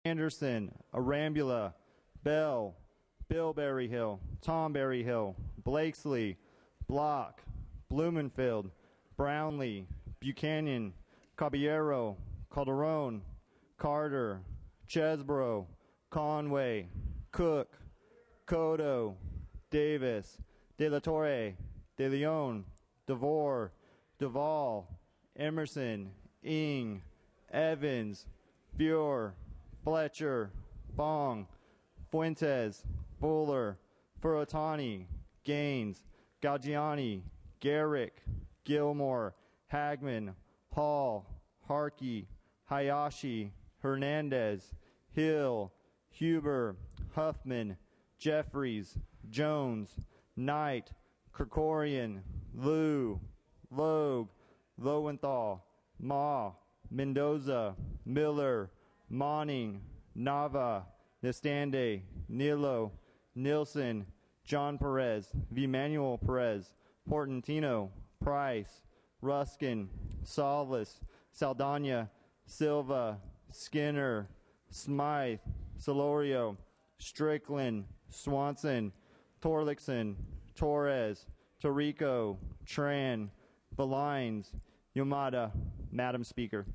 Anderson, Arambula, Bell, Bill Berryhill, Tom Berryhill, Blakesley, Block, Blumenfield, Brownlee, Buchanan, Caballero, Calderon, Carter, Chesbro, Conway, Cook, Cotto, Davis, De La Torre, De Leon, DeVore, Duvall, Emerson, Ing, Evans, Buer, Fletcher, Bong, Fuentes, Fuller, Furutani, Gaines, Gaggiani, Garrick, Gilmore, Hagman, Hall, Harkey, Hayashi, Hernandez, Hill, Huber, Huffman, Jeffries, Jones, Knight, Krikorian, Liu, Logue, Lowenthal, Ma, Mendoza, Miller, Monning, Nava, Nestande, Nilo, Nilsson, John Perez, Vmanuel Perez, Portantino, Price, Ruskin, Solis, Saldana, Silva, Skinner, Smythe, Solorio, Strickland, Swanson, Torlikson, Torres, Torrico, Tran, Belines, Yamada. Madam Speaker.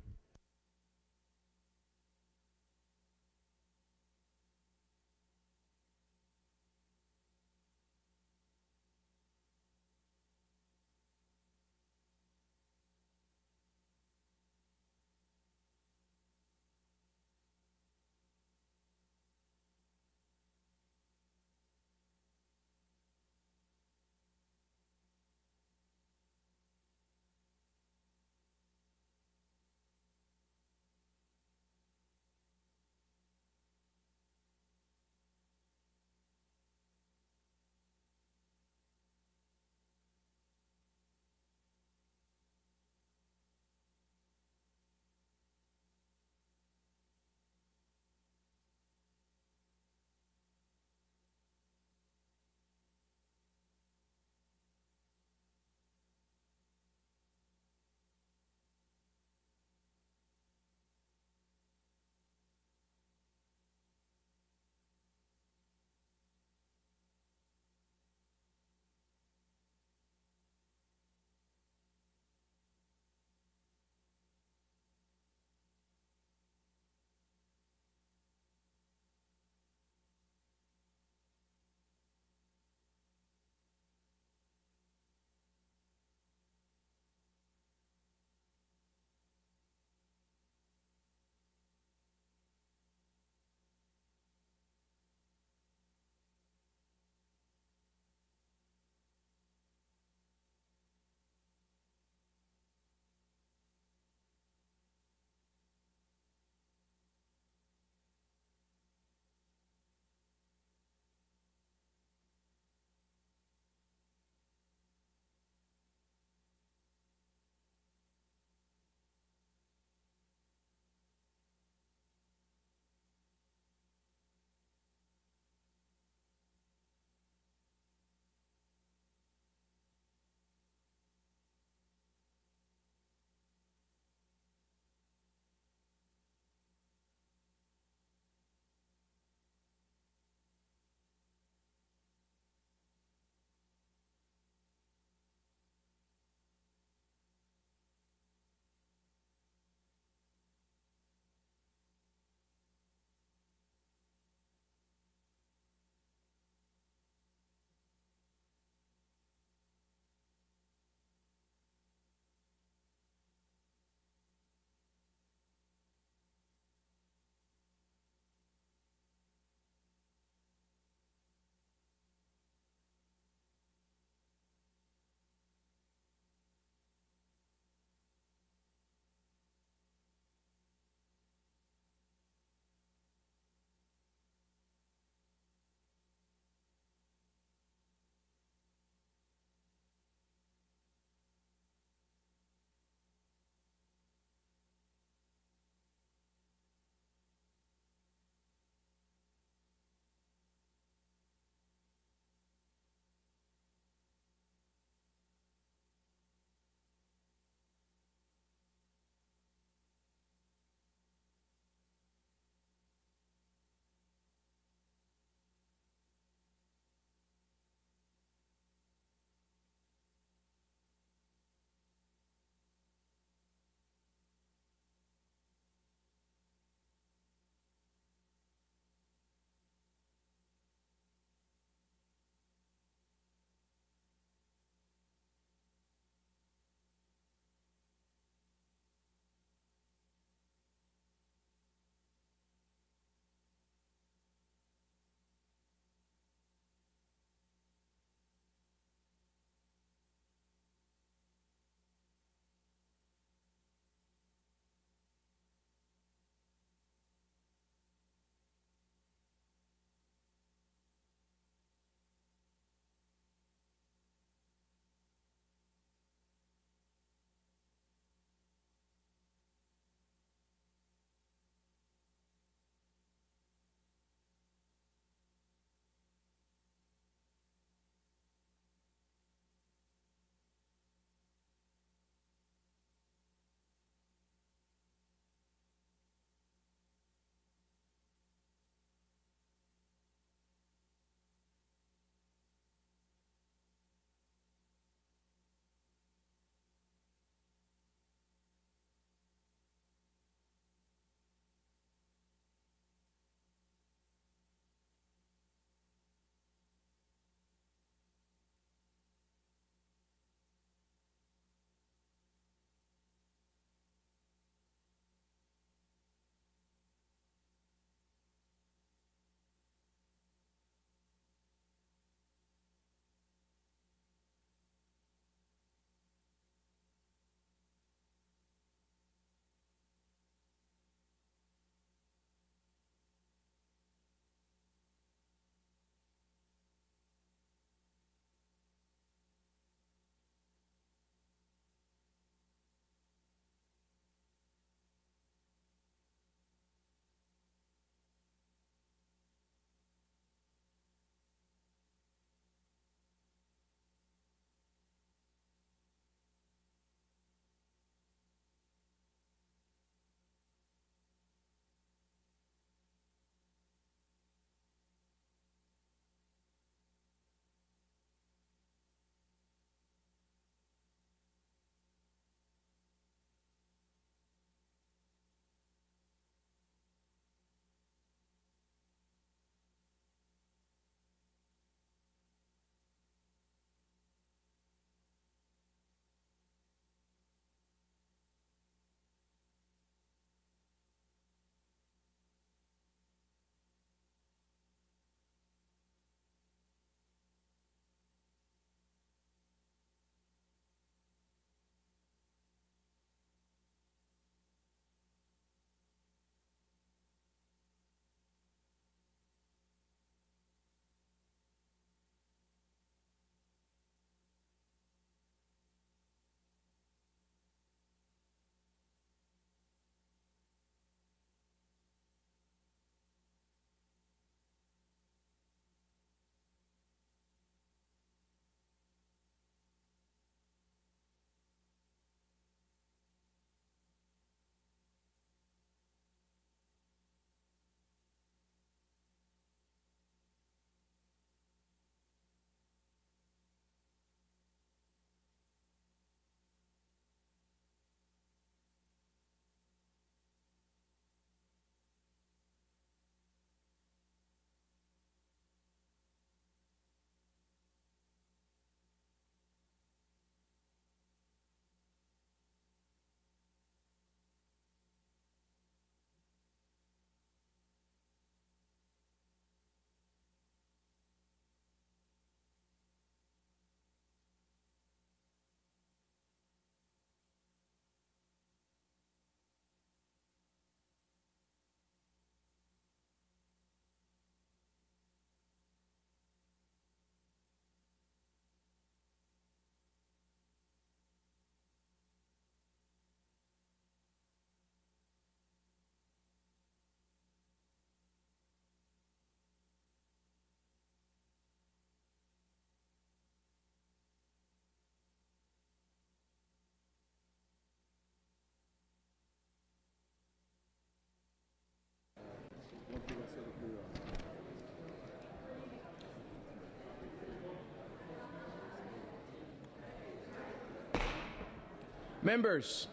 Members,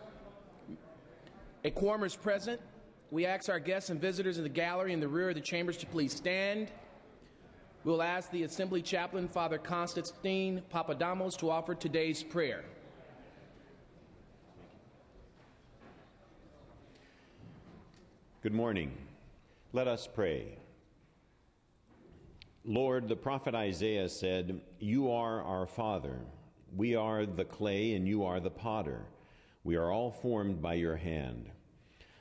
a quorum is present. We ask our guests and visitors in the gallery in the rear of the chambers to please stand. We'll ask the Assembly Chaplain, Father Constantine Papadamos, to offer today's prayer. Good morning. Let us pray. Lord, the prophet Isaiah said, "You are our Father. We are the clay and you are the potter. We are all formed by your hand."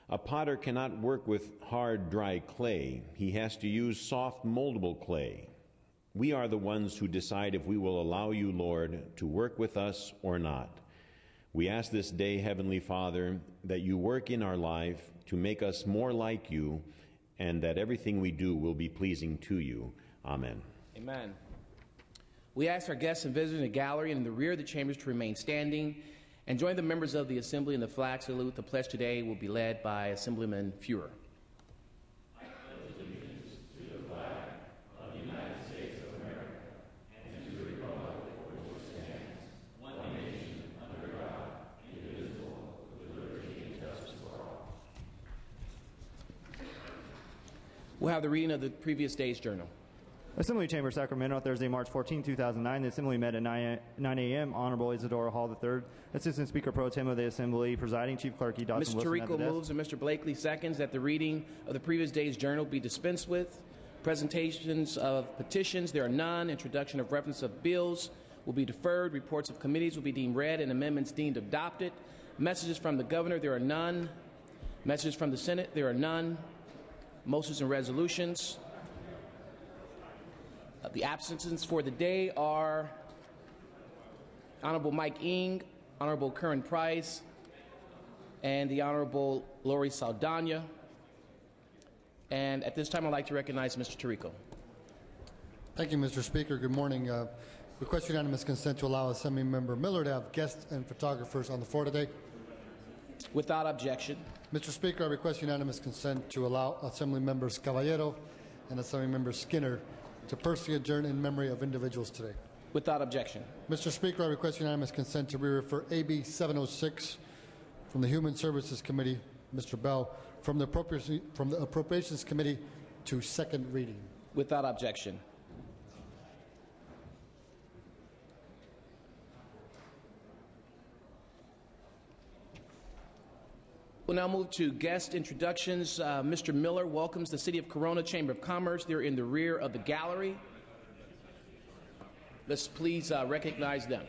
A potter cannot work with hard, dry clay. He has to use soft, moldable clay. We are the ones who decide if we will allow you, Lord, to work with us or not. We ask this day, Heavenly Father, that you work in our life to make us more like you, and that everything we do will be pleasing to you. Amen. Amen. We ask our guests and visitors in the gallery and in the rear of the chambers to remain standing and join the members of the Assembly in the flag salute. The pledge today will be led by Assemblyman Fuhrer. I pledge allegiance to the flag of the United States of America and to the republic for which it stands, one nation, under God, indivisible, with liberty and justice for all. We'll have the reading of the previous day's journal. Assembly Chamber, Sacramento, Thursday, March 14, 2009. The Assembly met at 9 a.m. Honorable Isadora Hall III, Assistant Speaker Pro Tem of the Assembly, Presiding Chief Clerk E. Dawson Mr. Wilson. Tirico moves and Mr. Blakely seconds that the reading of the previous day's journal be dispensed with. Presentations of petitions, there are none. Introduction of reference of bills will be deferred. Reports of committees will be deemed read and amendments deemed adopted. Messages from the Governor, there are none. Messages from the Senate, there are none. Motions and resolutions. The absences for the day are Honorable Mike Ng, Honorable Curran Price, and the Honorable Lori Saldana. And at this time, I'd like to recognize Mr. Tirico. Thank you, Mr. Speaker. Good morning. Request unanimous consent to allow Assembly Member Miller to have guests and photographers on the floor today. Without objection. Mr. Speaker, I request unanimous consent to allow Assembly Members Caballero and Assembly Member Skinner to personally adjourn in memory of individuals today. Without objection. Mr. Speaker, I request unanimous consent to re-refer AB 706 from the Human Services Committee, Mr. Bell, from the Appropriations Committee to second reading. Without objection. We'll now move to guest introductions. Mr. Miller welcomes the City of Corona Chamber of Commerce. They're in the rear of the gallery. Let's please recognize them.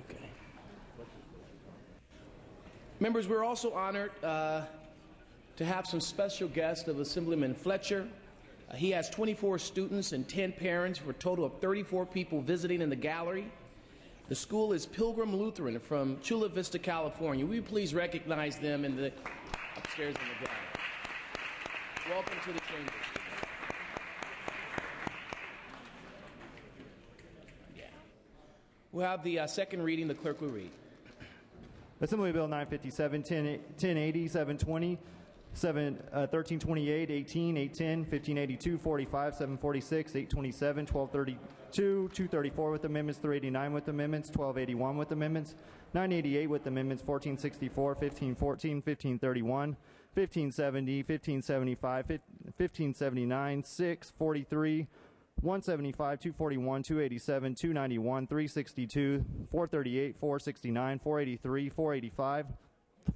Okay. Members, we're also honored to have some special guests of Assemblyman Fletcher. He has 24 students and 10 parents for a total of 34 people visiting in the gallery. The school is Pilgrim Lutheran from Chula Vista, California. Will you please recognize them in the upstairs in the gallery? Welcome to the chamber. Yeah. We'll have the second reading. The clerk will read. Assembly Bill 957, 1080, 720. 1328, 18, 810, 1582, 45, 746, 827, 1232, 234 with amendments, 389 with amendments, 1281 with amendments, 988 with amendments, 1464, 1514, 1531, 1570, 1575, 1579, 6, 43, 175, 241, 287, 291, 362, 438, 469, 483, 485,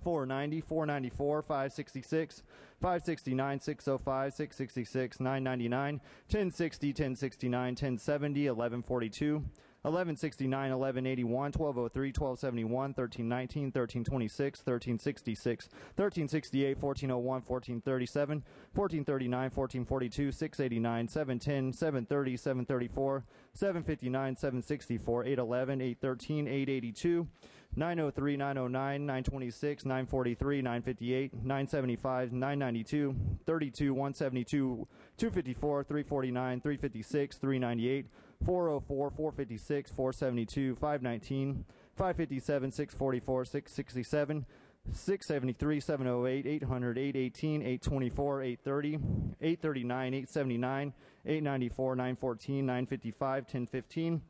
490, 494, 566, 569, 605, 666, 999, 1060, 1069, 1070, 1142, 1169, 1181, 1203, 1271, 1319, 1326, 1366, 1368, 1401, 1437, 1439, 1442, 689, 710, 730, 734, 759, 764, 811, 813, 882, 903, 909, 926, 943, 958, 975, 992, 32, 172, 254, 349, 356, 398, 404, 456, 472, 519, 557, 644, 667, 673, 708, 800, 818, 824, 830, 839, 879, 894, 914, 955, 1015,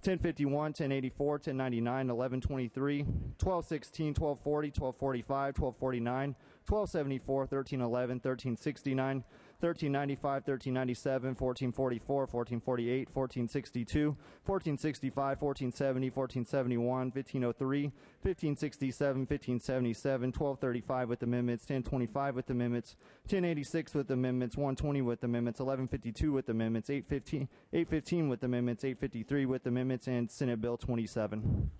1051, 1084, 1099, 1123, 1216, 1240, 1245, 1249, 1274, 1311, 1369, 1395, 1397, 1444, 1448, 1462, 1465, 1470, 1471, 1503, 1567, 1577, 1235 with amendments, 1025 with amendments, 1086 with amendments, 120 with amendments, 1152 with amendments, 815 with amendments, 853 with amendments, and Senate Bill 27.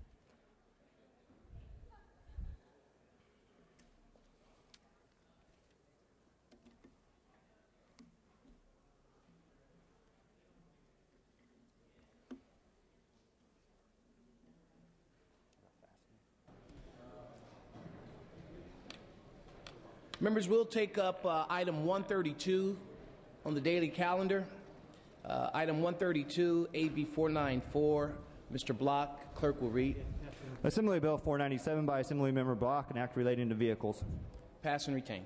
Members, we'll take up item 132 on the daily calendar. Item 132, AB 494. Mr. Block, clerk will read. Assembly Bill 497 by Assemblymember Block, an act relating to vehicles. Pass and retain.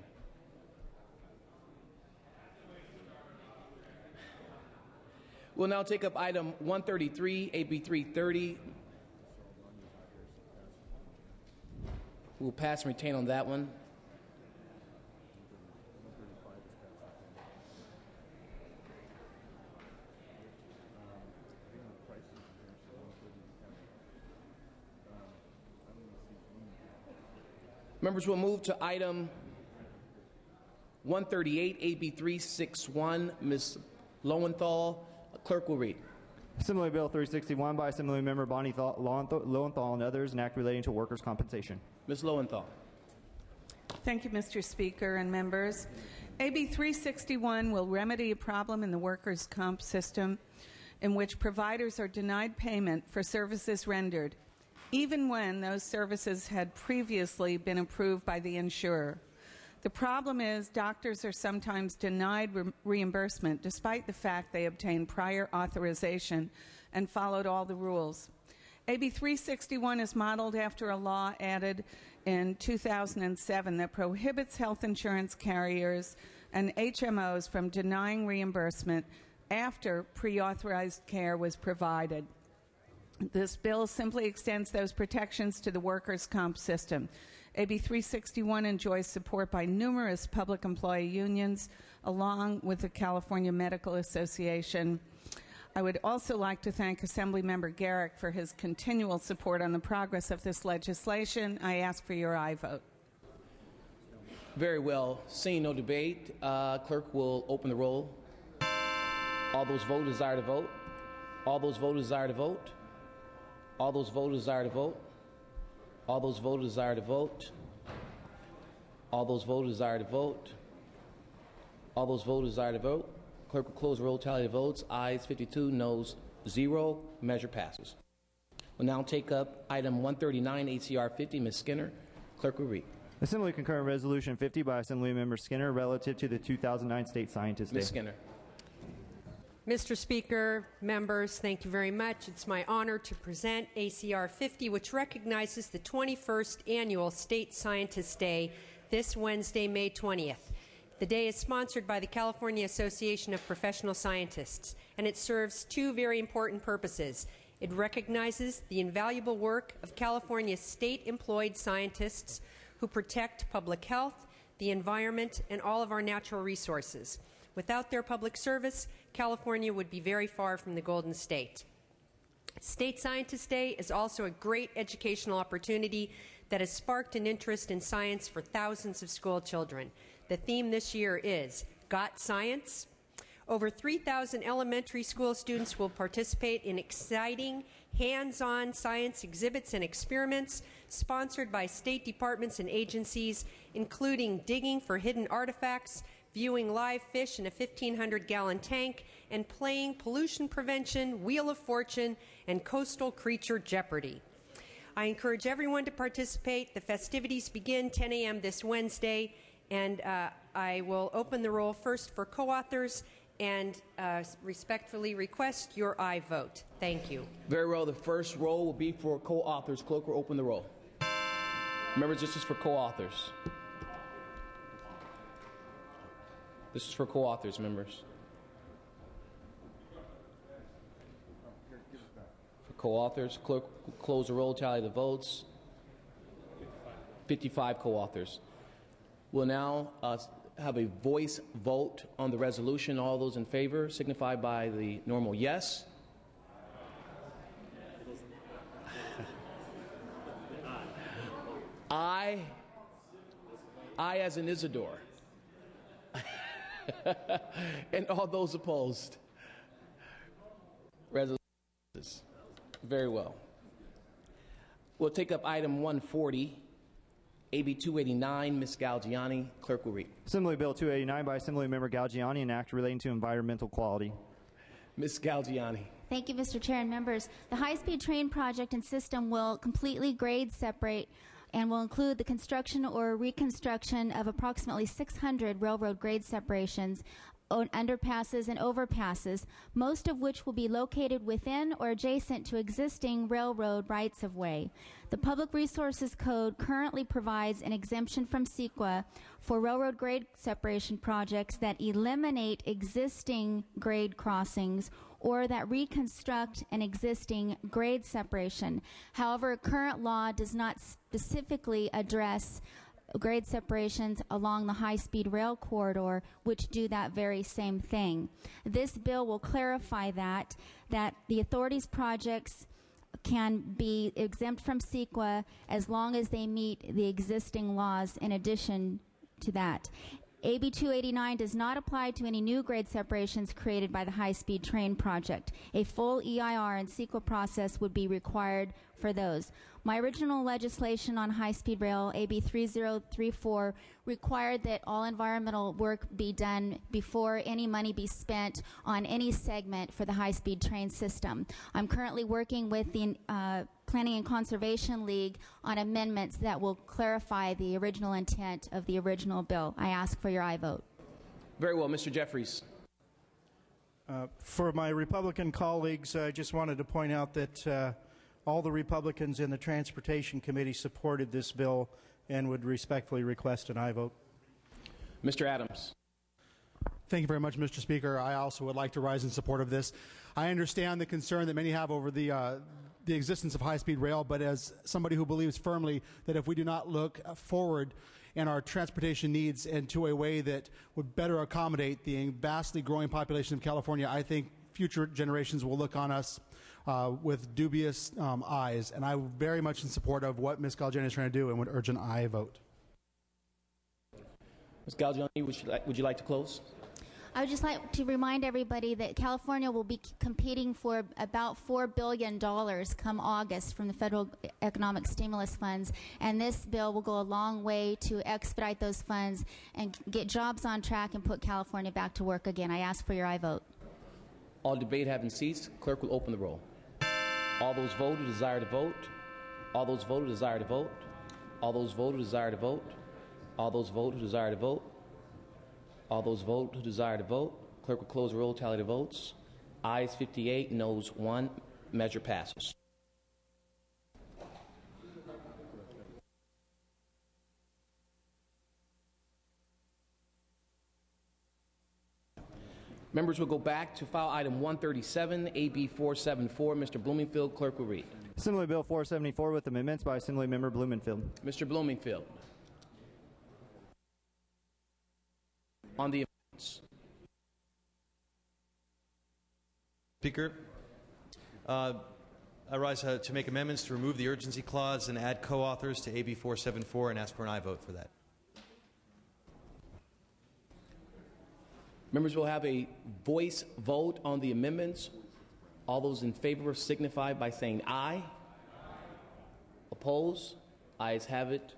We'll now take up item 133, AB 330. We'll pass and retain on that one. Members, will move to item 138, AB 361. Ms. Lowenthal, clerk will read. Assembly Bill 361 by Assemblymember Bonnie Lowenthal and others, an act relating to workers' compensation. Ms. Lowenthal. Thank you, Mr. Speaker and members. AB 361 will remedy a problem in the workers' comp system in which providers are denied payment for services rendered, even when those services had previously been approved by the insurer. The problem is doctors are sometimes denied reimbursement despite the fact they obtained prior authorization and followed all the rules. AB 361 is modeled after a law added in 2007 that prohibits health insurance carriers and HMOs from denying reimbursement after pre-authorized care was provided. This bill simply extends those protections to the workers' comp system. AB 361 enjoys support by numerous public employee unions, along with the California Medical Association. I would also like to thank Assemblymember Garrick for his continual support on the progress of this legislation. I ask for your aye vote. Very well. Seeing no debate, clerk will open the roll. All those voters desire to vote. All those voters desire to vote. All those voters desire to vote. All those voters desire to vote. All those voters desire to vote. All those voters desire to vote. Clerk will close the roll, tally the votes. Ayes 52, noes 0. Measure passes. We'll now take up item 139, HCR 50. Ms. Skinner, clerk will read. Assembly Concurrent Resolution 50 by Assemblymember Skinner relative to the 2009 State Scientist Day. Ms. Skinner. Mr. Speaker, members, thank you very much. It's my honor to present ACR 50, which recognizes the 21st Annual State Scientist Day this Wednesday, May 20th. The day is sponsored by the California Association of Professional Scientists, and it serves two very important purposes. It recognizes the invaluable work of California's state-employed scientists who protect public health, the environment, and all of our natural resources. Without their public service, California would be very far from the Golden State. State Scientist Day is also a great educational opportunity that has sparked an interest in science for thousands of school children. The theme this year is Got Science? Over 3,000 elementary school students will participate in exciting, hands-on science exhibits and experiments sponsored by state departments and agencies, including digging for hidden artifacts, viewing live fish in a 1,500-gallon tank, and playing pollution prevention, Wheel of Fortune, and coastal creature Jeopardy. I encourage everyone to participate. The festivities begin 10 a.m. this Wednesday, and I will open the roll first for co-authors and respectfully request your aye vote. Thank you. Very well. The first roll will be for co-authors. Clerk will open the roll. Members, this is for co-authors. This is for co-authors, members. For co-authors, clerk will close the roll, tally the votes. 55 co-authors. We'll now have a voice vote on the resolution. All those in favor signify by the normal yes. I as in Isidore. And all those opposed. Resolution. Very well. We'll take up item 140, AB 289. Ms. Galgiani, clerk will read. Assembly Bill 289 by Assemblymember Galgiani, an act relating to environmental quality. Ms. Galgiani. Thank you, Mr. Chair and members. The high-speed train project and system will completely grade separate and will include the construction or reconstruction of approximately 600 railroad grade separations, underpasses, and overpasses, most of which will be located within or adjacent to existing railroad rights-of-way. The Public Resources Code currently provides an exemption from CEQA for railroad grade separation projects that eliminate existing grade crossings or that reconstruct an existing grade separation. However, current law does not specifically address grade separations along the high-speed rail corridor, which do that very same thing. This bill will clarify that the authority's projects can be exempt from CEQA as long as they meet the existing laws in addition to that. AB 289 does not apply to any new grade separations created by the high-speed train project. A full EIR and CEQA process would be required for those. My original legislation on high-speed rail, AB 3034, required that all environmental work be done before any money be spent on any segment for the high-speed train system. I'm currently working with the Planning and Conservation League on amendments that will clarify the original intent of the original bill. I ask for your aye vote. Very well. Mr. Jeffries. For my Republican colleagues, I just wanted to point out that all the Republicans in the Transportation Committee supported this bill and would respectfully request an aye vote. Mr. Adams. Thank you very much, Mr. Speaker. I also would like to rise in support of this. I understand the concern that many have over the existence of high-speed rail, but as somebody who believes firmly that if we do not look forward in our transportation needs into a way that would better accommodate the vastly growing population of California, I think future generations will look on us with dubious eyes. And I'm very much in support of what Ms. Galgiani is trying to do and would urge an aye vote. Ms. Galgiani, would you like to close? I would just like to remind everybody that California will be competing for about $4 billion come August from the federal economic stimulus funds, and this bill will go a long way to expedite those funds and get jobs on track and put California back to work again. I ask for your aye vote. All debate having ceased, clerk will open the roll. All those vote who desire to vote. All those vote who desire to vote. All those vote who desire to vote. All those vote who desire to vote. All those vote who desire to vote. Clerk will close the roll, tally the votes. Ayes 58, noes 1. Measure passes. Members will go back to file item 137, AB 474. Mr. Bloomingfield, clerk will read. Assembly Bill 474 with amendments by Assemblymember Blumenfield. Mr. Bloomingfield. On the amendments. Speaker, I rise to make amendments to remove the urgency clause and add co-authors to AB 474 and ask for an aye vote for that. Members will have a voice vote on the amendments. All those in favor signify by saying aye. Oppose? Ayes have it.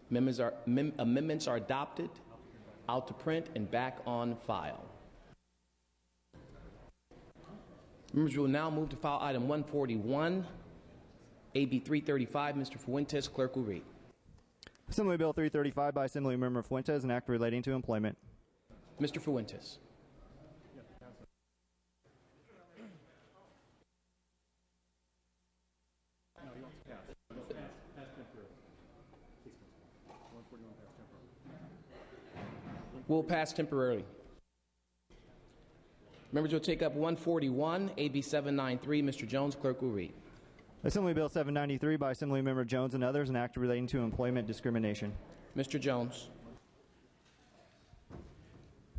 Amendments are adopted. Out to print and back on file. Members will now move to file item 141, AB 335. Mr. Fuentes, clerk will read. Assembly Bill 335 by Assemblymember Fuentes, an act relating to employment. Mr. Fuentes. Will pass temporarily. Members will take up 141, AB 793. Mr. Jones, clerk will read. Assembly Bill 793 by Assemblymember Jones and others, an act relating to employment discrimination. Mr. Jones.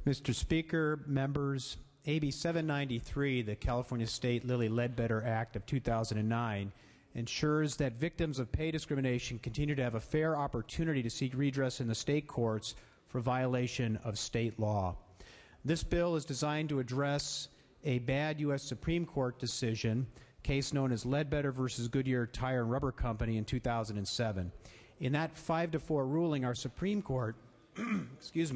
Mr. Speaker, members, AB 793, the California State Lilly Ledbetter Act of 2009, ensures that victims of pay discrimination continue to have a fair opportunity to seek redress in the state courts for violation of state law. This bill is designed to address a bad U.S. Supreme Court decision, case known as Ledbetter versus Goodyear Tire and Rubber Company in 2007. In that 5-4 ruling, our Supreme Court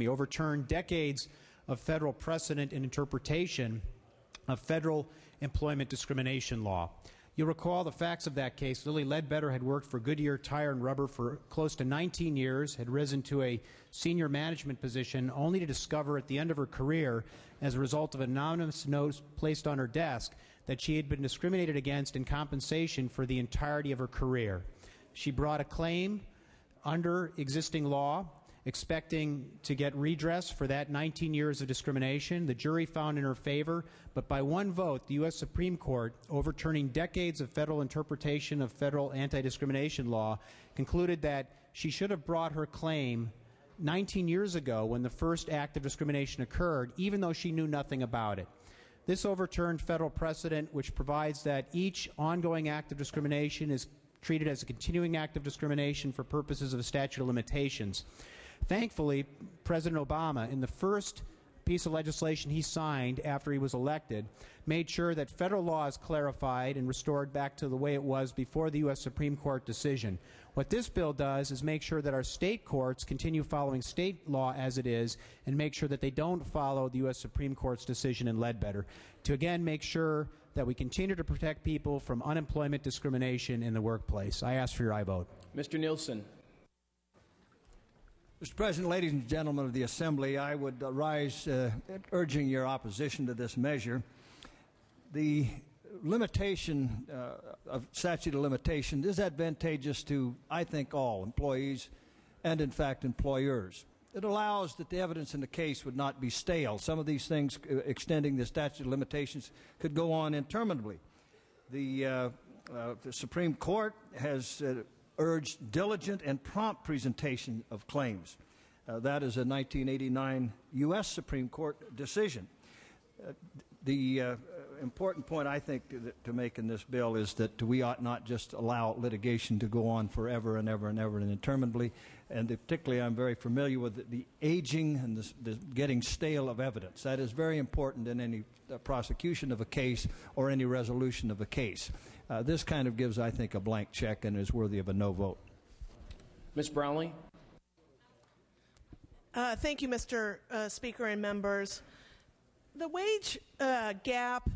overturned decades of federal precedent and interpretation of federal employment discrimination law. You'll recall the facts of that case. Lilly Ledbetter had worked for Goodyear Tire and Rubber for close to 19 years, had risen to a senior management position, only to discover at the end of her career, as a result of an anonymous note placed on her desk, that she had been discriminated against in compensation for the entirety of her career. She brought a claim under existing law, expecting to get redress for that 19 years of discrimination. The jury found in her favor, but by one vote, the U.S. Supreme Court, overturning decades of federal interpretation of federal anti-discrimination law, concluded that she should have brought her claim 19 years ago when the first act of discrimination occurred, even though she knew nothing about it. This overturned federal precedent, which provides that each ongoing act of discrimination is treated as a continuing act of discrimination for purposes of the statute of limitations. Thankfully, President Obama, in the first piece of legislation he signed after he was elected, made sure that federal law is clarified and restored back to the way it was before the U.S. Supreme Court decision. What this bill does is make sure that our state courts continue following state law as it is and make sure that they don't follow the U.S. Supreme Court's decision in Ledbetter, to again make sure that we continue to protect people from unemployment discrimination in the workplace. I ask for your aye vote. Mr. Nielsen. Mr. President, ladies and gentlemen of the Assembly, I would rise urging your opposition to this measure. The limitation of statute of limitations is advantageous to, I think, all employees and, in fact, employers. It allows that the evidence in the case would not be stale. Some of these things extending the statute of limitations could go on interminably. The Supreme Court has urged diligent and prompt presentation of claims. That is a 1989 U.S. Supreme Court decision. The important point I think to make in this bill is that we ought not just allow litigation to go on forever and ever and ever and interminably. And particularly I'm very familiar with the aging and the getting stale of evidence. That is very important in any prosecution of a case or any resolution of a case. This kind of gives, I think, a blank check and is worthy of a no vote. Ms. Brownlee. Thank you, Mr. Speaker and members. The wage gap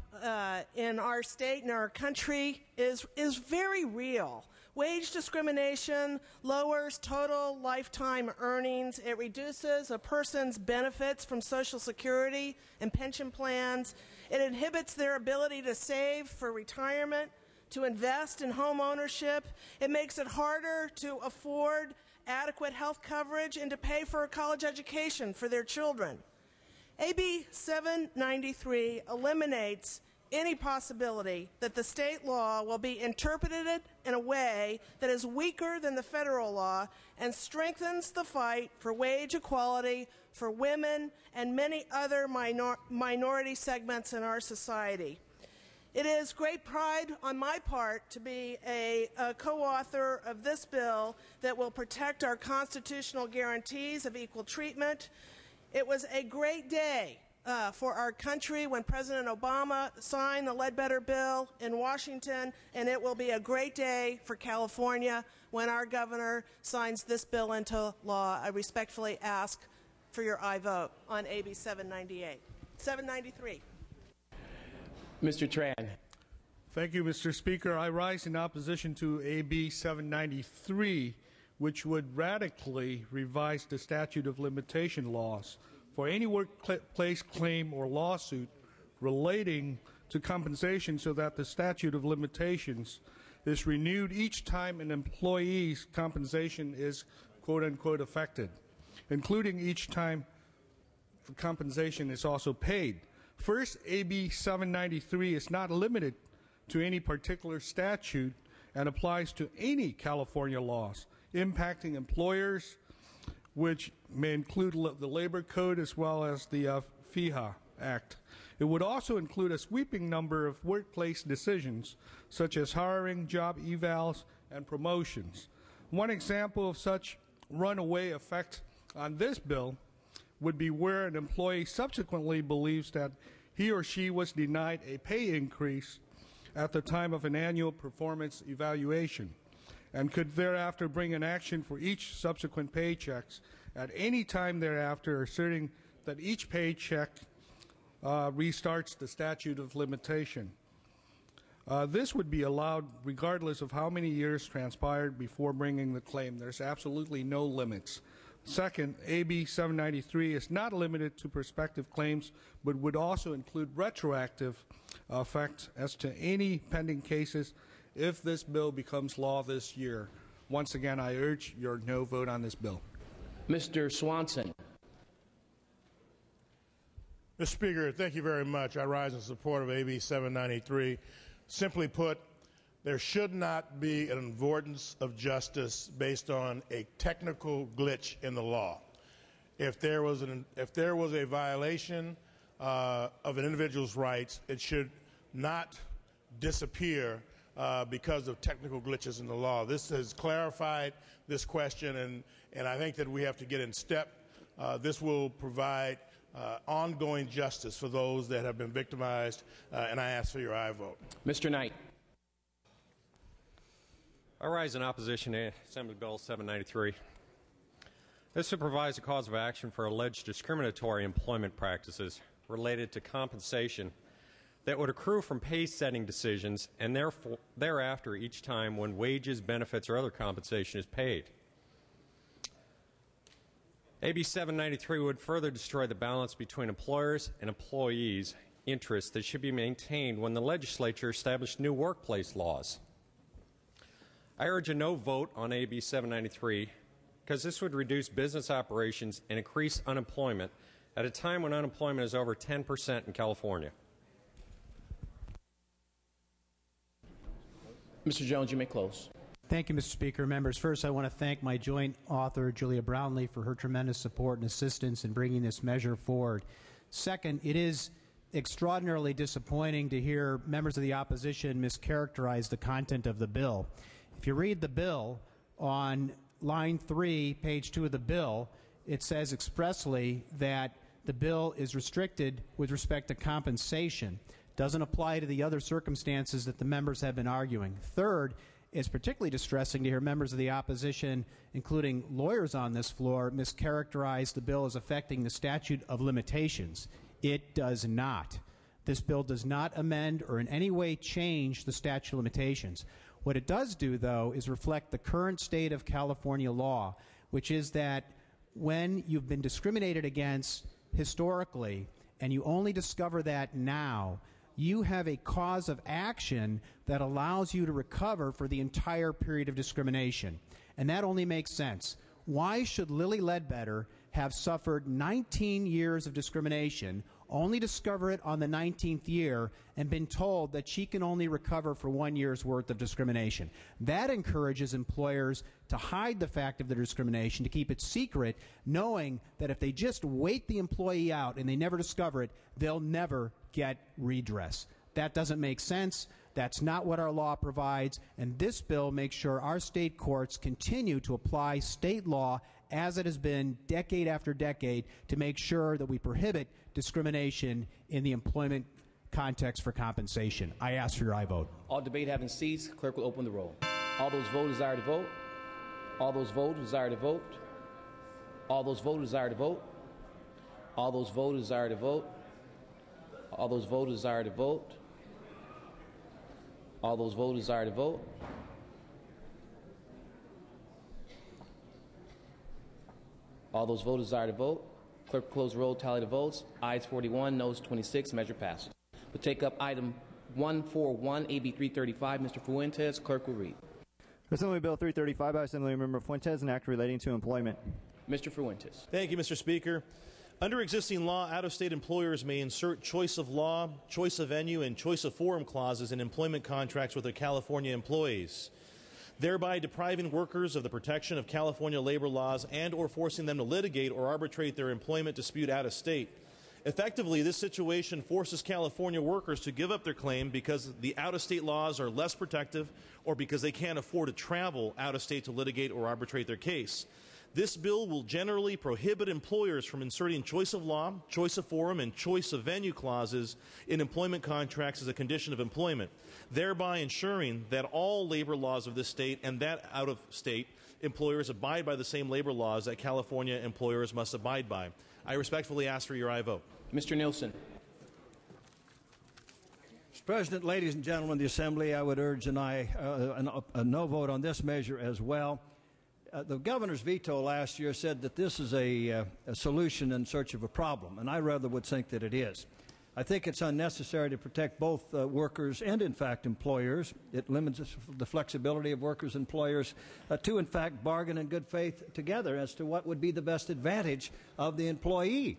in our state and our country is very real. Wage discrimination lowers total lifetime earnings. It reduces a person's benefits from Social Security and pension plans. It inhibits their ability to save for retirement, to invest in home ownership. It makes it harder to afford adequate health coverage and to pay for a college education for their children. AB 793 eliminates any possibility that the state law will be interpreted in a way that is weaker than the federal law and strengthens the fight for wage equality for women and many other minority segments in our society. It is great pride on my part to be a co-author of this bill that will protect our constitutional guarantees of equal treatment. It was a great day for our country when President Obama signed the Ledbetter bill in Washington, and it will be a great day for California when our governor signs this bill into law. I respectfully ask for your aye vote on AB 793. Mr. Tran. Thank you, Mr. Speaker. I rise in opposition to AB 793, which would radically revise the statute of limitation laws for any workplace claim or lawsuit relating to compensation so that the statute of limitations is renewed each time an employee's compensation is quote-unquote affected, including each time the compensation is also paid. First, AB 793 is not limited to any particular statute and applies to any California laws impacting employers, which may include the Labor Code as well as the FEHA Act. It would also include a sweeping number of workplace decisions, such as hiring, job evals, and promotions. One example of such runaway effect on this bill would be where an employee subsequently believes that he or she was denied a pay increase at the time of an annual performance evaluation and could thereafter bring an action for each subsequent paychecks at any time thereafter, asserting that each paycheck restarts the statute of limitation. This would be allowed regardless of how many years transpired before bringing the claim. There's absolutely no limits. Second, AB 793 is not limited to prospective claims, but would also include retroactive effect as to any pending cases if this bill becomes law this year. Once again, I urge your no vote on this bill. Mr. Swanson. Mr. Speaker, thank you very much. I rise in support of AB 793. Simply put, there should not be an avoidance of justice based on a technical glitch in the law. If there was a violation of an individual's rights, it should not disappear because of technical glitches in the law. This has clarified this question, and I think that we have to get in step. This will provide ongoing justice for those that have been victimized, and I ask for your aye vote. Mr. Knight. I rise in opposition to Assembly Bill 793. This provides a cause of action for alleged discriminatory employment practices related to compensation that would accrue from pay-setting decisions and thereafter each time when wages, benefits, or other compensation is paid. AB 793 would further destroy the balance between employers and employees' interests that should be maintained when the legislature established new workplace laws. I urge a no vote on AB 793 because this would reduce business operations and increase unemployment at a time when unemployment is over 10% in California. Mr. Jones, you may close. Thank you, Mr. Speaker. Members, first I want to thank my joint author, Julia Brownlee, for her tremendous support and assistance in bringing this measure forward. Second, it is extraordinarily disappointing to hear members of the opposition mischaracterize the content of the bill. If you read the bill, on line 3, page 2 of the bill, it says expressly that the bill is restricted with respect to compensation. Doesn't apply to the other circumstances that the members have been arguing. Third, it's particularly distressing to hear members of the opposition, including lawyers on this floor, mischaracterize the bill as affecting the statute of limitations. It does not. This bill does not amend or in any way change the statute of limitations. What it does do, though, is reflect the current state of California law, which is that when you've been discriminated against historically and you only discover that now, you have a cause of action that allows you to recover for the entire period of discrimination. And that only makes sense. Why should Lilly Ledbetter have suffered 19 years of discrimination, only discover it on the 19th year, and been told that she can only recover for 1 year's worth of discrimination? That encourages employers to hide the fact of the discrimination, to keep it secret, knowing that if they just wait the employee out and they never discover it, they'll never get redress. That doesn't make sense. That's not what our law provides, and this bill makes sure our state courts continue to apply state law as it has been decade after decade to make sure that we prohibit discrimination in the employment context for compensation. I ask for your aye vote. All debate having ceased, clerk will open the roll. All those vote desire to vote. All those vote desire to vote. All those vote desire to vote. All those vote desire to vote. All those vote desire to vote. All those vote desire to vote. All those vote desire to vote. Clerk close the roll, tally the votes. Ayes 41, noes 26. Measure passes. We'll take up item 141, AB 335. Mr. Fuentes, clerk will read. Assembly Bill 335 by Assemblymember Fuentes, an act relating to employment. Mr. Fuentes. Thank you, Mr. Speaker. Under existing law, out-of-state employers may insert choice of law, choice of venue, and choice of forum clauses in employment contracts with their California employees, thereby depriving workers of the protection of California labor laws and or forcing them to litigate or arbitrate their employment dispute out of state. Effectively, this situation forces California workers to give up their claim because the out-of-state laws are less protective or because they can't afford to travel out of state to litigate or arbitrate their case. This bill will generally prohibit employers from inserting choice of law, choice of forum, and choice of venue clauses in employment contracts as a condition of employment, thereby ensuring that all labor laws of this state and that out-of-state employers abide by the same labor laws that California employers must abide by. I respectfully ask for your aye vote. Mr. Nielsen. Mr. President, ladies and gentlemen of the Assembly, I would urge a no vote on this measure as well. The governor's veto last year said that this is a solution in search of a problem, and I rather would think that it is. I think it's unnecessary to protect both workers and, in fact, employers. It limits the flexibility of workers and employers to, in fact, bargain in good faith together as to what would be the best advantage of the employee.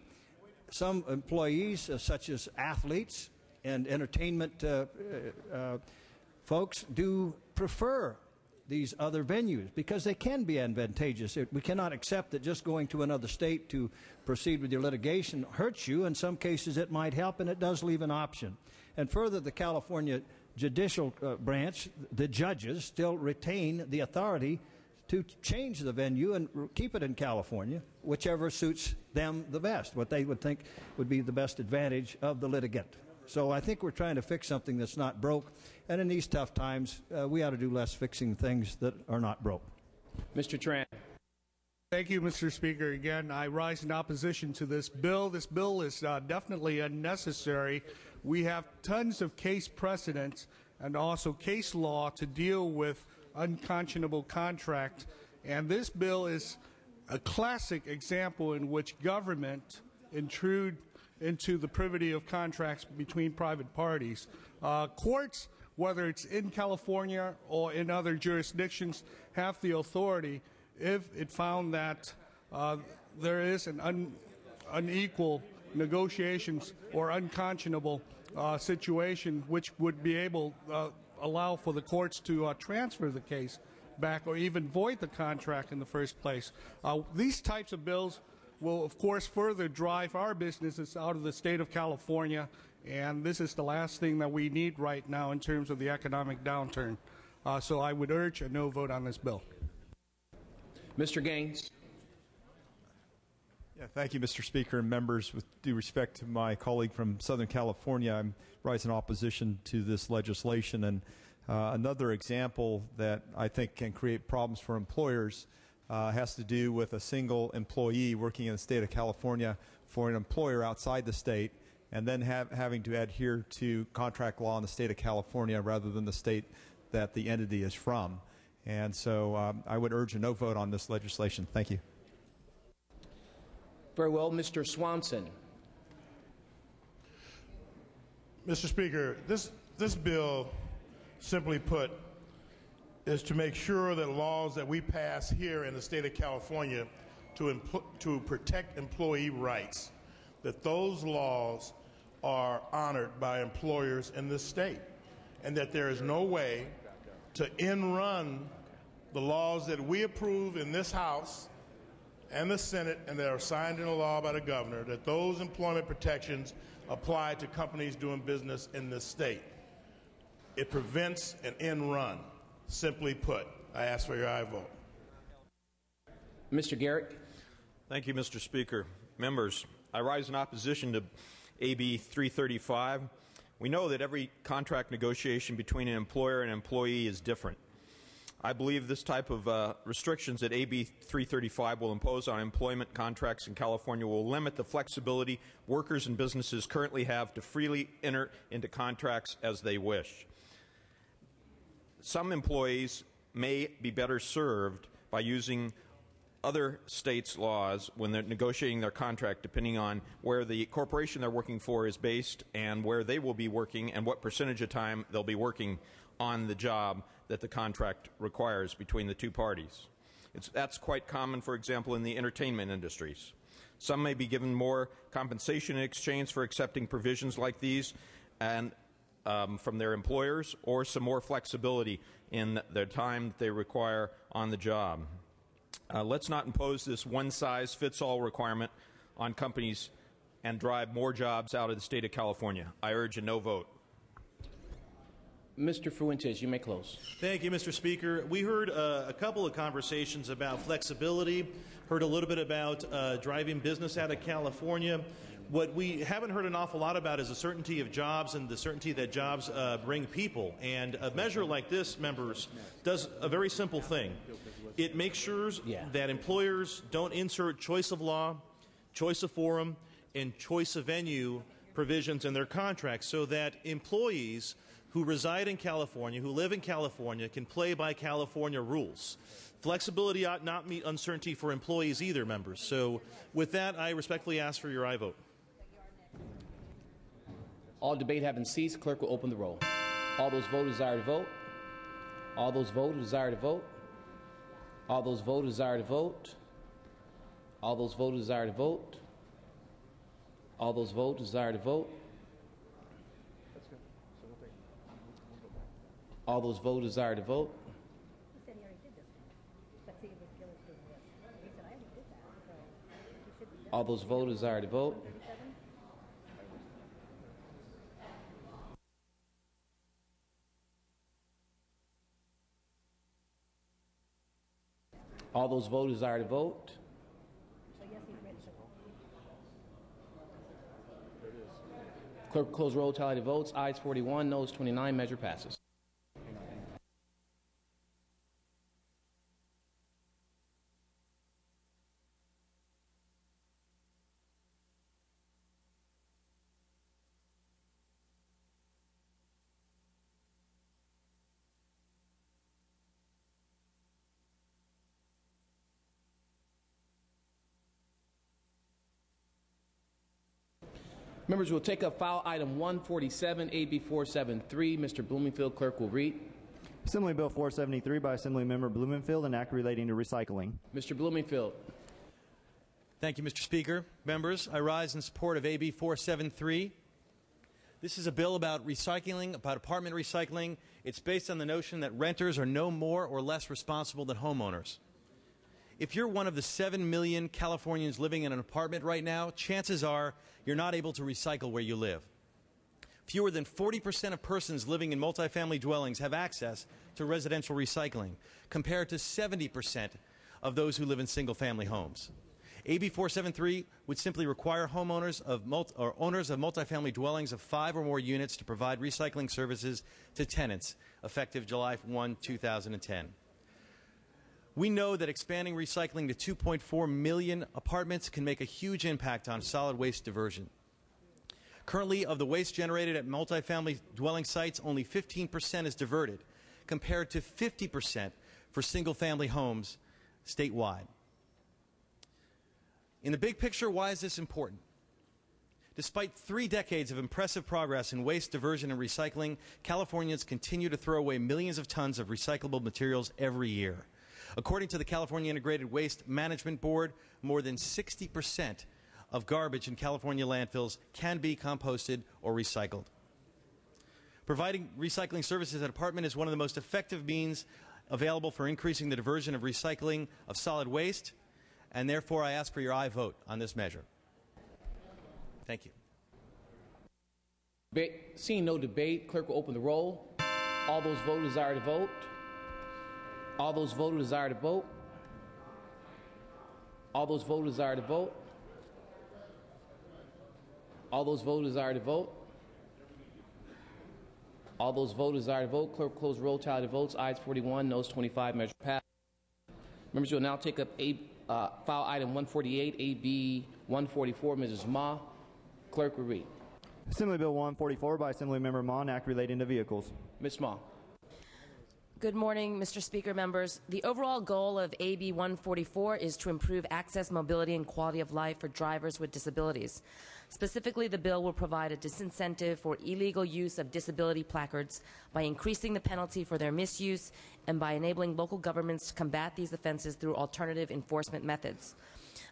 Some employees, such as athletes and entertainment folks, do prefer these other venues because they can be advantageous. We cannot accept that just going to another state to proceed with your litigation hurts you. In some cases it might help, and it does leave an option. And further, the California judicial branch, the judges, still retain the authority to change the venue and keep it in California, whichever suits them the best, what they would think would be the best advantage of the litigant. So I think we're trying to fix something that's not broke, and in these tough times, we ought to do less fixing things that are not broke. Mr. Tran. Thank you, Mr. Speaker. Again, I rise in opposition to this bill. This bill is definitely unnecessary. We have tons of case precedents and also case law to deal with unconscionable contract, and this bill is a classic example in which government intrude into the privity of contracts between private parties. Courts, whether it's in California or in other jurisdictions, have the authority, if it found that there is an unequal negotiations or unconscionable situation, which would be able allow for the courts to transfer the case back or even void the contract in the first place. These types of bills will, of course, further drive our businesses out of the state of California, and this is the last thing that we need right now in terms of the economic downturn. So I would urge a no vote on this bill. Mr. Gaines. Yeah, thank you, Mr. Speaker and members. With due respect to my colleague from Southern California, I'm rising in opposition to this legislation. And another example that I think can create problems for employers has to do with a single employee working in the state of California for an employer outside the state, and then having to adhere to contract law in the state of California rather than the state that the entity is from. And so I would urge a no vote on this legislation. Thank you. Very well. Mr. Swanson. Mr. Speaker, this bill, simply put, is to make sure that laws that we pass here in the state of California to protect employee rights, that those laws are honored by employers in this state, and that there is no way to end-run the laws that we approve in this House and the Senate and that are signed into law by the governor, that those employment protections apply to companies doing business in this state. It prevents an end run. Simply put, I ask for your aye vote. Mr. Garrett. Thank you, Mr. Speaker. Members, I rise in opposition to AB 335. We know that every contract negotiation between an employer and an employee is different. I believe this type of restrictions that AB 335 will impose on employment contracts in California will limit the flexibility workers and businesses currently have to freely enter into contracts as they wish. Some employees may be better served by using other states' laws when they're negotiating their contract, depending on where the corporation they're working for is based and where they will be working and what percentage of time they'll be working on the job that the contract requires between the two parties. That's quite common, for example, in the entertainment industries. Some may be given more compensation in exchange for accepting provisions like these and from their employers, or some more flexibility in the time that they require on the job. Let's not impose this one-size-fits-all requirement on companies and drive more jobs out of the state of California. I urge a no vote. Mr. Fuentes, you may close. Thank you, Mr. Speaker. We heard a couple of conversations about flexibility, heard a little bit about driving business out of California. What we haven't heard an awful lot about is the certainty of jobs and the certainty that jobs bring people. And a measure like this, members, does a very simple thing. It makes sure that employers don't insert choice of law, choice of forum, and choice of venue provisions in their contracts, so that employees who reside in California, who live in California, can play by California rules. Flexibility ought not mean uncertainty for employees either, members. So with that, I respectfully ask for your aye vote. All debate having ceased, clerk will open the roll. All those vote who desire to vote. All those vote who desire to vote. All those vote who desire to vote. All those vote who desire to vote. All those vote who desire to vote. All those vote who desire to vote. All those vote who desire to vote. All those vote who desire to vote. Clerk will close roll, tally the votes. Ayes 41, noes 29. Measure passes. Members will take up file item 147, AB 473. Mr. Blumenfield, clerk will read. Assembly Bill 473 by Assemblymember Blumenfield, an act relating to recycling. Mr. Blumenfield. Thank you, Mr. Speaker. Members, I rise in support of AB 473. This is a bill about recycling, about apartment recycling. It's based on the notion that renters are no more or less responsible than homeowners. If you're one of the 7 million Californians living in an apartment right now, chances are you're not able to recycle where you live. Fewer than 40% of persons living in multifamily dwellings have access to residential recycling, compared to 70% of those who live in single-family homes. AB 473 would simply require homeowners or owners of multifamily dwellings of 5 or more units to provide recycling services to tenants, effective July 1, 2010. We know that expanding recycling to 2.4 million apartments can make a huge impact on solid waste diversion. Currently, of the waste generated at multifamily dwelling sites, only 15% is diverted, compared to 50% for single-family homes statewide. In the big picture, why is this important? Despite 3 decades of impressive progress in waste diversion and recycling, Californians continue to throw away millions of tons of recyclable materials every year. According to the California Integrated Waste Management Board, more than 60% of garbage in California landfills can be composted or recycled. Providing recycling services at apartment is one of the most effective means available for increasing the diversion of recycling of solid waste, and therefore I ask for your aye vote on this measure. Thank you. Seeing no debate, clerk will open the roll. All those vote who desire to vote. All those vote who desire to vote. All those vote who desire to vote. All those vote who desire to vote. All those vote who desire to vote. Clerk close roll, tally the votes. Ayes 41, noes 25. Measure passed. Members will now take up file item 148, AB 144. Mrs. Ma, clerk will read. Assembly Bill 144 by Assemblymember Ma, an act relating to vehicles. Ms. Ma. Good morning, Mr. Speaker, members. The overall goal of AB 144 is to improve access, mobility, and quality of life for drivers with disabilities. Specifically, the bill will provide a disincentive for illegal use of disability placards by increasing the penalty for their misuse and by enabling local governments to combat these offenses through alternative enforcement methods.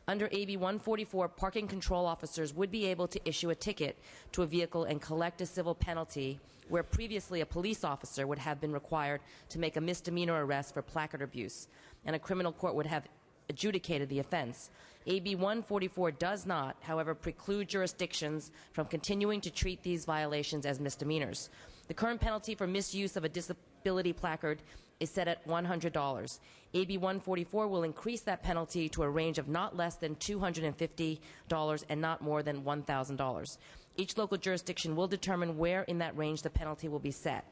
Under AB 144, parking control officers would be able to issue a ticket to a vehicle and collect a civil penalty where previously a police officer would have been required to make a misdemeanor arrest for placard abuse, and a criminal court would have adjudicated the offense. AB 144 does not, however, preclude jurisdictions from continuing to treat these violations as misdemeanors. The current penalty for misuse of a disability placard is set at $100. AB 144 will increase that penalty to a range of not less than $250 and not more than $1,000. Each local jurisdiction will determine where in that range the penalty will be set.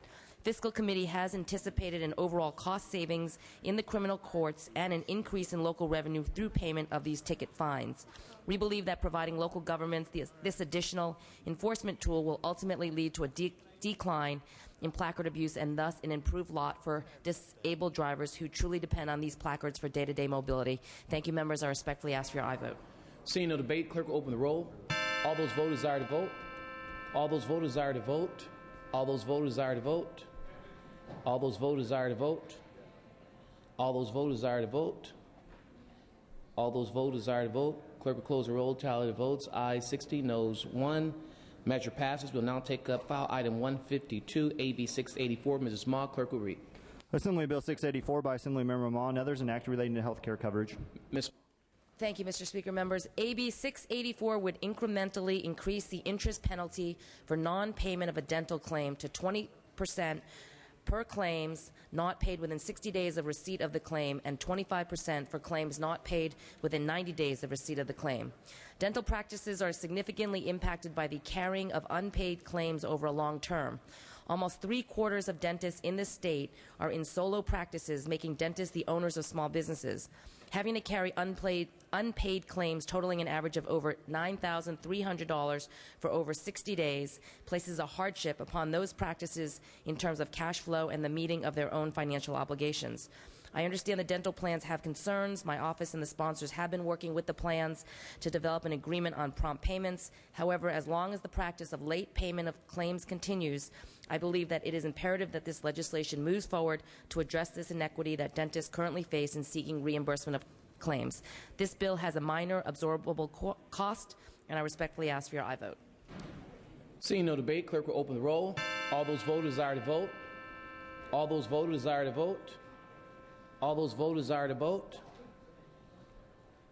Fiscal Committee has anticipated an overall cost savings in the criminal courts and an increase in local revenue through payment of these ticket fines. We believe that providing local governments this additional enforcement tool will ultimately lead to a decline in placard abuse and thus an improved lot for disabled drivers who truly depend on these placards for day-to-day mobility. Thank you, members. I respectfully ask for your aye vote. Seeing no debate, clerk will open the roll. All those voters desire to vote. All those voters desire to vote. All those voters desire to vote. All those voters desire to vote. All those voters desire to vote. All those voters desire to vote. Clerk will close the roll. Tally the votes. Ayes 60, noes 1. Measure passes. We'll now take up file item 152, AB 684. Mrs. Ma, clerk will read. Assembly Bill 684 by Assemblymember Ma and others, an act relating to health care coverage. Ms. Thank you, Mr. Speaker. Members, AB 684 would incrementally increase the interest penalty for non-payment of a dental claim to 20% per claims not paid within 60 days of receipt of the claim and 25% for claims not paid within 90 days of receipt of the claim. Dental practices are significantly impacted by the carrying of unpaid claims over a long term. Almost 3/4 of dentists in this state are in solo practices, making dentists the owners of small businesses. Having to carry unpaid claims totaling an average of over $9,300 for over 60 days places a hardship upon those practices in terms of cash flow and the meeting of their own financial obligations. I understand the dental plans have concerns. My office and the sponsors have been working with the plans to develop an agreement on prompt payments. However, as long as the practice of late payment of claims continues, I believe that it is imperative that this legislation moves forward to address this inequity that dentists currently face in seeking reimbursement of claims. This bill has a minor absorbable cost, and I respectfully ask for your aye vote. Seeing no debate, clerk will open the roll. All those voters desire to vote. All those voters desire to vote. All those voters desire to vote.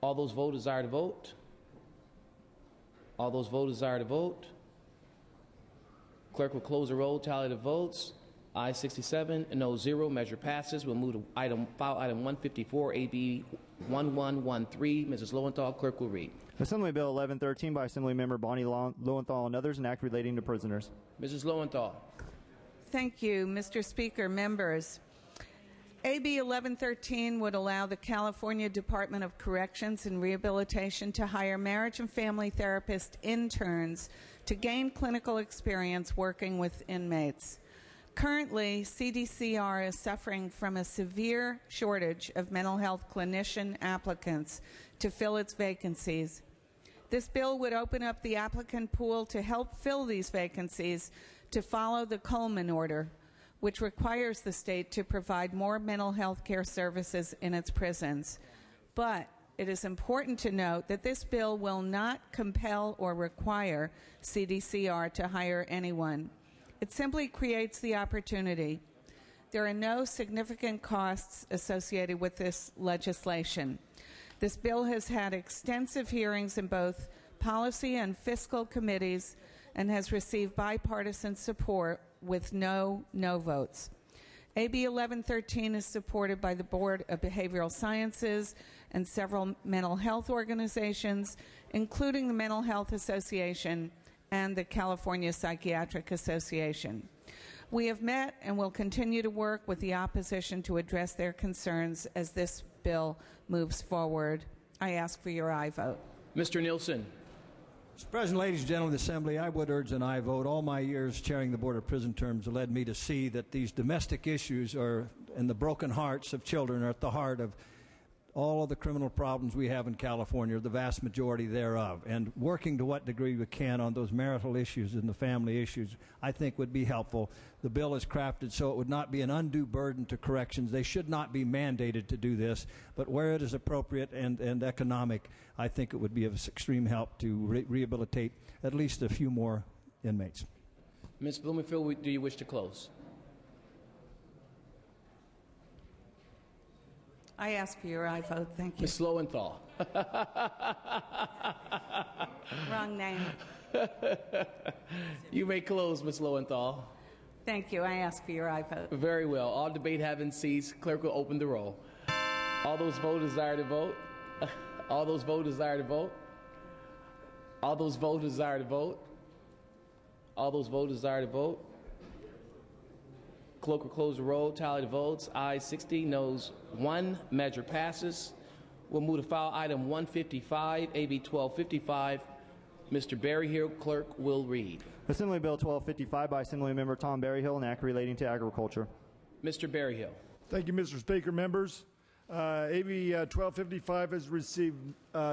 All those voters desire to vote. All those voters desire to vote. Clerk will close the roll, tally the votes. Ayes 67, no 0. Measure passes. We'll move to file item 154, AB 1113. Mrs. Lowenthal, clerk will read. Assembly Bill 1113 by Assemblymember Bonnie Lowenthal and others, an act relating to prisoners. Mrs. Lowenthal. Thank you, Mr. Speaker, members. AB 1113 would allow the California Department of Corrections and Rehabilitation to hire marriage and family therapist interns to gain clinical experience working with inmates. Currently, CDCR is suffering from a severe shortage of mental health clinician applicants to fill its vacancies. This bill would open up the applicant pool to help fill these vacancies to follow the Coleman Order, which requires the state to provide more mental health care services in its prisons. But it is important to note that this bill will not compel or require CDCR to hire anyone. It simply creates the opportunity. There are no significant costs associated with this legislation. This bill has had extensive hearings in both policy and fiscal committees and has received bipartisan support with no votes. AB 1113 is supported by the Board of Behavioral Sciences and several mental health organizations, including the Mental Health Association and the California Psychiatric Association. We have met and will continue to work with the opposition to address their concerns as this bill moves forward. I ask for your aye vote. Mr. Nielsen. Mr. President, ladies and gentlemen of the Assembly, I would urge an aye vote. All my years chairing the Board of Prison Terms led me to see that these domestic issues are and the broken hearts of children are at the heart of all of the criminal problems we have in California, the vast majority thereof. And working to what degree we can on those marital issues and the family issues, I think would be helpful. The bill is crafted so it would not be an undue burden to corrections. They should not be mandated to do this, but where it is appropriate and economic, I think it would be of extreme help to rehabilitate at least a few more inmates. Ms. Blumenfield, do you wish to close? I ask for your aye vote. Thank you. Ms. Lowenthal. Wrong name. You may close, Ms. Lowenthal. Thank you. I ask for your aye vote. Very well. All debate having ceased, clerk will open the roll. All those vote desire to vote. All those vote desire to vote. All those vote desire to vote. All those vote desire to vote. Clerk will close the roll. Tally the votes. Ayes 60, noes 1. Measure passes. We'll move to file item 155, AB 1255. Mr. Berryhill, clerk will read. Assembly Bill 1255 by Assemblymember Tom Berryhill, an act relating to agriculture. Mr. Berryhill. Thank you, Mr. Speaker. Members, AB 1255 has received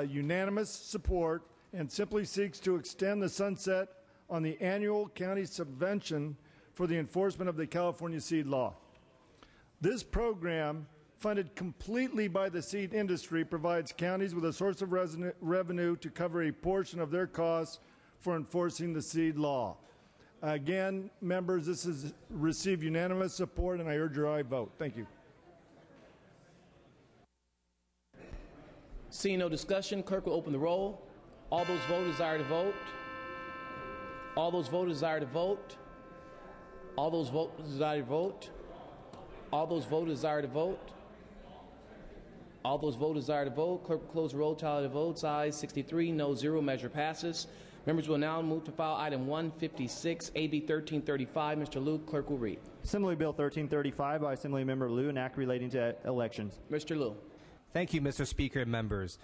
unanimous support and simply seeks to extend the sunset on the annual county subvention for the enforcement of the California seed law. This program, funded completely by the seed industry, provides counties with a source of revenue to cover a portion of their costs for enforcing the seed law. Again, members, this has received unanimous support, and I urge your aye vote. Thank you. Seeing no discussion, clerk will open the roll. All those vote desire to vote. All those vote desire to vote. All those vote desire to vote. All those vote desire to vote. All those vote desire to vote. Clerk will close the roll. Tally the votes. Ayes 63, no 0. Measure passes. Members will now move to file item 156, AB 1335. Mr. Liu, clerk will read. Assembly Bill 1335 by Assemblymember Liu, an act relating to elections. Mr. Liu. Thank you, Mr. Speaker and members.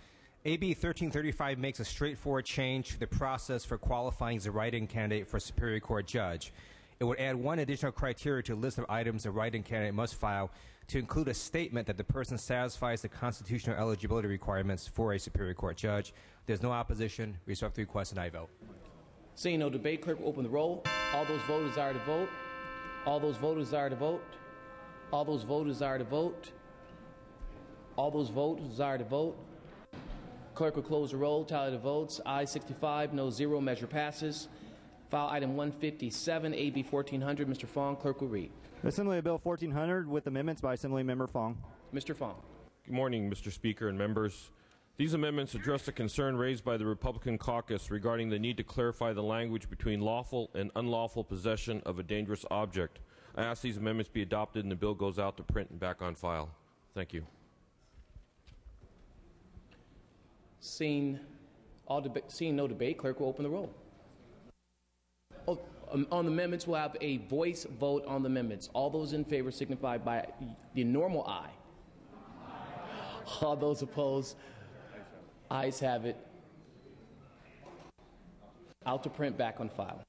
AB 1335 makes a straightforward change to the process for qualifying as a write-in candidate for a Superior Court judge. It would add one additional criteria to a list of items a write-in candidate must file to include a statement that the person satisfies the constitutional eligibility requirements for a Superior Court judge. There's no opposition. Respectfully request an aye vote. Seeing no debate, clerk will open the roll. All those voters desire to vote. All those voters desire to vote. All those voters desire to vote. All those voters desire to vote. Clerk will close the roll. Tally the votes. Ayes 65, no 0. Measure passes. File item 157, AB 1400. Mr. Fong, clerk will read. Assembly Bill 1400 with amendments by Assemblymember Fong. Mr. Fong. Good morning, Mr. Speaker and members. These amendments address the concern raised by the Republican caucus regarding the need to clarify the language between lawful and unlawful possession of a dangerous object. I ask these amendments be adopted and the bill goes out to print and back on file. Thank you. Seeing no debate, clerk will open the roll. On the amendments, we'll have a voice vote on the amendments. All those in favor signify by the normal aye. All those opposed, ayes have it. Out to print, back on file.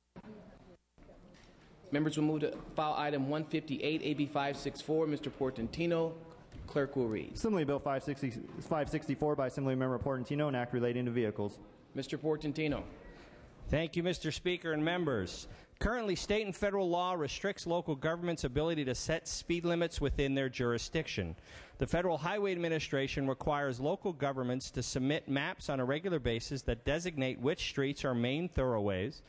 Members will move to file item 158, AB 564. Mr. Portantino, clerk will read. Assembly Bill 564 by Assemblymember Portantino, an act relating to vehicles. Mr. Portantino. Thank you, Mr. Speaker and members. Currently, state and federal law restricts local government's ability to set speed limits within their jurisdiction. The Federal Highway Administration requires local governments to submit maps on a regular basis that designate which streets are main thoroughways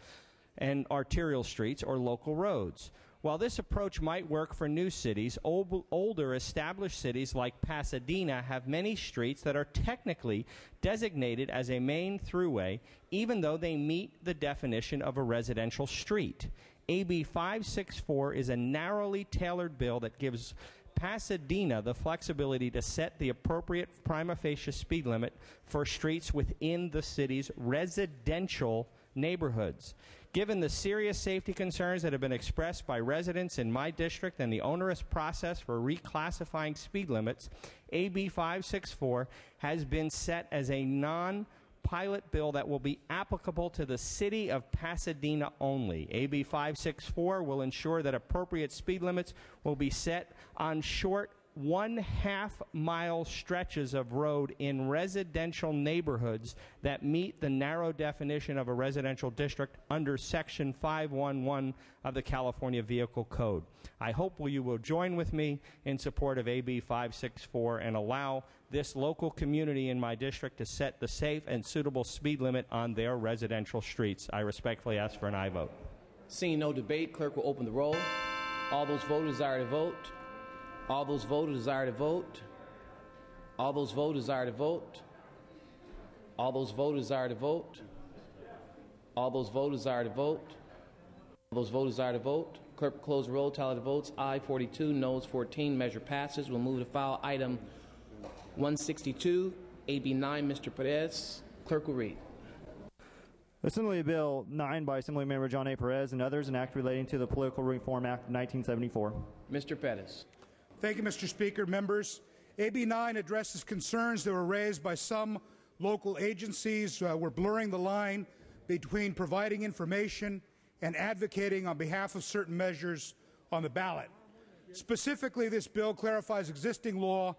and arterial streets or local roads. While this approach might work for new cities, older established cities like Pasadena have many streets that are technically designated as a main throughway, even though they meet the definition of a residential street. AB 564 is a narrowly tailored bill that gives Pasadena the flexibility to set the appropriate prima facie speed limit for streets within the city's residential neighborhoods. Given the serious safety concerns that have been expressed by residents in my district and the onerous process for reclassifying speed limits, AB 564 has been set as a pilot bill that will be applicable to the city of Pasadena only. AB 564 will ensure that appropriate speed limits will be set on short 1/2 mile stretches of road in residential neighborhoods that meet the narrow definition of a residential district under Section 511 of the California Vehicle Code. I hope you will join with me in support of AB 564 and allow this local community in my district to set the safe and suitable speed limit on their residential streets. I respectfully ask for an aye vote. Seeing no debate, clerk will open the roll. All those voters desire to vote. All those voters desire to vote. All those voters desire to vote. All those voters desire to vote. All those voters desire to vote. All those voters desire to vote. Clerk will close the roll. Tally the votes. Aye 42, noes 14. Measure passes. We'll move to file item 162, AB 9. Mr. Perez. Clerk will read. Assembly Bill 9 by Assemblymember John A. Perez and others, an act relating to the Political Reform Act of 1974. Mr. Pettis. Thank you, Mr. Speaker. Members, AB 9 addresses concerns that were raised by some local agencies. We're blurring the line between providing information and advocating on behalf of certain measures on the ballot. Specifically, this bill clarifies existing law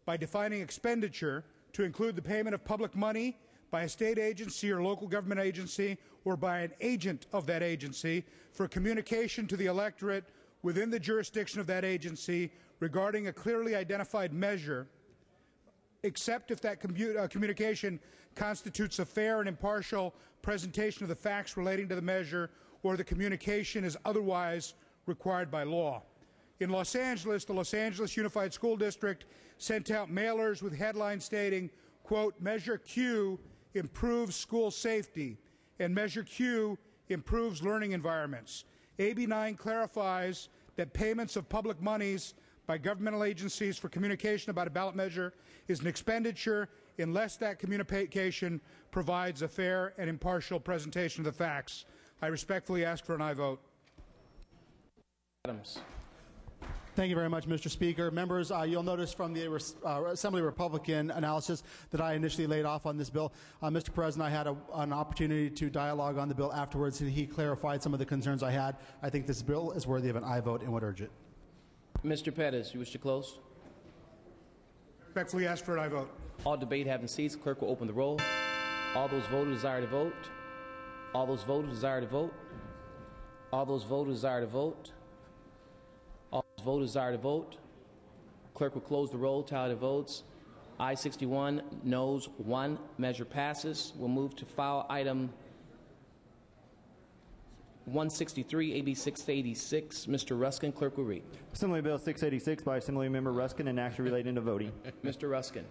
by defining expenditure to include the payment of public money by a state agency or local government agency or by an agent of that agency for communication to the electorate within the jurisdiction of that agency regarding a clearly identified measure, except if that communication constitutes a fair and impartial presentation of the facts relating to the measure or the communication is otherwise required by law. In Los Angeles, the Los Angeles Unified School District sent out mailers with headlines stating, quote, Measure Q improves school safety, and Measure Q improves learning environments. AB 9 clarifies that payments of public monies by governmental agencies for communication about a ballot measure is an expenditure unless that communication provides a fair and impartial presentation of the facts. I respectfully ask for an aye vote. Adams. Thank you very much, Mr. Speaker. Members, you'll notice from the Assembly Republican analysis that I initially laid off on this bill. Mr. President, I had an opportunity to dialogue on the bill afterwards, and he clarified some of the concerns I had. I think this bill is worthy of an aye vote and would urge it. Mr. Pettis, you wish to close? Respectfully ask for an aye vote. All debate having ceased, clerk will open the roll. All those voters desire to vote. All those voters desire to vote. All those voters desire to vote. All those voters desire to vote. Clerk will close the roll. Tally the votes. Aye 61, noes 1. Measure passes. We'll move to file item 163, AB 686. Mr. Ruskin, clerk will read. Assembly Bill 686 by Assemblymember Ruskin, an act relating to voting. Mr. Ruskin.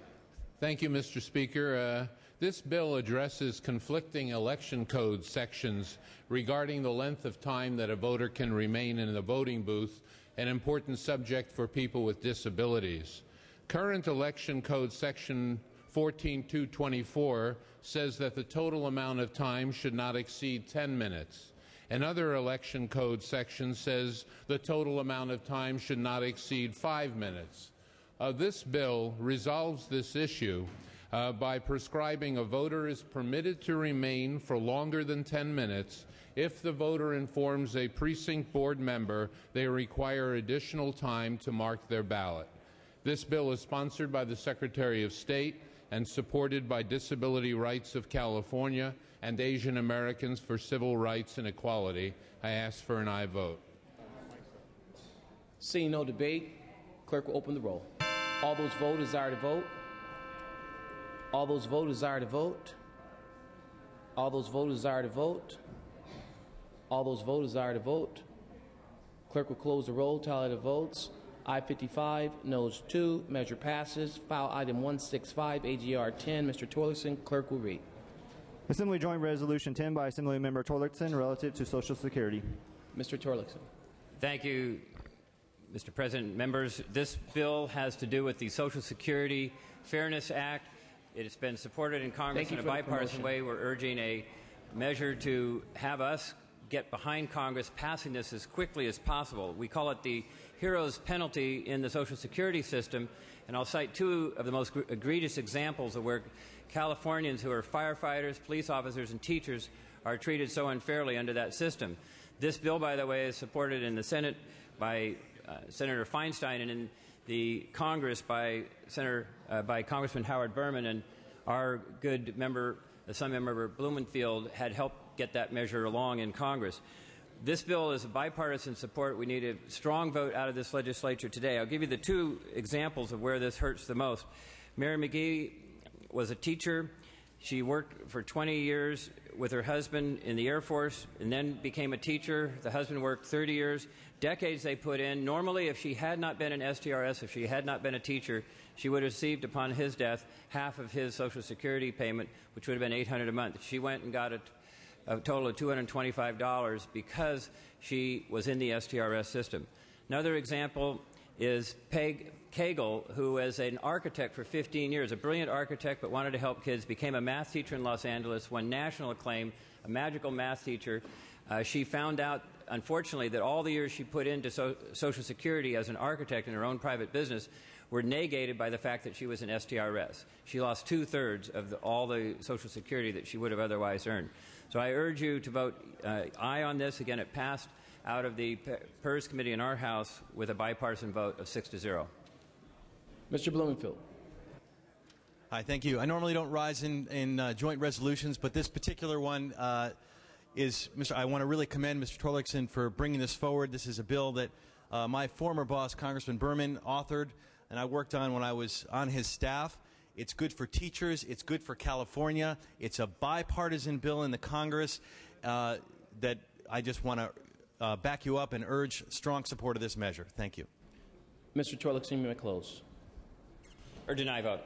Thank you, Mr. Speaker. This bill addresses conflicting election code sections regarding the length of time that a voter can remain in the voting booth, an important subject for people with disabilities. Current election code section 14224 says that the total amount of time should not exceed 10 minutes. Another election code section says the total amount of time should not exceed 5 minutes. This bill resolves this issue by prescribing a voter is permitted to remain for longer than 10 minutes if the voter informs a precinct board member they require additional time to mark their ballot. This bill is sponsored by the Secretary of State and supported by Disability Rights of California and Asian Americans for Civil Rights and Equality. I ask for an aye vote. Seeing no debate, clerk will open the roll. All those voters desire to vote. All those voters desire to vote. All those voters desire to vote. All those voters desire to vote. Clerk will close the roll. Tally the votes. Aye 55, noes 2. Measure passes. File item 165, AGR 10. Mr. Torlakson, clerk will read. Assembly Joint Resolution 10 by Assemblymember Torlakson relative to Social Security. Mr. Torlakson. Thank you, Mr. President. Members, this bill has to do with the Social Security Fairness Act. It has been supported in Congress in a bipartisan way. We're urging a measure to have us get behind Congress passing this as quickly as possible. We call it the hero's penalty in the Social Security system, and I'll cite two of the most egregious examples of where Californians who are firefighters, police officers, and teachers are treated so unfairly under that system. This bill, by the way, is supported in the Senate by Senator Feinstein and in the Congress by Congressman Howard Berman, and our good member, Assembly Member Blumenfield, had helped get that measure along in Congress. This bill is a bipartisan support. We need a strong vote out of this legislature today. I'll give you the two examples of where this hurts the most. Mary McGee was a teacher. She worked for 20 years with her husband in the Air Force and then became a teacher. The husband worked 30 years. Decades they put in. Normally, if she had not been an STRS, if she had not been a teacher, she would have received, upon his death, half of his Social Security payment, which would have been $800 a month. She went and got a total of $225 because she was in the STRS system. Another example is Peg Cagle, who was an architect for 15 years, a brilliant architect but wanted to help kids, became a math teacher in Los Angeles, won national acclaim, a magical math teacher. She found out, unfortunately, that all the years she put into Social Security as an architect in her own private business were negated by the fact that she was an STRS. She lost 2/3 of all the Social Security that she would have otherwise earned. So I urge you to vote aye on this. Again, it passed out of the PERS committee in our House with a bipartisan vote of 6-0. Mr. Blumenfield. Hi, thank you. I normally don't rise in joint resolutions, but this particular one I want to really commend Mr. Torlakson for bringing this forward. This is a bill that my former boss, Congressman Berman, authored, and I worked on when I was on his staff. It's good for teachers. It's good for California. It's a bipartisan bill in the Congress that I just want to back you up and urge strong support of this measure. Thank you. Mr. Torlakson, you may close. Or deny vote.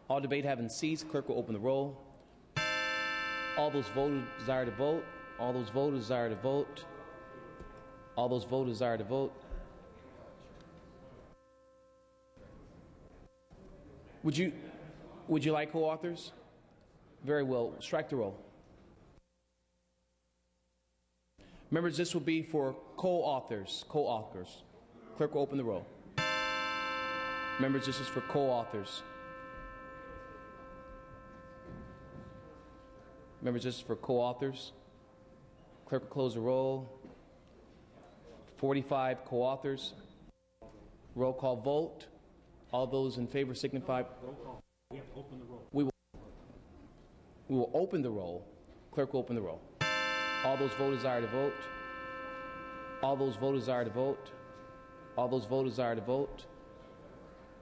All debate having ceased, clerk will open the roll. All those voters desire to vote. All those voters desire to vote. All those voters desire to vote. Would you like co-authors? Very well. Strike the roll. Members, this will be for co-authors. Co-authors. Clerk will open the roll. Members, this is for co-authors. Members, this is for co-authors. Clerk will close the roll. 45 co-authors. Roll call vote. All those in favor signify. Roll call. We have to open the roll. We will open the roll. Clerk will open the roll. All those voters desire to vote. All those voters desire to vote. All those voters desire to vote.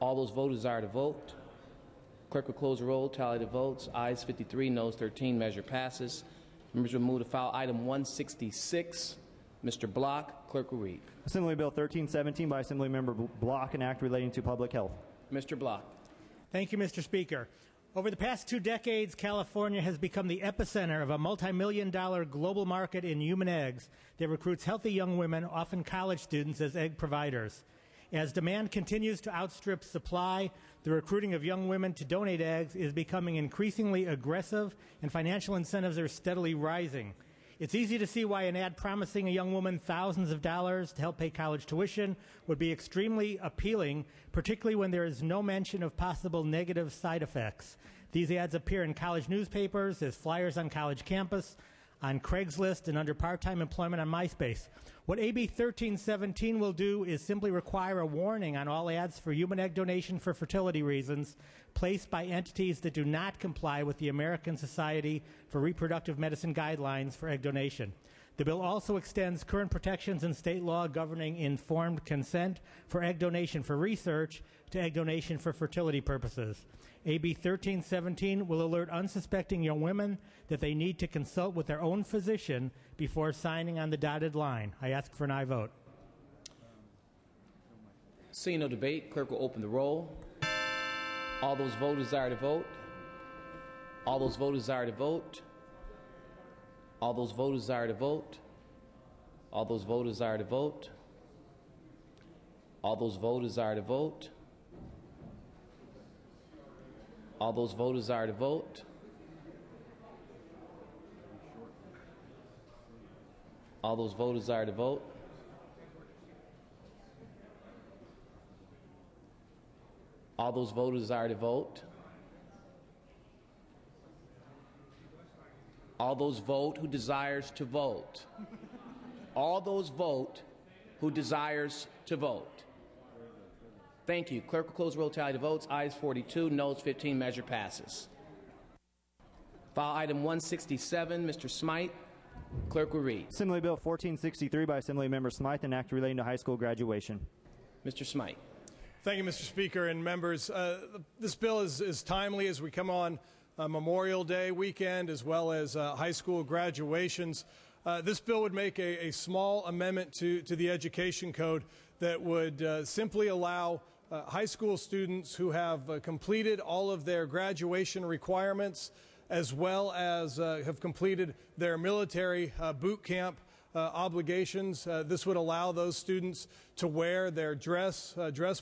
All those voters desire to vote. Clerk will close the roll, tally the votes. Ayes 53, noes 13. Measure passes. Members will move to file item 166. Mr. Block, clerk will read. Assembly Bill 1317 by Assemblymember Block, an act relating to public health. Mr. Block. Thank you, Mr. Speaker. Over the past 2 decades, California has become the epicenter of a multi-million-dollar global market in human eggs that recruits healthy young women, often college students, as egg providers. As demand continues to outstrip supply, the recruiting of young women to donate eggs is becoming increasingly aggressive, and financial incentives are steadily rising. It's easy to see why an ad promising a young woman thousands of dollars to help pay college tuition would be extremely appealing, particularly when there is no mention of possible negative side effects. These ads appear in college newspapers, as flyers on college campus, on Craigslist, and under part-time employment on MySpace. What AB 1317 will do is simply require a warning on all ads for human egg donation for fertility reasons placed by entities that do not comply with the American Society for Reproductive Medicine guidelines for egg donation. The bill also extends current protections in state law governing informed consent for egg donation for research to egg donation for fertility purposes. AB 1317 will alert unsuspecting young women that they need to consult with their own physician before signing on the dotted line. I ask for an aye vote. Seeing no debate, clerk will open the roll. All those voters desire to vote. All those voters desire to vote. All those voters desire to vote. All those voters desire to vote. All those voters desire to vote. All those voters desire to vote. All those voters desire to vote. All those voters who desire to vote. All those vote who desires to vote. All those vote who desires to vote. Thank you. Clerk will close the roll, tally the votes. Ayes 42, noes 15, measure passes. File item 167, Mr. Smythe. Clerk will read. Assembly Bill 1463 by Assemblymember Smythe, an act relating to high school graduation. Mr. Smythe. Thank you, Mr. Speaker and members. This bill is timely as we come on Memorial Day weekend as well as high school graduations. This bill would make a small amendment to the education code that would simply allow high school students who have completed all of their graduation requirements as well as have completed their military boot camp obligations. This would allow those students to wear their dress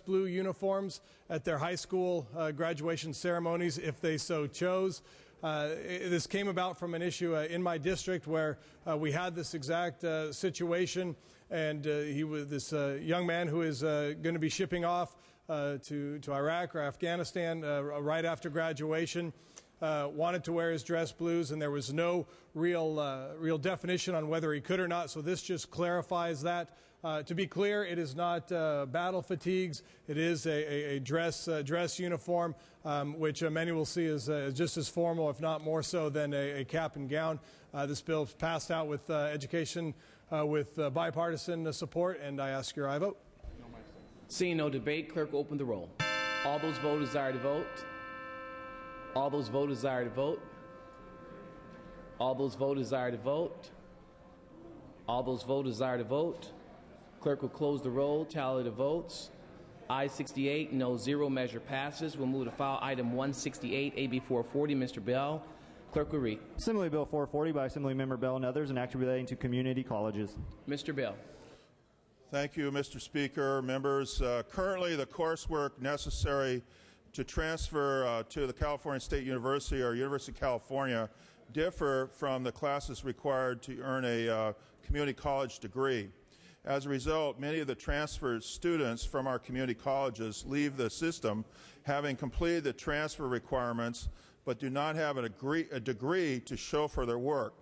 blue uniforms at their high school graduation ceremonies if they so chose. This came about from an issue in my district where we had this exact situation, and he was this young man who is going to be shipping off to Iraq or Afghanistan right after graduation. Wanted to wear his dress blues, and there was no real definition on whether he could or not, so this just clarifies that. To be clear, it is not battle fatigues. It is a dress uniform, which many will see as just as formal, if not more so, than a cap and gown. This bill is passed out with education with bipartisan support, and I ask your aye vote. Seeing no debate, clerk will open the roll. All those voters desire to vote. All those voters desire to vote. All those voters desire to vote. All those voters desire to vote. Clerk will close the roll, tally the votes. Ayes 68, no 0, measure passes. We'll move to file item 168, AB 440. Mr. Bell, clerk will read. Assembly Bill 440 by Assemblymember Bell and others, an act relating to community colleges. Mr. Bell. Thank you, Mr. Speaker. Members, currently the coursework necessary to transfer to the California State University or University of California differ from the classes required to earn a community college degree. As a result, many of the transfer students from our community colleges leave the system having completed the transfer requirements but do not have a degree to show for their work.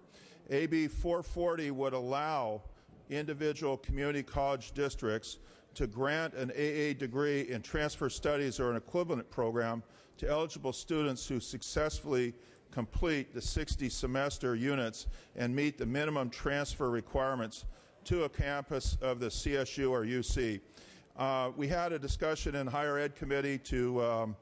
AB 440 would allow individual community college districts to grant an AA degree in transfer studies or an equivalent program to eligible students who successfully complete the 60 semester units and meet the minimum transfer requirements to a campus of the CSU or UC. We had a discussion in Higher Ed Committee to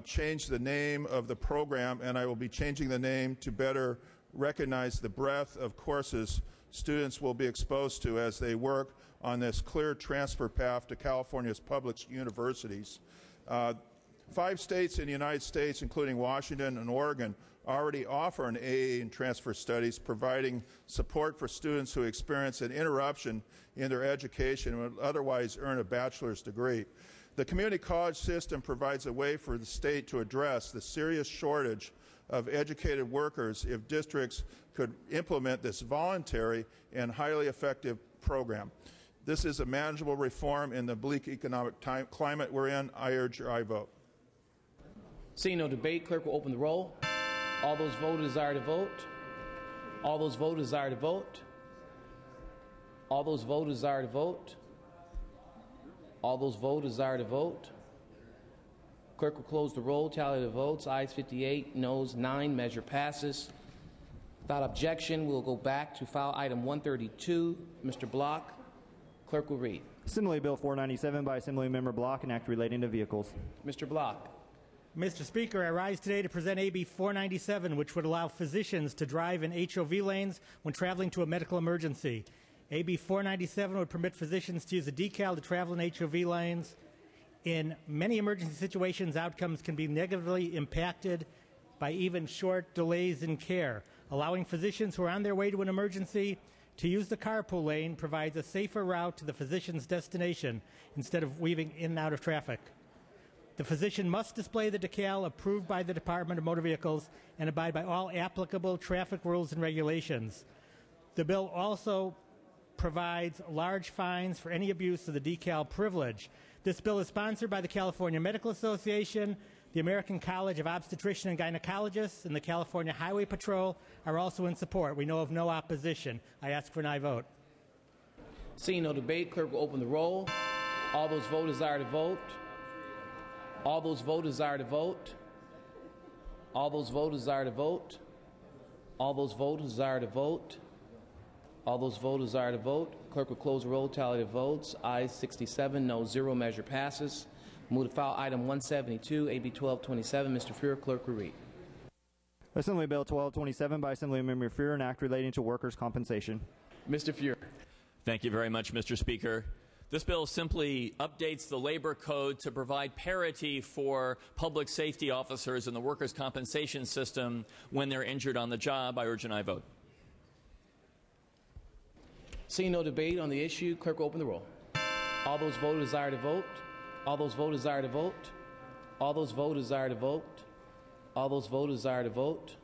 change the name of the program, and I will be changing the name to better recognize the breadth of courses students will be exposed to as they work on this clear transfer path to California's public universities. 5 states in the United States, including Washington and Oregon, already offer an AA in transfer studies, providing support for students who experience an interruption in their education and would otherwise earn a bachelor's degree. The community college system provides a way for the state to address the serious shortage of educated workers if districts could implement this voluntary and highly effective program. This is a manageable reform in the bleak economic climate we're in. I urge your aye vote. Seeing no debate, clerk will open the roll. All those voters desire to vote. All those voters desire to vote. All those voters desire to vote. All those voters desire to vote. Clerk will close the roll, tally the votes. Ayes 58, noes 9, measure passes. Without objection, we'll go back to file item 132. Mr. Block, clerk will read. Assembly Bill 497 by Assemblymember Block, an act relating to vehicles. Mr. Block. Mr. Speaker, I rise today to present AB 497, which would allow physicians to drive in HOV lanes when traveling to a medical emergency. AB 497 would permit physicians to use a decal to travel in HOV lanes. In many emergency situations, outcomes can be negatively impacted by even short delays in care. Allowing physicians who are on their way to an emergency to use the carpool lane provides a safer route to the physician's destination instead of weaving in and out of traffic. The physician must display the decal approved by the Department of Motor Vehicles and abide by all applicable traffic rules and regulations. The bill also provides large fines for any abuse of the decal privilege. This bill is sponsored by the California Medical Association, the American College of Obstetricians and Gynecologists, and the California Highway Patrol are also in support. We know of no opposition. I ask for an aye vote. Seeing no debate, clerk will open the roll. All those vote desire to vote. All those vote desire to vote. All those vote desire to vote. All those vote desire to vote. All those vote desire to vote. Clerk will close the roll, tally the votes. Ayes 67, no 0. Measure passes. Move to file item 172, AB 1227. Mr. Fuhrer, clerk will read. Assembly Bill 1227 by Assemblymember Fuhrer, an act relating to workers' compensation. Mr. Fuhrer. Thank you very much, Mr. Speaker. This bill simply updates the labor code to provide parity for public safety officers in the workers' compensation system when they're injured on the job. I urge an aye vote. Seeing no debate on the issue, clerk will open the roll. All those vote desire to vote. All those vote desire to vote. All those vote desire to vote. All those vote desire to vote.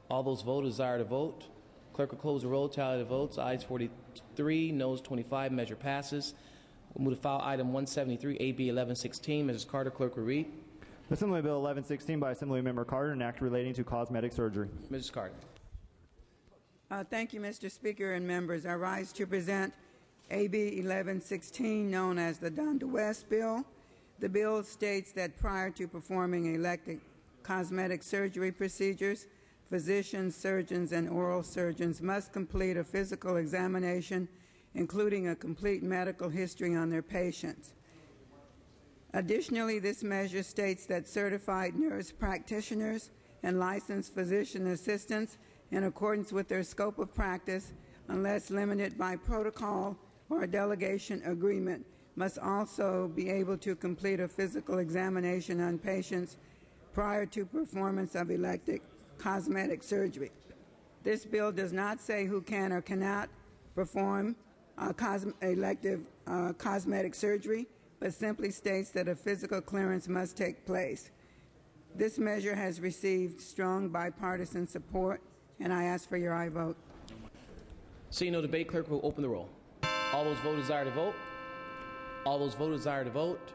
All those vote desire to vote. Clerk will close the roll, tally the votes. Ayes 43, noes 25. Measure passes. We'll move to file item 173, AB 1116. Mrs. Carter, clerk will read. Assembly Bill 1116 by Assemblymember Carter, an act relating to cosmetic surgery. Mrs. Carter. Thank you, Mr. Speaker and members. I rise to present AB 1116, known as the Donda West Bill. The bill states that prior to performing elective cosmetic surgery procedures, physicians, surgeons, and oral surgeons must complete a physical examination, including a complete medical history on their patients. Additionally, this measure states that certified nurse practitioners and licensed physician assistants, in accordance with their scope of practice, unless limited by protocol or a delegation agreement, must also be able to complete a physical examination on patients prior to performance of elective cosmetic surgery. This bill does not say who can or cannot perform elective cosmetic surgery, but simply states that a physical clearance must take place. This measure has received strong bipartisan support, and I ask for your aye vote. Seeing no debate, clerk will open the roll. All those vote desire to vote. All those vote desire to vote.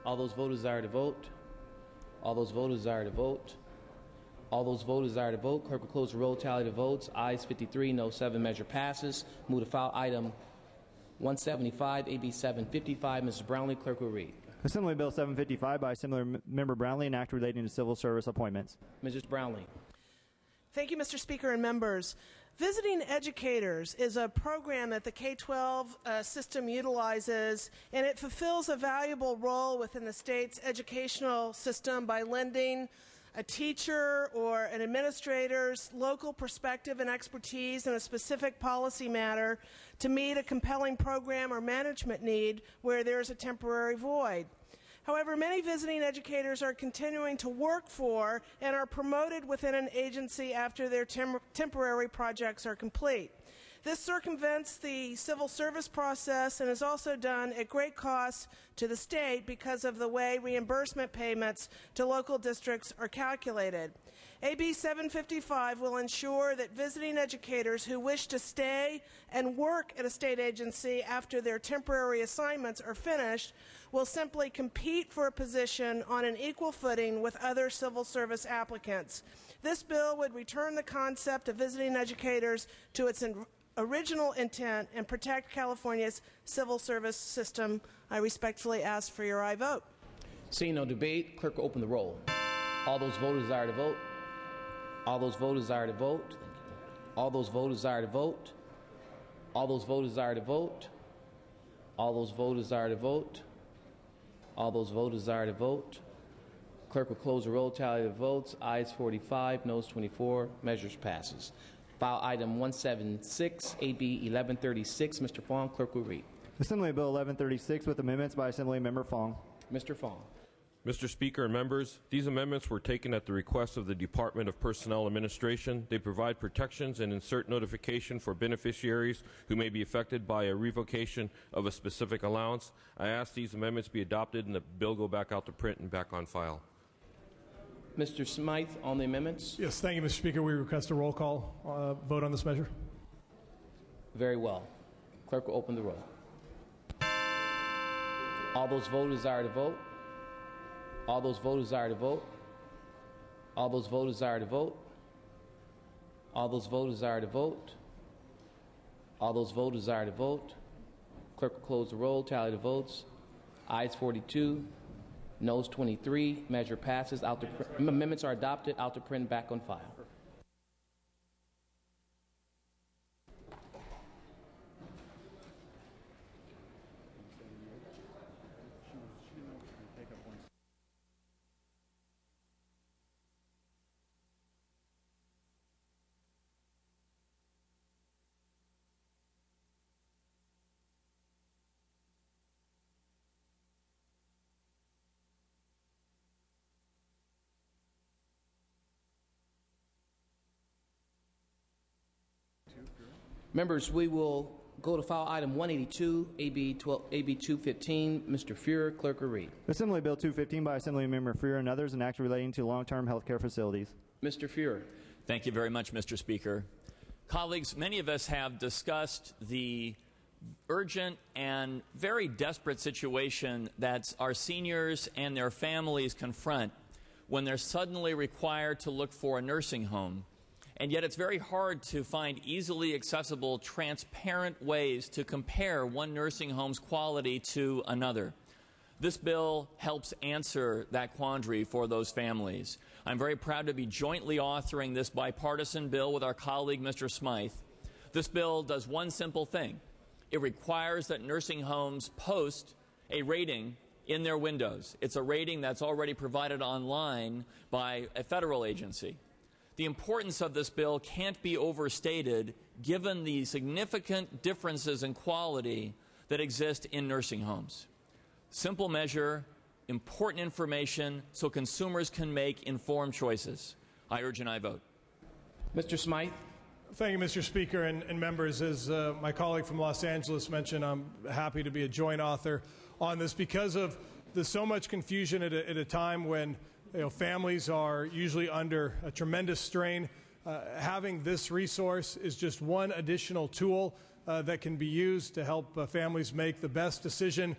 All those vote desire to vote. All those vote desire to vote. All those vote desire to vote. Clerk will close the roll, tally the votes. Ayes 53, no 7. Measure passes. Move to file item 175, AB 755. Mrs. Brownlee, clerk will read. Assembly Bill 755 by Assemblymember Brownlee, an act relating to civil service appointments. Mrs. Brownlee. Thank you, Mr. Speaker and members. Visiting Educators is a program that the K-12 system utilizes, and it fulfills a valuable role within the state's educational system by lending a teacher or an administrator's local perspective and expertise in a specific policy matter to meet a compelling program or management need where there's a temporary void. However, many visiting educators are continuing to work for and are promoted within an agency after their temporary projects are complete. This circumvents the civil service process and is also done at great cost to the state because of the way reimbursement payments to local districts are calculated. AB 755 will ensure that visiting educators who wish to stay and work at a state agency after their temporary assignments are finished will simply compete for a position on an equal footing with other civil service applicants. This bill would return the concept of visiting educators to its original intent and protect California's civil service system. I respectfully ask for your aye vote. Seeing no debate, clerk will open the roll. All those voters desire to vote. All those voters desire to vote. All those voters desire to vote. All those voters desire to vote. All those voters desire to vote. All those voters desire to vote. Clerk will close the roll, tally the votes. Ayes 45, noes 24. Measures passes. File item 176, AB 1136. Mr. Fong, clerk will read. Assembly Bill 1136 with amendments by Assemblymember Fong. Mr. Fong. Mr. Speaker and members, these amendments were taken at the request of the Department of Personnel Administration. They provide protections and insert notification for beneficiaries who may be affected by a revocation of a specific allowance. I ask these amendments be adopted and the bill go back out to print and back on file. Mr. Smythe on the amendments. Yes, thank you, Mr. Speaker. We request a roll call vote on this measure. Very well. Clerk will open the roll. All those voters desire to vote. All those voters desire to vote. All those voters desire to vote. All those voters desire to vote. All those voters desire to vote. Clerk will close the roll, tally the votes. Ayes 42, noes 23. Measure passes. Amendments are adopted. Out to print, back on file. Members, we will go to file item 182, AB 215. Mr. Fuhrer, clerk will read. Assembly Bill 215 by Assemblymember Fuhrer and others, an act relating to long-term health care facilities. Mr. Fuhrer. Thank you very much, Mr. Speaker. Colleagues, many of us have discussed the urgent and very desperate situation that our seniors and their families confront when they're suddenly required to look for a nursing home. And yet it's very hard to find easily accessible, transparent ways to compare one nursing home's quality to another. This bill helps answer that quandary for those families. I'm very proud to be jointly authoring this bipartisan bill with our colleague, Mr. Smythe. This bill does one simple thing. It requires that nursing homes post a rating in their windows. It's a rating that's already provided online by a federal agency. The importance of this bill can't be overstated given the significant differences in quality that exist in nursing homes. Simple measure, important information so consumers can make informed choices. I urge an aye vote. Mr. Smythe. Thank you, Mr. Speaker and members. As my colleague from Los Angeles mentioned, I'm happy to be a joint author on this because of there's so much confusion at a time when families are usually under a tremendous strain. Having this resource is just one additional tool that can be used to help families make the best decision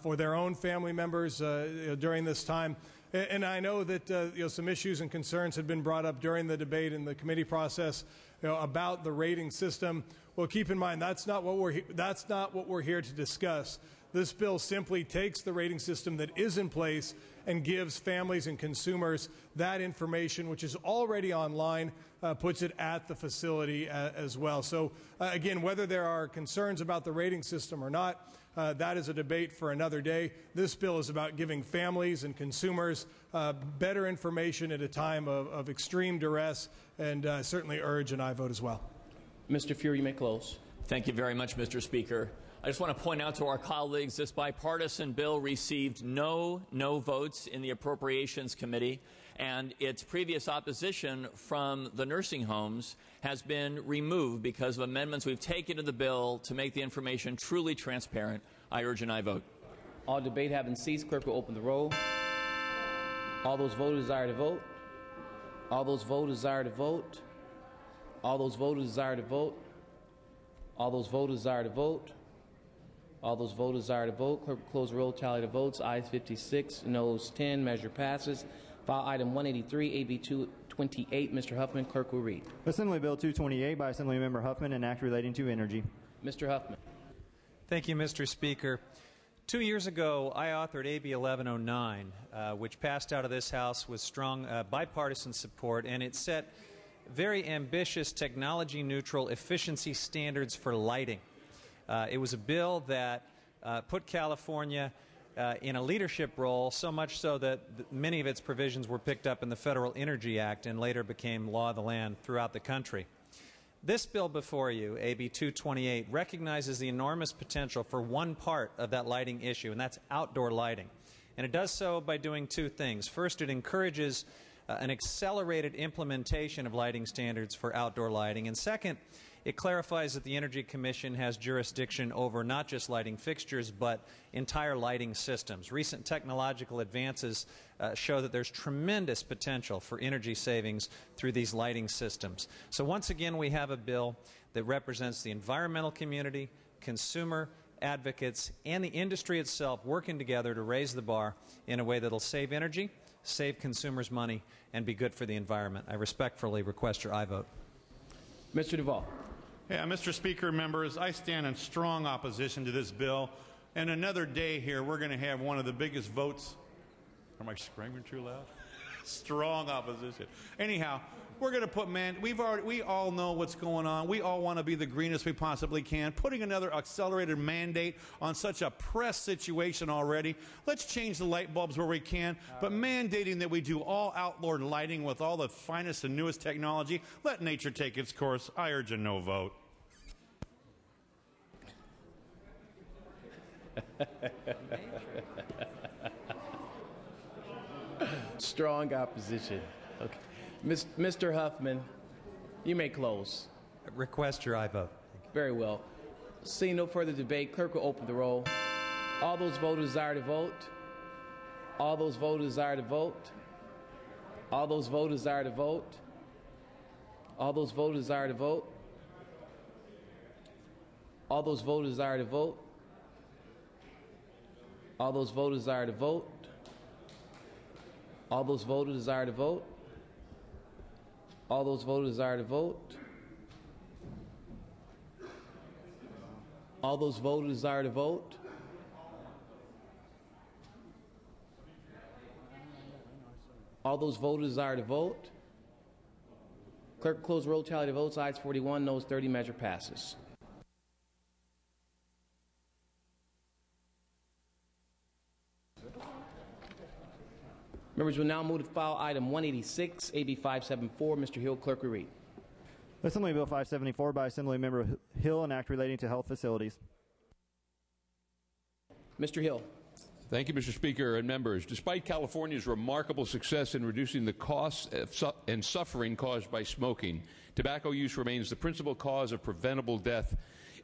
for their own family members during this time. And I know that some issues and concerns had been brought up during the debate in the committee process about the rating system. Well, keep in mind that's not what we're here to discuss. This bill simply takes the rating system that is in place and gives families and consumers that information, which is already online, puts it at the facility as well. So, again, whether there are concerns about the rating system or not, that is a debate for another day. This bill is about giving families and consumers better information at a time of extreme duress, and certainly urge an aye vote as well. Mr. Fuhrer, you may close. Thank you very much, Mr. Speaker. I just want to point out to our colleagues this bipartisan bill received no votes in the Appropriations Committee, and its previous opposition from the nursing homes has been removed because of amendments we've taken to the bill to make the information truly transparent. I urge an aye vote. All debate having ceased, clerk will open the roll. All those voters desire to vote. All those voters desire to vote. All those voters desire to vote. All those voters desire to vote. All those voters desire to vote. Clerk will close the roll, tally the votes. Ayes 56, noes 10. Measure passes. File item 183, AB 228. Mr. Huffman, clerk will read. Assembly Bill 228 by Assemblymember Huffman, an act relating to energy. Mr. Huffman. Thank you, Mr. Speaker. 2 years ago, I authored AB 1109, which passed out of this House with strong bipartisan support, and it set very ambitious technology-neutral efficiency standards for lighting. It was a bill that put California in a leadership role, so much so that many of its provisions were picked up in the Federal Energy Act and later became law of the land throughout the country. This bill before you, AB 228, recognizes the enormous potential for one part of that lighting issue, and that's outdoor lighting. And it does so by doing two things. First, it encourages an accelerated implementation of lighting standards for outdoor lighting. And second, it clarifies that the Energy Commission has jurisdiction over not just lighting fixtures, but entire lighting systems. Recent technological advances show that there's tremendous potential for energy savings through these lighting systems. So once again, we have a bill that represents the environmental community, consumer, advocates, and the industry itself working together to raise the bar in a way that will save energy, save consumers money, and be good for the environment. I respectfully request your aye vote. Mr. Duvall. Yeah, Mr. Speaker, members, I stand in strong opposition to this bill. And another day here, we're going to have one of the biggest votes. Am I screaming too loud? Strong opposition. Anyhow, we're going to put we all know what's going on. We all want to be the greenest we possibly can. Putting another accelerated mandate on such a press situation already. Let's change the light bulbs where we can, but mandating that we do all outdoor lighting with all the finest and newest technology, let nature take its course. I urge a no vote. Strong opposition. Okay. Mr. Huffman, you may close. Request your aye vote. Very well. Seeing no further debate, clerk will open the roll. All those voters desire to vote. All those voters desire to vote. All those voters desire to vote. All those voters desire to vote. All those voters desire to vote. All those voters desire to vote. All those voters desire to vote. All those voters desire to vote. All those voters desire to vote. All those voters desire to vote. Clerk, close roll, tally the votes. Ayes 41, noes 30. Measure passes. Members will now move to file item 186, AB 574. Mr. Hill, clerk will read. Assembly Bill 574 by Assemblymember Hill, an act relating to health facilities. Mr. Hill. Thank you, Mr. Speaker and members. Despite California's remarkable success in reducing the costs and suffering caused by smoking, tobacco use remains the principal cause of preventable death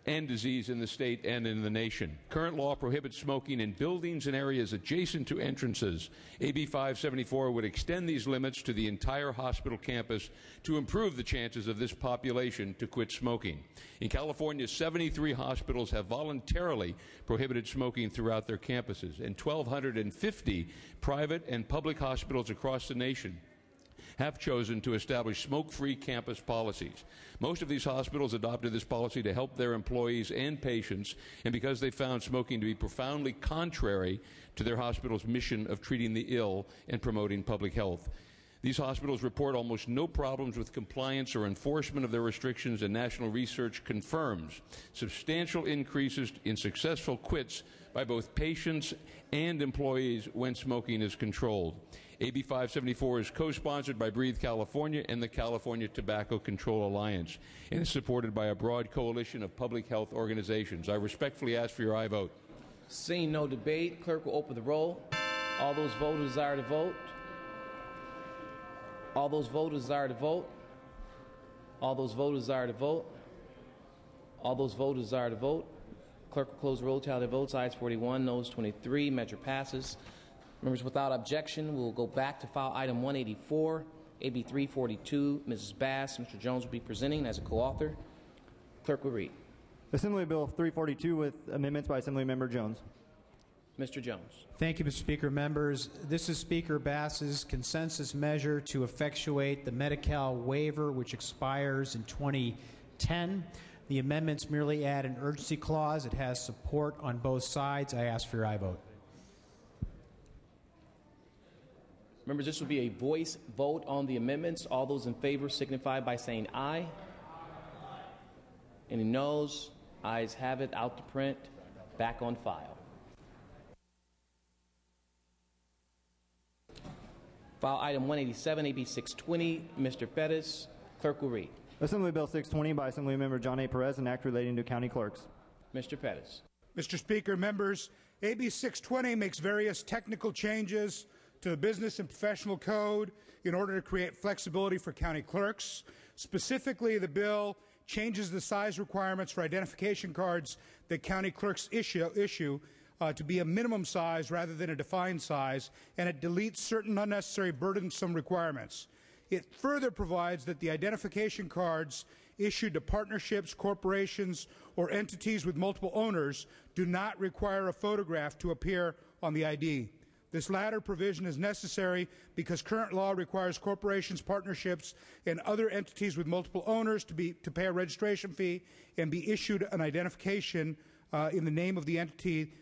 and disease in the state and in the nation. Current law prohibits smoking in buildings and areas adjacent to entrances. AB 574 would extend these limits to the entire hospital campus to improve the chances of this population to quit smoking. In California, 73 hospitals have voluntarily prohibited smoking throughout their campuses, and 1,250 private and public hospitals across the nation have chosen to establish smoke-free campus policies. Most of these hospitals adopted this policy to help their employees and patients, and because they found smoking to be profoundly contrary to their hospital's mission of treating the ill and promoting public health. These hospitals report almost no problems with compliance or enforcement of their restrictions, and national research confirms substantial increases in successful quits by both patients and employees when smoking is controlled. AB 574 is co-sponsored by Breathe California and the California Tobacco Control Alliance, and is supported by a broad coalition of public health organizations. I respectfully ask for your aye vote. Seeing no debate, clerk will open the roll. All those voters desire to vote. All those voters desire to vote. All those voters desire to vote. All those voters desire to vote. Clerk will close the roll, tally the votes. Ayes 41, noes 23. Measure passes. Members, without objection, we'll go back to file item 184, AB 342. Mrs. Bass, Mr. Jones will be presenting as a co-author. Clerk will read. Assembly Bill 342 with amendments by Assemblymember Jones. Mr. Jones. Thank you, Mr. Speaker. Members, this is Speaker Bass's consensus measure to effectuate the Medi-Cal waiver, which expires in 2010. The amendments merely add an urgency clause. It has support on both sides. I ask for your aye vote. Members, this will be a voice vote on the amendments. All those in favor signify by saying aye. Any noes? Ayes have it. Out to print. Back on file. File item 187, AB 620. Mr. Pettis, clerk will read. Assembly Bill 620 by Assemblymember John A. Perez, an act relating to county clerks. Mr. Pettis. Mr. Speaker, members, AB 620 makes various technical changes to the Business and Professional Code in order to create flexibility for county clerks. Specifically, the bill changes the size requirements for identification cards that county clerks issue to be a minimum size rather than a defined size, and it deletes certain unnecessary burdensome requirements. It further provides that the identification cards issued to partnerships, corporations, or entities with multiple owners do not require a photograph to appear on the ID. This latter provision is necessary because current law requires corporations, partnerships, and other entities with multiple owners to pay a registration fee and be issued an identification in the name of the entity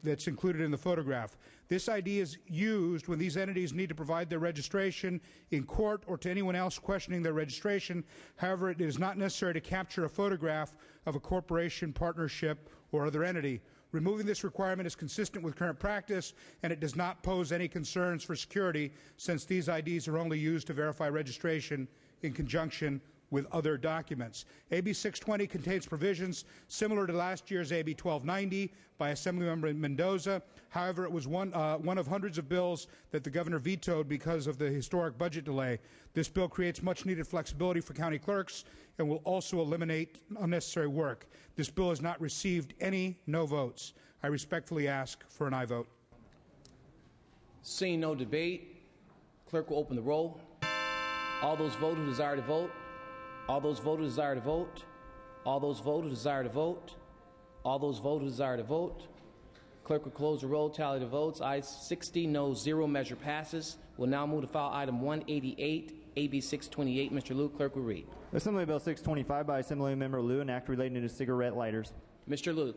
that's included in the photograph. This ID is used when these entities need to provide their registration in court or to anyone else questioning their registration. However, it is not necessary to capture a photograph of a corporation, partnership, or other entity. Removing this requirement is consistent with current practice, and it does not pose any concerns for security, since these IDs are only used to verify registration in conjunction with other documents. AB 620 contains provisions similar to last year's AB 1290 by Assemblymember Mendoza. However, it was one of hundreds of bills that the governor vetoed because of the historic budget delay. This bill creates much-needed flexibility for county clerks and will also eliminate unnecessary work. This bill has not received any no votes. I respectfully ask for an aye vote. Seeing no debate, clerk will open the roll. All those vote who desire to vote. All those vote who desire to vote. All those vote who desire to vote. All those vote who desire to vote. Clerk will close the roll, tally the votes. Ayes 60, no 0. Measure passes. We'll now move to file item 188, AB 628. Mr. Lieu, clerk will read. Assembly Bill 625 by Assemblymember Lieu, an act relating to cigarette lighters. Mr. Lieu.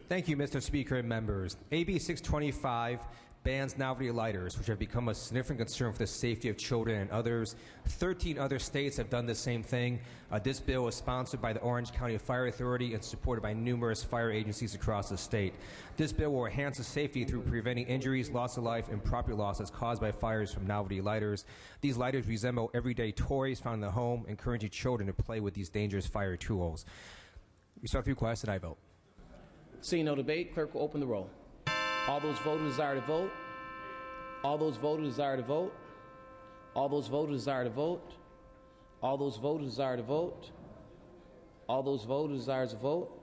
Thank you, Mr. Speaker and members. AB 625 bans novelty lighters, which have become a significant concern for the safety of children and others. 13 other states have done the same thing. This bill is sponsored by the Orange County Fire Authority and supported by numerous fire agencies across the state. This bill will enhance the safety through preventing injuries, loss of life, and property losses caused by fires from novelty lighters. These lighters resemble everyday toys found in the home, encouraging children to play with these dangerous fire tools. Respectfully request that I vote. Seeing no debate, clerk will open the roll. All those vote who desire to vote. All those vote who desire to vote. All those vote who desire to vote. All those vote who desire to vote. All those vote who desires to vote.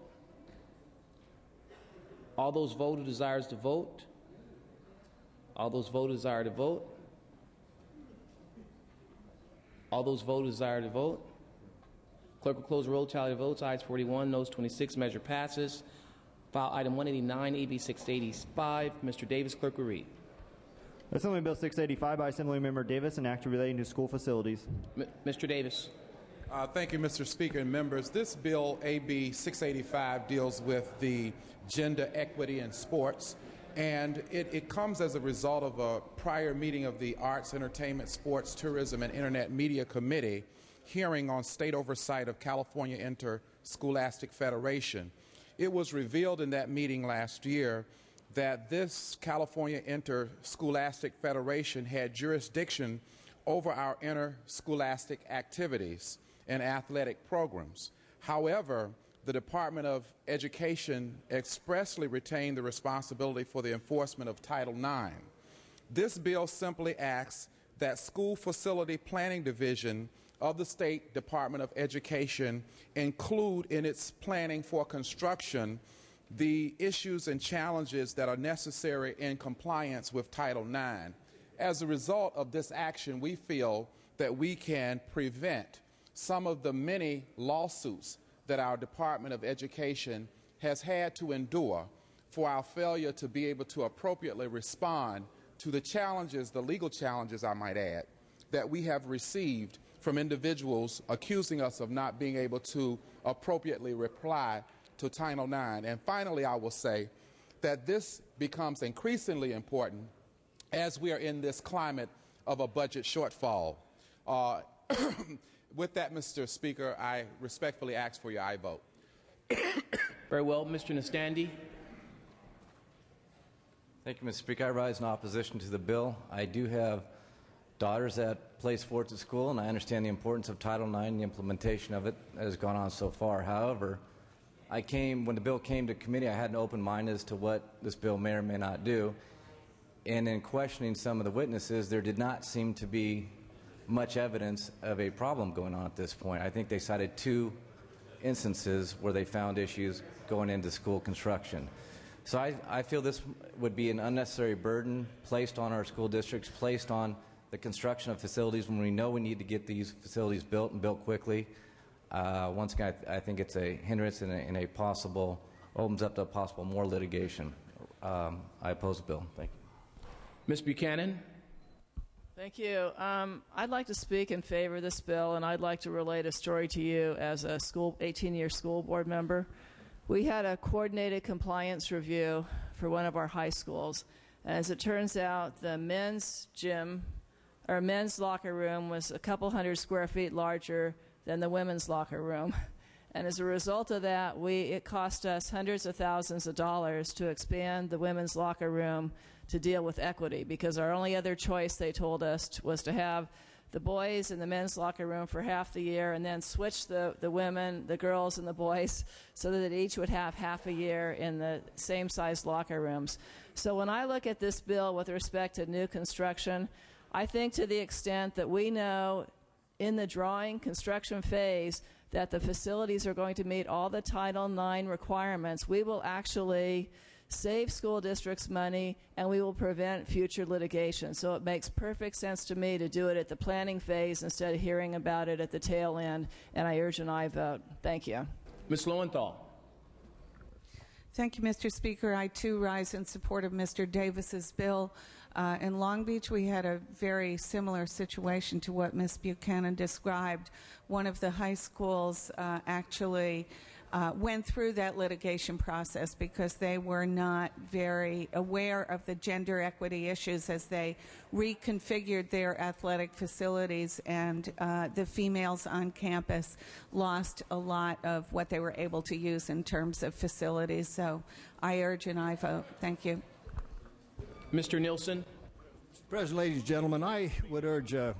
All those vote who desires to vote. All those vote who desire to vote. All those vote who desire to vote. Clerk will close the roll, tally the votes. Ayes 41, noes 26. Measure passes. File item 189, AB 685. Mr. Davis, clerk will read. Assembly Bill 685 by Assemblymember Davis, an act relating to school facilities. Mr. Davis. Thank you, Mr. Speaker and members. This bill, AB 685, deals with the gender equity in sports, and it comes as a result of a prior meeting of the Arts, Entertainment, Sports, Tourism, and Internet Media Committee hearing on state oversight of California Interscholastic Federation. It was revealed in that meeting last year that this California Interscholastic Federation had jurisdiction over our interscholastic activities and athletic programs. However, the Department of Education expressly retained the responsibility for the enforcement of Title IX. This bill simply asks that School Facility Planning Division of the State Department of Education include in its planning for construction the issues and challenges that are necessary in compliance with Title IX. As a result of this action, we feel that we can prevent some of the many lawsuits that our Department of Education has had to endure for our failure to be able to appropriately respond to the challenges, the legal challenges, I might add, that we have received from individuals accusing us of not being able to appropriately reply to Title IX. And finally, I will say that this becomes increasingly important as we are in this climate of a budget shortfall. With that, Mr. Speaker, I respectfully ask for your aye vote. Very well. Mr. Nastandi. Thank you, Mr. Speaker. I rise in opposition to the bill. I do have daughters that play sports at school, and I understand the importance of Title IX and the implementation of it that has gone on so far. However, when the bill came to committee, I had an open mind as to what this bill may or may not do. And in questioning some of the witnesses, there did not seem to be much evidence of a problem going on at this point. I think they cited 2 instances where they found issues going into school construction. So I feel this would be an unnecessary burden placed on our school districts, placed on the construction of facilities when we know we need to get these facilities built and built quickly. Once again, I think it's a hindrance in a possible, opens up to possible more litigation. I oppose the bill. Thank you. Ms. Buchanan. Thank you. I'd like to speak in favor of this bill, and I'd like to relate a story to you as a 18-year school board member. We had a coordinated compliance review for one of our high schools. As it turns out, the men's gym, or men's locker room, was a couple hundred square feet larger than the women's locker room. And as a result of that, it cost us hundreds of thousands of dollars to expand the women's locker room to deal with equity, because our only other choice, they told us, was to have the boys in the men's locker room for half the year and then switch the women, the girls, and the boys so that each would have half a year in the same size locker rooms. So when I look at this bill with respect to new construction, I think to the extent that we know in the drawing construction phase that the facilities are going to meet all the Title IX requirements, we will actually save school districts money, and we will prevent future litigation. So it makes perfect sense to me to do it at the planning phase instead of hearing about it at the tail end, and I urge an aye vote. Thank you. Ms. Lowenthal. Thank you, Mr. Speaker. I, too, rise in support of Mr. Davis's bill. In Long Beach, we had a very similar situation to what Ms. Buchanan described. One of the high schools actually went through that litigation process because they were not very aware of the gender equity issues as they reconfigured their athletic facilities, and the females on campus lost a lot of what they were able to use in terms of facilities. So I urge an aye vote. Thank you. Mr. Nielsen. Mr. President, ladies and gentlemen, I would urge a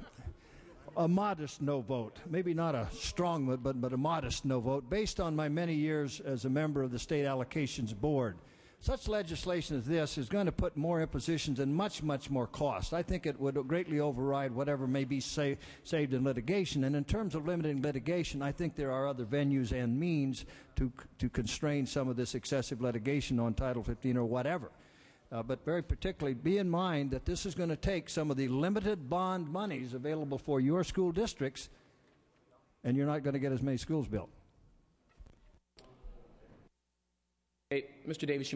modest no vote, maybe not a strong one, but a modest no vote, based on my many years as a member of the State Allocations Board. Such legislation as this is going to put more impositions and much, much more cost. I think it would greatly override whatever may be saved in litigation. And in terms of limiting litigation, I think there are other venues and means to constrain some of this excessive litigation on Title 15 or whatever. But very particularly, be in mind that this is going to take some of the limited bond monies available for your school districts, and you're not going to get as many schools built. Hey, Mr. Davis.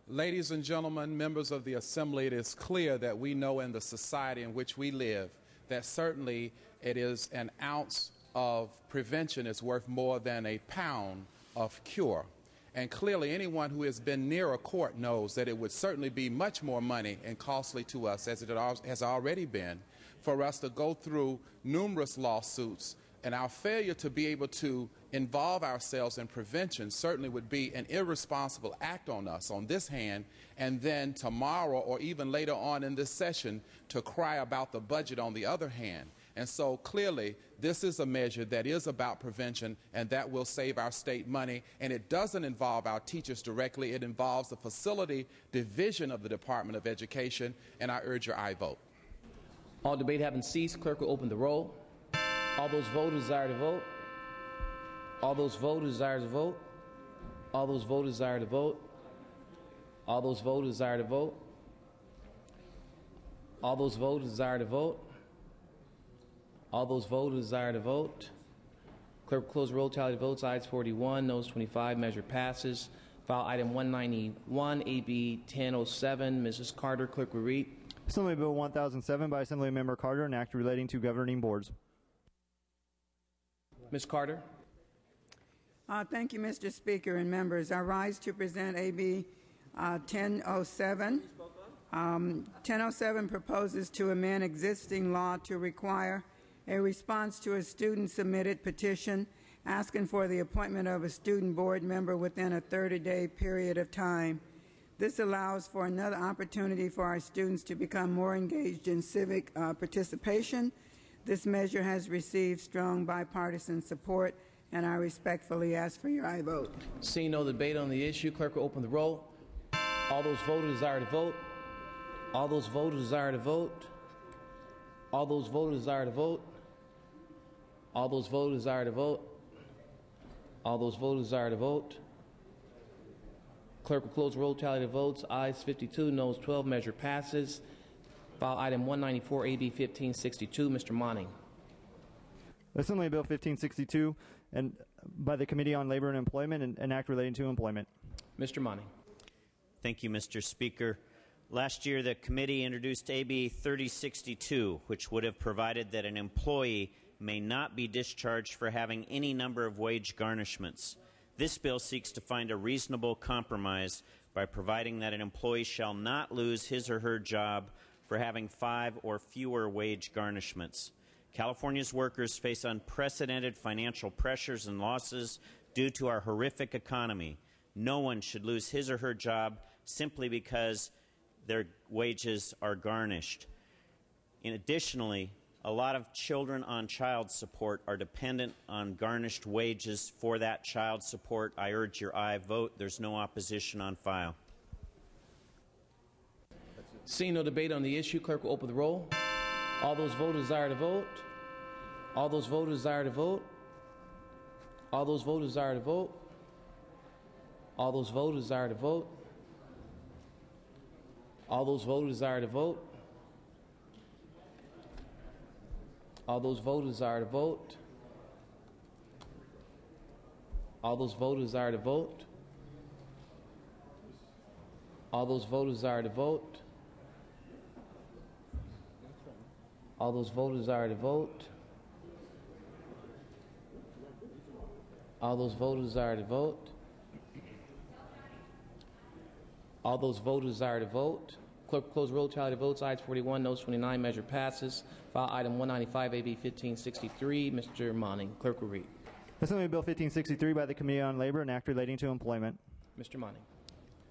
Ladies and gentlemen, members of the Assembly, it is clear that we know in the society in which we live that certainly it is an ounce of prevention is worth more than a pound of cure. And clearly, anyone who has been near a court knows that it would certainly be much more money and costly to us, as it has already been, for us to go through numerous lawsuits. And our failure to be able to involve ourselves in prevention certainly would be an irresponsible act on us on this hand, and then tomorrow or even later on in this session to cry about the budget on the other hand. And so clearly, this is a measure that is about prevention, and that will save our state money. And it doesn't involve our teachers directly. It involves the facility division of the Department of Education, and I urge your aye vote. All debate having ceased, clerk will open the roll. All those voters desire to vote. All those voters desire to vote. All those voters desire to vote. All those voters desire to vote. All those voters desire to vote. All those voters desire to vote. Clerk will close the roll, tally the votes. Ayes 41, noes 25. Measure passes. File item 191, AB 1007. Mrs. Carter, clerk will read. Assembly Bill 1007 by Assemblymember Carter, an act relating to governing boards. Ms. Carter. Thank you, Mr. Speaker and members. I rise to present AB 1007. 1007 proposes to amend existing law to require a response to a student-submitted petition asking for the appointment of a student board member within a 30-day period of time. This allows for another opportunity for our students to become more engaged in civic participation. This measure has received strong bipartisan support, and I respectfully ask for your aye vote. Seeing no debate on the issue, clerk will open the roll. All those voters desire to vote. All those voters desire to vote. All those voters desire to vote. All those voters desire to vote. All those voters desire to vote. Clerk will close the roll, tally the votes. Ayes 52, noes 12. Measure passes. File item 194, AB 1562. Mr. Monning. Assembly Bill 1562 and by the Committee on Labor and Employment and an act relating to employment. Mr. Monty. Thank you, Mr. Speaker. Last year, the committee introduced AB 3062, which would have provided that an employee may not be discharged for having any number of wage garnishments. This bill seeks to find a reasonable compromise by providing that an employee shall not lose his or her job for having 5 or fewer wage garnishments. California's workers face unprecedented financial pressures and losses due to our horrific economy. No one should lose his or her job simply because their wages are garnished. And additionally, a lot of children on child support are dependent on garnished wages for that child support. I urge your aye vote. There's no opposition on file. Seeing no debate on the issue, clerk will open the roll. All those voters desire to vote. All those voters desire to vote. All those voters desire to vote. All those voters desire to vote. All those voters desire to vote. All those voters desire to vote. All those voters desire to vote. All those voters desire to vote. All those voters desire to vote. All those voters desire to vote. All those voters desire to vote. Clerk, close roll. Tally the votes. Ayes 41, noes 29. Measure passes. File item 195, AB 1563. Mr. Monning. Clerk will read. Assembly Bill 1563 by the Committee on Labor and act relating to employment. Mr. Monning.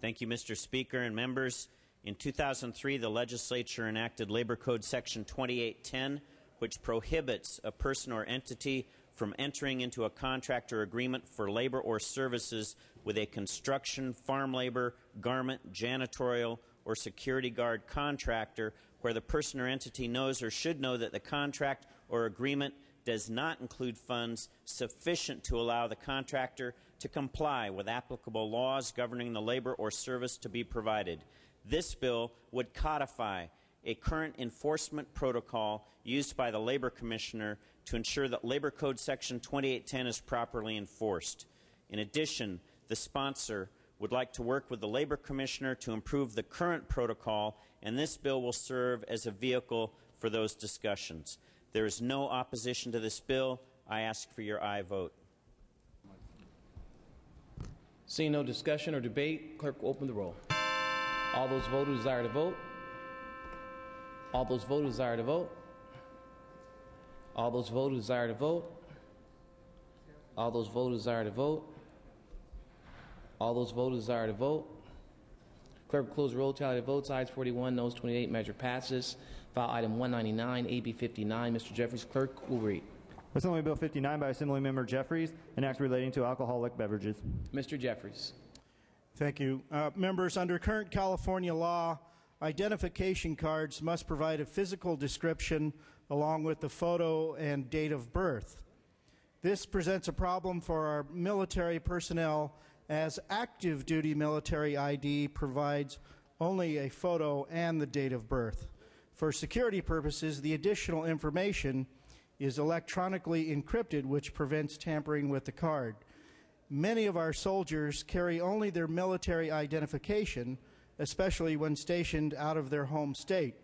Thank you, Mr. Speaker and members. In 2003, the legislature enacted Labor Code Section 2810, which prohibits a person or entity from entering into a contract or agreement for labor or services with a construction, farm labor, garment, janitorial, or security guard contractor where the person or entity knows or should know that the contract or agreement does not include funds sufficient to allow the contractor to comply with applicable laws governing the labor or service to be provided. This bill would codify a current enforcement protocol used by the Labor Commissioner to ensure that Labor Code Section 2810 is properly enforced. In addition, the sponsor would like to work with the Labor Commissioner to improve the current protocol, and this bill will serve as a vehicle for those discussions. There is no opposition to this bill. I ask for your aye vote. Seeing no discussion or debate, clerk will open the roll. All those voters desire to vote. All those voters desire to vote. All those voters desire to vote. All those voters desire to vote. All those voters desire to vote. Clerk will close the roll. Tally the votes. Ayes 41, noes 28. Measure passes. File item 199, AB 59. Mr. Jeffries, clerk will read. Assembly Bill 59 by Assemblymember Jeffries, an act relating to alcoholic beverages. Mr. Jeffries. Thank you. Members, under current California law, identification cards must provide a physical description along with the photo and date of birth. This presents a problem for our military personnel as active duty military ID provides only a photo and the date of birth. For security purposes, the additional information is electronically encrypted, which prevents tampering with the card. Many of our soldiers carry only their military identification, especially when stationed out of their home state.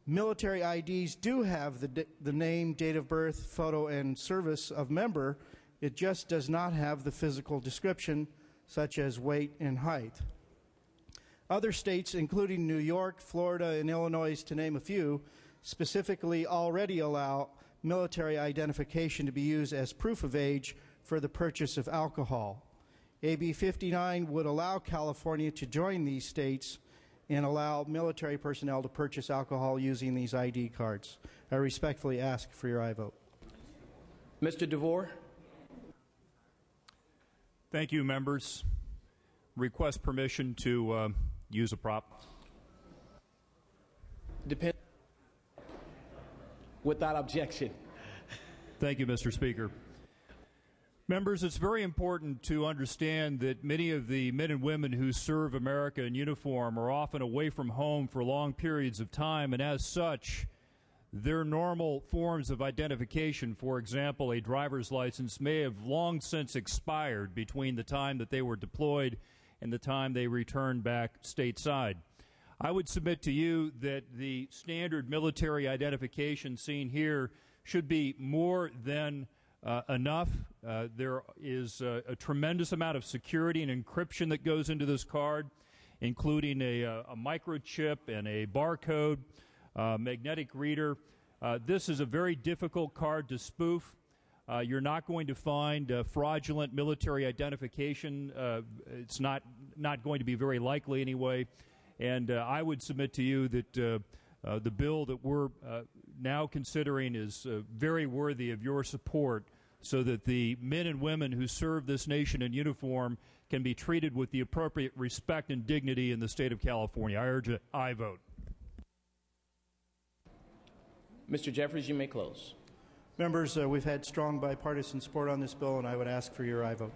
Military IDs do have the name, date of birth, photo, and service of member. It just does not have the physical description, such as weight and height. Other states, including New York, Florida, and Illinois, to name a few, specifically already allow military identification to be used as proof of age for the purchase of alcohol. AB 59 would allow California to join these states and allow military personnel to purchase alcohol using these ID cards. I respectfully ask for your aye vote. Mr. DeVore. Thank you, members. Request permission to use a prop. Without objection. Thank you, Mr. Speaker. Members, it's very important to understand that many of the men and women who serve America in uniform are often away from home for long periods of time, and as such, their normal forms of identification, for example, a driver's license, may have long since expired between the time that they were deployed and the time they returned back stateside. I would submit to you that the standard military identification seen here should be more than enough. There is a tremendous amount of security and encryption that goes into this card, including a microchip and a barcode, magnetic reader. This is a very difficult card to spoof. You're not going to find fraudulent military identification. It's not going to be very likely anyway. And I would submit to you that the bill that we're now considering is very worthy of your support, so that the men and women who serve this nation in uniform can be treated with the appropriate respect and dignity in the state of California. I urge an aye vote. Mr. Jeffries, you may close. Members, we've had strong bipartisan support on this bill, and I would ask for your aye vote.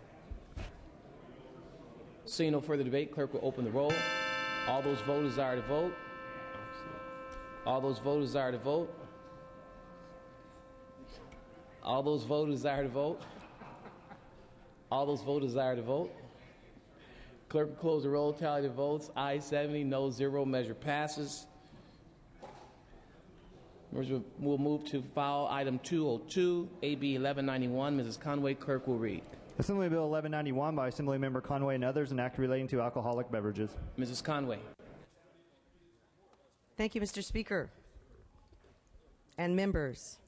Seeing no further debate, clerk will open the roll. All those voters desire to vote. All those voters desire to vote. All those voters desire to vote. All those voters desire to vote. Clerk will close the roll, tally the votes. Ayes 70, no 0. Measure passes. We'll move to file item 202, AB 1191. Mrs. Conway, clerk will read. Assembly Bill 1191 by Assemblymember Conway and others, an act relating to alcoholic beverages. Mrs. Conway. Thank you, Mr. Speaker and members.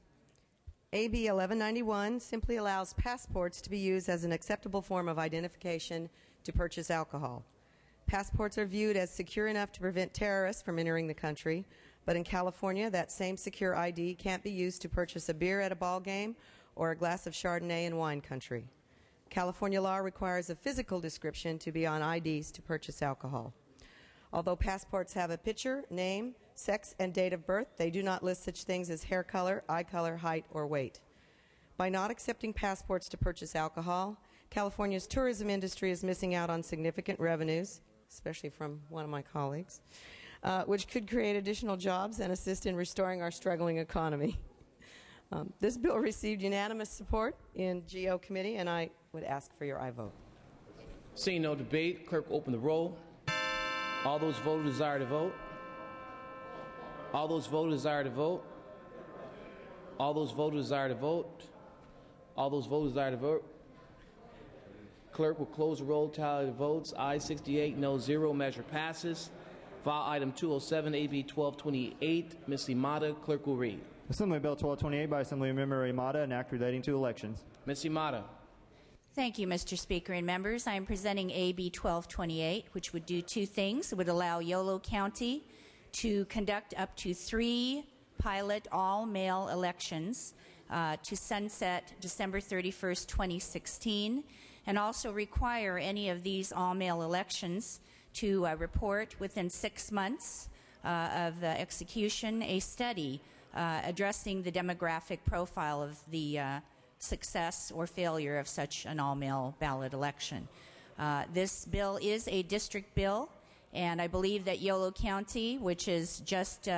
AB 1191 simply allows passports to be used as an acceptable form of identification to purchase alcohol. Passports are viewed as secure enough to prevent terrorists from entering the country, but in California, that same secure ID can't be used to purchase a beer at a ball game or a glass of Chardonnay in wine country. California law requires a physical description to be on IDs to purchase alcohol. Although passports have a picture, name, sex, and date of birth, they do not list such things as hair color, eye color, height, or weight. By not accepting passports to purchase alcohol, California's tourism industry is missing out on significant revenues, especially from one of my colleagues, which could create additional jobs and assist in restoring our struggling economy. This bill received unanimous support in GO committee, and I would ask for your aye vote. Seeing no debate, clerk will open the roll. All those voters desire to vote. All those voters desire to vote. All those voters desire to vote. All those voters desire to vote. Clerk will close the roll, tally the votes. Ayes 68, no 0. Measure passes. File item 207, AB 1228. Ms. Imada, clerk will read. Assembly Bill 1228 by Assemblymember Imada, an act relating to elections. Ms. Imada. Thank you, Mr. Speaker and members. I am presenting AB 1228, which would do two things. It would allow Yolo County to conduct up to 3 pilot all-male elections to sunset December 31st, 2016, and also require any of these all-male elections to report within 6 months of the execution a study addressing the demographic profile of the success or failure of such an all-male ballot election. This bill is a district bill, and I believe that Yolo County, which is just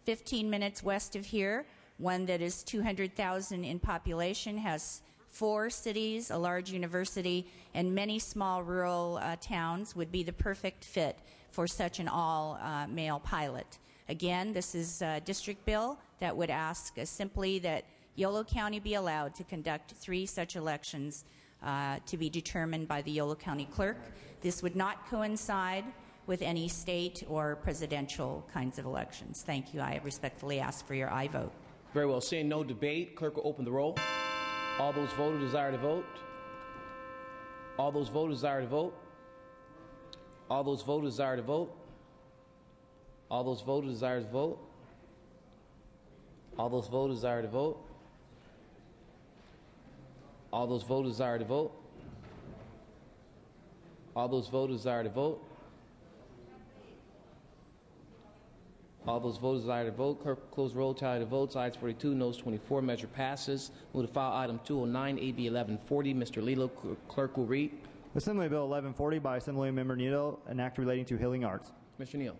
15 minutes west of here, one that is 200,000 in population, has 4 cities, a large university, and many small rural towns, would be the perfect fit for such an all-male pilot. Again, this is a district bill that would ask simply that Yolo County be allowed to conduct 3 such elections to be determined by the Yolo County clerk. This would not coincide with any state or presidential kinds of elections. Thank you. I respectfully ask for your aye vote. Very well. Seeing no debate, clerk will open the roll. All those voters desire to vote. All those voters desire to vote. All those voters desire to vote. All those voters desire to vote. All those voters desire to vote. All those voters desire to vote. All those voters desire to vote. All those voters desire to vote. Clerk, close roll, tally the votes. Ayes 42, noes 24. Measure passes. Move to file item 209, AB 1140. Mr. Lilo, clerk will read. Assembly Bill 1140 by Assemblymember Neal, an act relating to healing arts. Mr. Neal.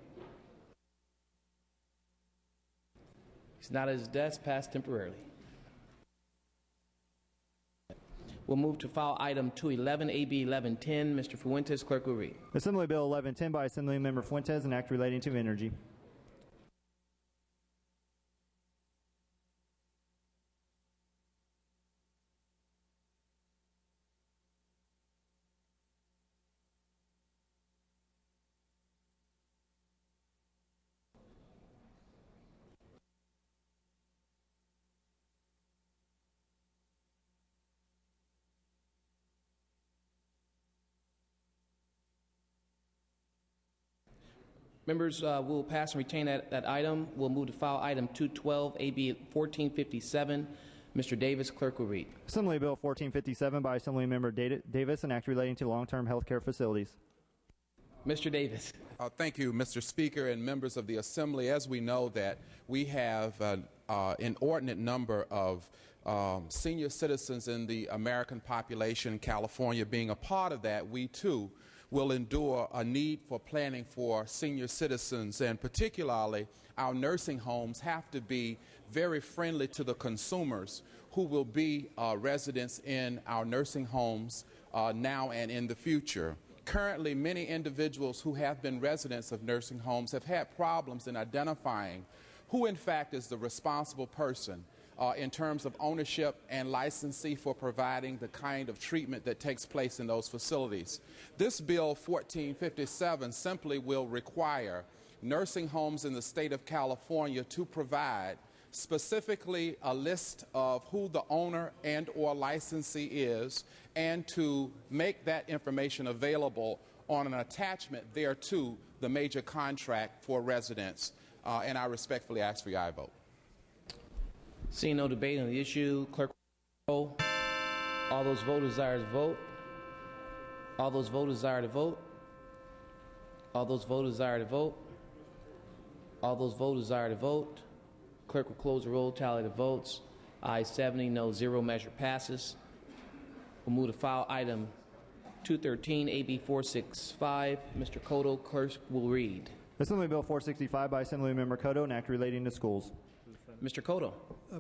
He's not at his desk, passed temporarily. We'll move to file item 211, AB 1110. Mr. Fuentes, clerk will read. Assembly Bill 1110 by Assemblymember Fuentes, an act relating to energy. Members will pass and retain that item. We'll move to file item 212, AB 1457. Mr. Davis, clerk will read. Assembly Bill 1457 by Assemblymember Davis, an act relating to long-term health care facilities. Mr. Davis. Thank you, Mr. Speaker and members of the Assembly. As we know that we have an inordinate number of senior citizens in the American population, California being a part of that, we too will endure a need for planning for senior citizens, and particularly our nursing homes have to be very friendly to the consumers who will be residents in our nursing homes now and in the future. Currently, many individuals who have been residents of nursing homes have had problems in identifying who in fact is the responsible person in terms of ownership and licensee for providing the kind of treatment that takes place in those facilities. This Bill 1457 simply will require nursing homes in the state of California to provide specifically a list of who the owner and or licensee is, and to make that information available on an attachment thereto the major contract for residents. And I respectfully ask for your aye vote. Seeing no debate on the issue, clerk will roll. All those voters desire to vote. All those voters desire to vote. All those voters desire to vote. All those voters desire to vote. Clerk will close the roll, tally the votes. Ayes 70, no 0, measure passes. We'll move to file item 213, AB 465. Mr. Cotto, clerk will read. Assembly Bill 465 by Assemblymember Cotto, an act relating to schools. Mr. Cotto.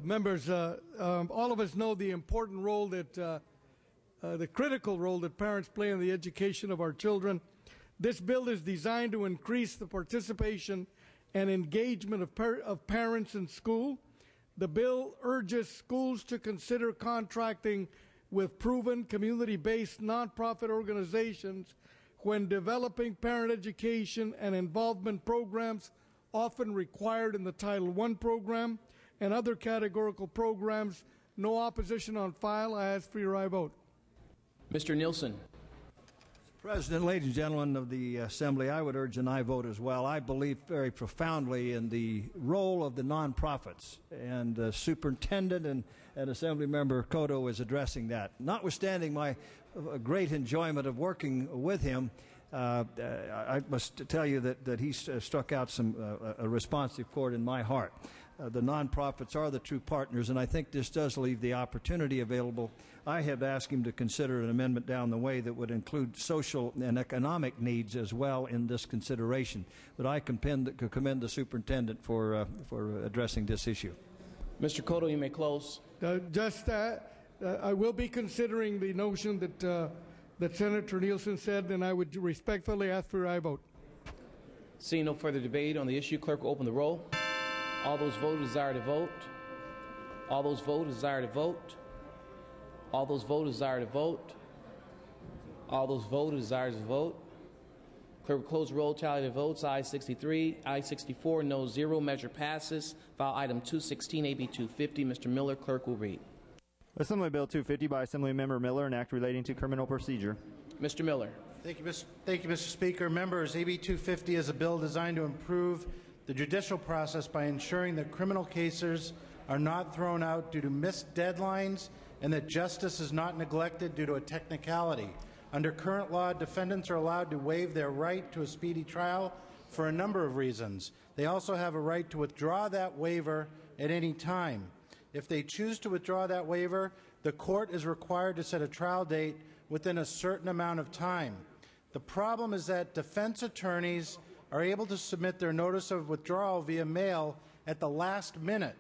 Members, all of us know the important role that, the critical role that parents play in the education of our children. This bill is designed to increase the participation and engagement of parents in school. The bill urges schools to consider contracting with proven community-based nonprofit organizations when developing parent education and involvement programs often required in the Title I program and other categorical programs. No opposition on file. I ask for your aye vote. Mr. Nielsen. President, ladies and gentlemen of the Assembly, I would urge an aye vote as well. I believe very profoundly in the role of the nonprofits, and Superintendent and Assemblymember Cotto is addressing that. Notwithstanding my great enjoyment of working with him, I must tell you that he's struck out a responsive chord in my heart. The nonprofits are the true partners, and I think this does leave the opportunity available. I have asked him to consider an amendment down the way that would include social and economic needs as well in this consideration. But I commend the superintendent for addressing this issue. Mr. Cotto, you may close. I will be considering the notion that Senator Nielsen said, and I would respectfully ask for your aye vote. Seeing no further debate on the issue, clerk will open the roll. All those voters desire to vote. All those voters desire to vote. All those voters desire to vote. All those voters desire to vote. Clerk will close the roll, tally the votes. Ayes 63, ayes 64, no 0. Measure passes. File item 216, AB 250. Mr. Miller, clerk will read. Assembly Bill 250 by Assemblymember Miller, an act relating to criminal procedure. Mr. Miller. Thank you, Mr. Speaker. Members, AB 250 is a bill designed to improve the judicial process by ensuring that criminal cases are not thrown out due to missed deadlines and that justice is not neglected due to a technicality. Under current law, defendants are allowed to waive their right to a speedy trial for a number of reasons. They also have a right to withdraw that waiver at any time. If they choose to withdraw that waiver, the court is required to set a trial date within a certain amount of time. The problem is that defense attorneys are able to submit their notice of withdrawal via mail at the last minute,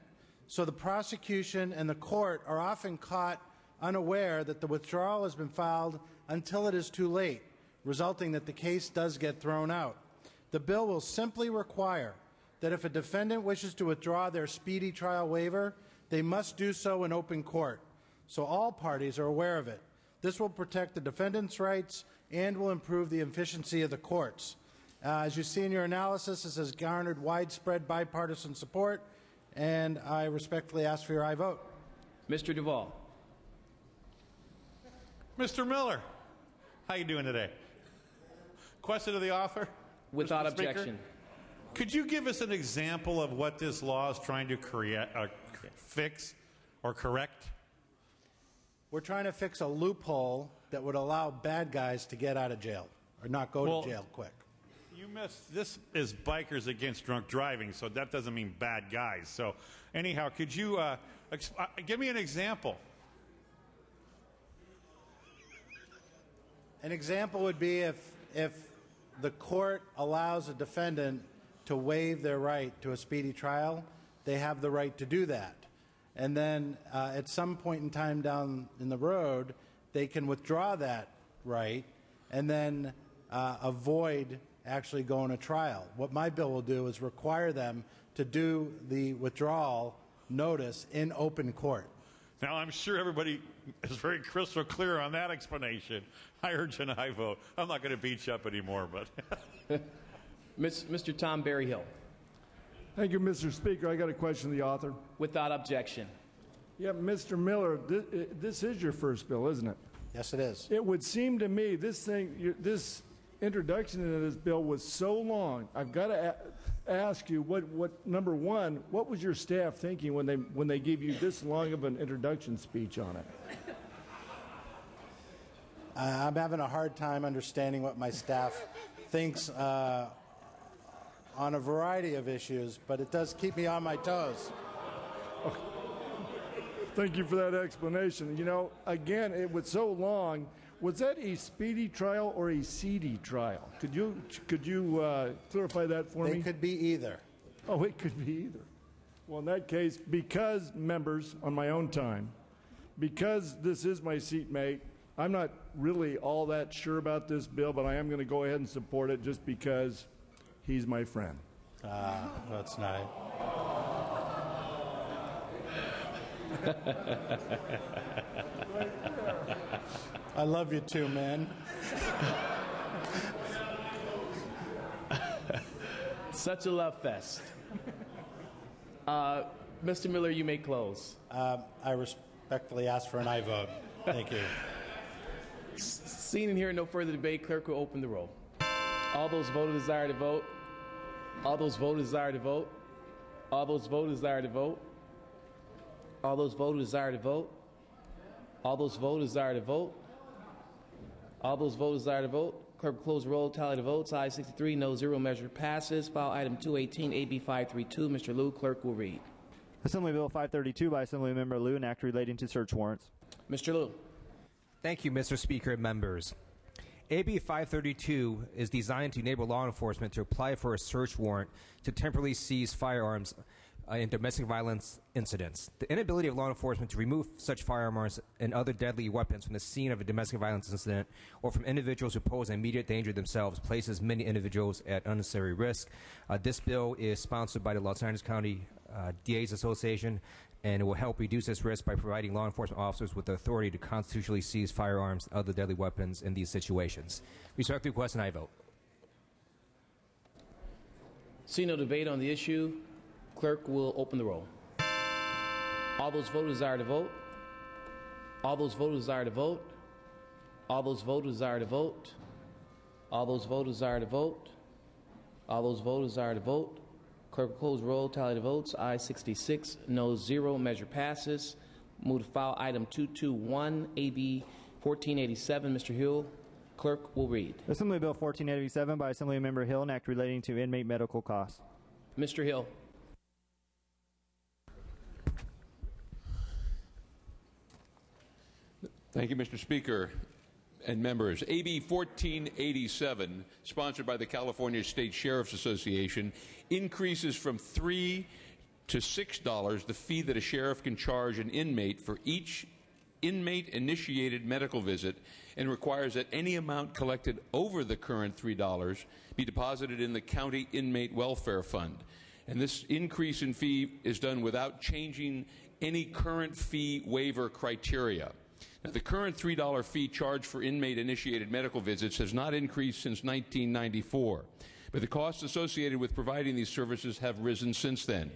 So the prosecution and the court are often caught unaware that the withdrawal has been filed until it is too late, resulting that the case does get thrown out. The bill will simply require that if a defendant wishes to withdraw their speedy trial waiver, they must do so in open court, so all parties are aware of it. This will protect the defendant's rights and will improve the efficiency of the courts. As you see in your analysis, this has garnered widespread bipartisan support, and I respectfully ask for your aye vote. Mr. Duvall. Mr. Miller, how you doing today? Question to the author? Without Mr. Speaker? objection. Could you give us an example of what this law is trying to fix or correct? We're trying to fix a loophole that would allow bad guys to get out of jail or not go to jail quick. You missed. This is Bikers Against Drunk Driving, so that doesn't mean bad guys. So anyhow, could you give me an example? An example would be if the court allows a defendant to waive their right to a speedy trial, they have the right to do that. And then at some point in time down in the road, they can withdraw that right and then avoid actually going to trial. What my bill will do is require them to do the withdrawal notice in open court. Now, I'm sure everybody is very crystal clear on that explanation. I urge an aye vote. I'm not going to beat you up anymore, but... Mr. Tom Berryhill. Thank you, Mr. Speaker. I got a question to the author. Without objection. Yeah, Mr. Miller, this is your first bill, isn't it? Yes, it is. It would seem to me this introduction into this bill was so long. I've got to ask you, what number one, what was your staff thinking when they gave you this long of an introduction speech on it? I'm having a hard time understanding what my staff thinks on a variety of issues, but it does keep me on my toes. Thank you for that explanation. You know, again, it was so long. Was that a speedy trial or a seedy trial? Could you clarify that for me? It could be either. Oh, it could be either. Well, in that case, because members, on my own time, because this is my seatmate, I'm not really all that sure about this bill, but I am going to go ahead and support it just because he's my friend. That's nice. I love you too, man. Such a love fest. Mr. Miller, you may close. I respectfully ask for an aye vote. Thank you. Seeing and hearing no further debate, clerk will open the roll. All those voting desire to vote. All those voting desire to vote. All those voting desire to vote. All those voting desire to vote. All those voting desire to vote. All those voting desire to vote. Clerk will close the roll, tally the votes. Ayes 63, no, 0. Measure passes. File item 218, AB 532. Mr. Liu, clerk will read. Assembly Bill 532 by Assemblymember Liu, an act relating to search warrants. Mr. Liu. Thank you, Mr. Speaker and members. AB 532 is designed to enable law enforcement to apply for a search warrant to temporarily seize firearms in domestic violence incidents. The inability of law enforcement to remove such firearms and other deadly weapons from the scene of a domestic violence incident or from individuals who pose an immediate danger themselves places many individuals at unnecessary risk. This bill is sponsored by the Los Angeles County DA's Association, and it will help reduce this risk by providing law enforcement officers with the authority to constitutionally seize firearms and other deadly weapons in these situations. Respectfully request an aye vote. See no debate on the issue. Clerk will open the roll. All those voters desire to vote. All those voters desire to vote. All those voters desire to vote. All those voters desire to vote. All those voters desire to vote. Clerk will close roll, tally the votes. Ayes 66, no 0. Measure passes. Move to file item 221, AB 1487. Mr. Hill, clerk will read. Assembly Bill 1487 by Assemblymember Hill, an act relating to inmate medical costs. Mr. Hill. Thank you, Mr. Speaker and members. AB 1487, sponsored by the California State Sheriff's Association, increases from 3 to $6 the fee that a sheriff can charge an inmate for each inmate-initiated medical visit, and requires that any amount collected over the current $3 be deposited in the county inmate welfare fund. And this increase in fee is done without changing any current fee waiver criteria. Now, the current $3 fee charged for inmate-initiated medical visits has not increased since 1994, but the costs associated with providing these services have risen since then.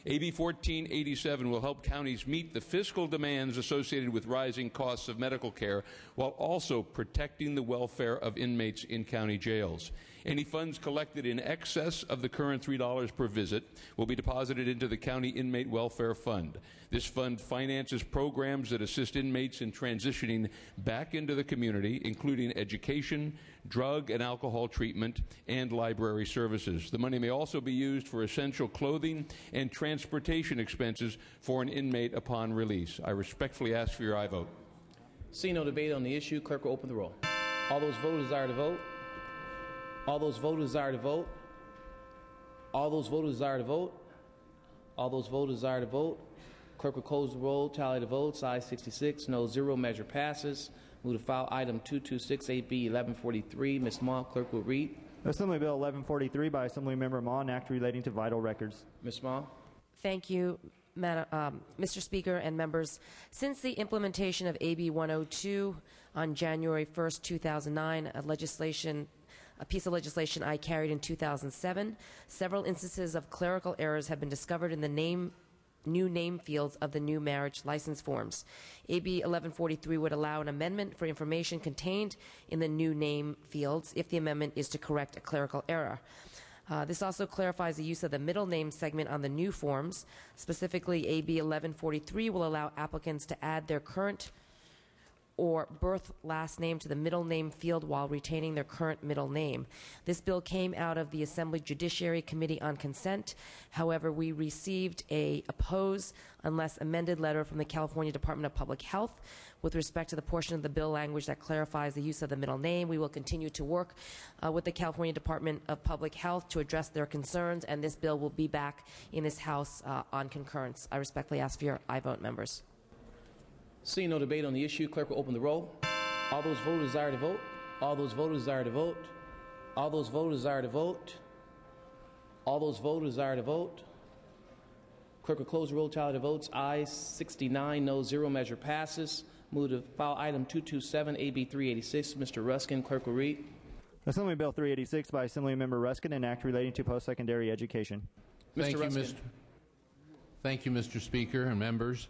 AB 1487 will help counties meet the fiscal demands associated with rising costs of medical care while also protecting the welfare of inmates in county jails. Any funds collected in excess of the current $3 per visit will be deposited into the County Inmate Welfare Fund. This fund finances programs that assist inmates in transitioning back into the community, including education, drug and alcohol treatment, and library services. The money may also be used for essential clothing and transportation expenses for an inmate upon release. I respectfully ask for your aye vote. Seeing no debate on the issue, clerk will open the roll. All those voters desire to vote. All those voters desire to vote. All those voters desire to vote. All those voters desire to vote. Clerk will close the roll, tally the votes. Ayes 66, no 0. Measure passes. Move to file item 226 AB 1143. Ms. Ma, clerk will read. Assembly Bill 1143 by Assemblymember Ma, an act relating to vital records. Ms. Ma. Thank you, Mr. Speaker and members. Since the implementation of AB 102 on January 1st, 2009, a piece of legislation I carried in 2007, several instances of clerical errors have been discovered in the new name fields of the new marriage license forms. AB 1143 would allow an amendment for information contained in the new name fields if the amendment is to correct a clerical error. This also clarifies the use of the middle name segment on the new forms. Specifically, AB 1143 will allow applicants to add their current or birth last name to the middle name field while retaining their current middle name. This bill came out of the Assembly Judiciary Committee on Consent. However, we received a oppose unless amended letter from the California Department of Public Health with respect to the portion of the bill language that clarifies the use of the middle name. We will continue to work with the California Department of Public Health to address their concerns, and this bill will be back in this House on concurrence. I respectfully ask for your aye vote, members. Seeing no debate on the issue, clerk will open the roll. All those voters desire to vote. All those voters desire to vote. All those voters desire to vote. All those voters desire to vote. Clerk will close the roll, tally the votes. Ayes 69, no 0. Measure passes. Move to file item 227 AB 386. Mr. Ruskin, clerk will read. Assembly Bill 386 by Assemblymember Ruskin, an act relating to post-secondary education. Mr. Ruskin. Thank you, Mr. Speaker and members.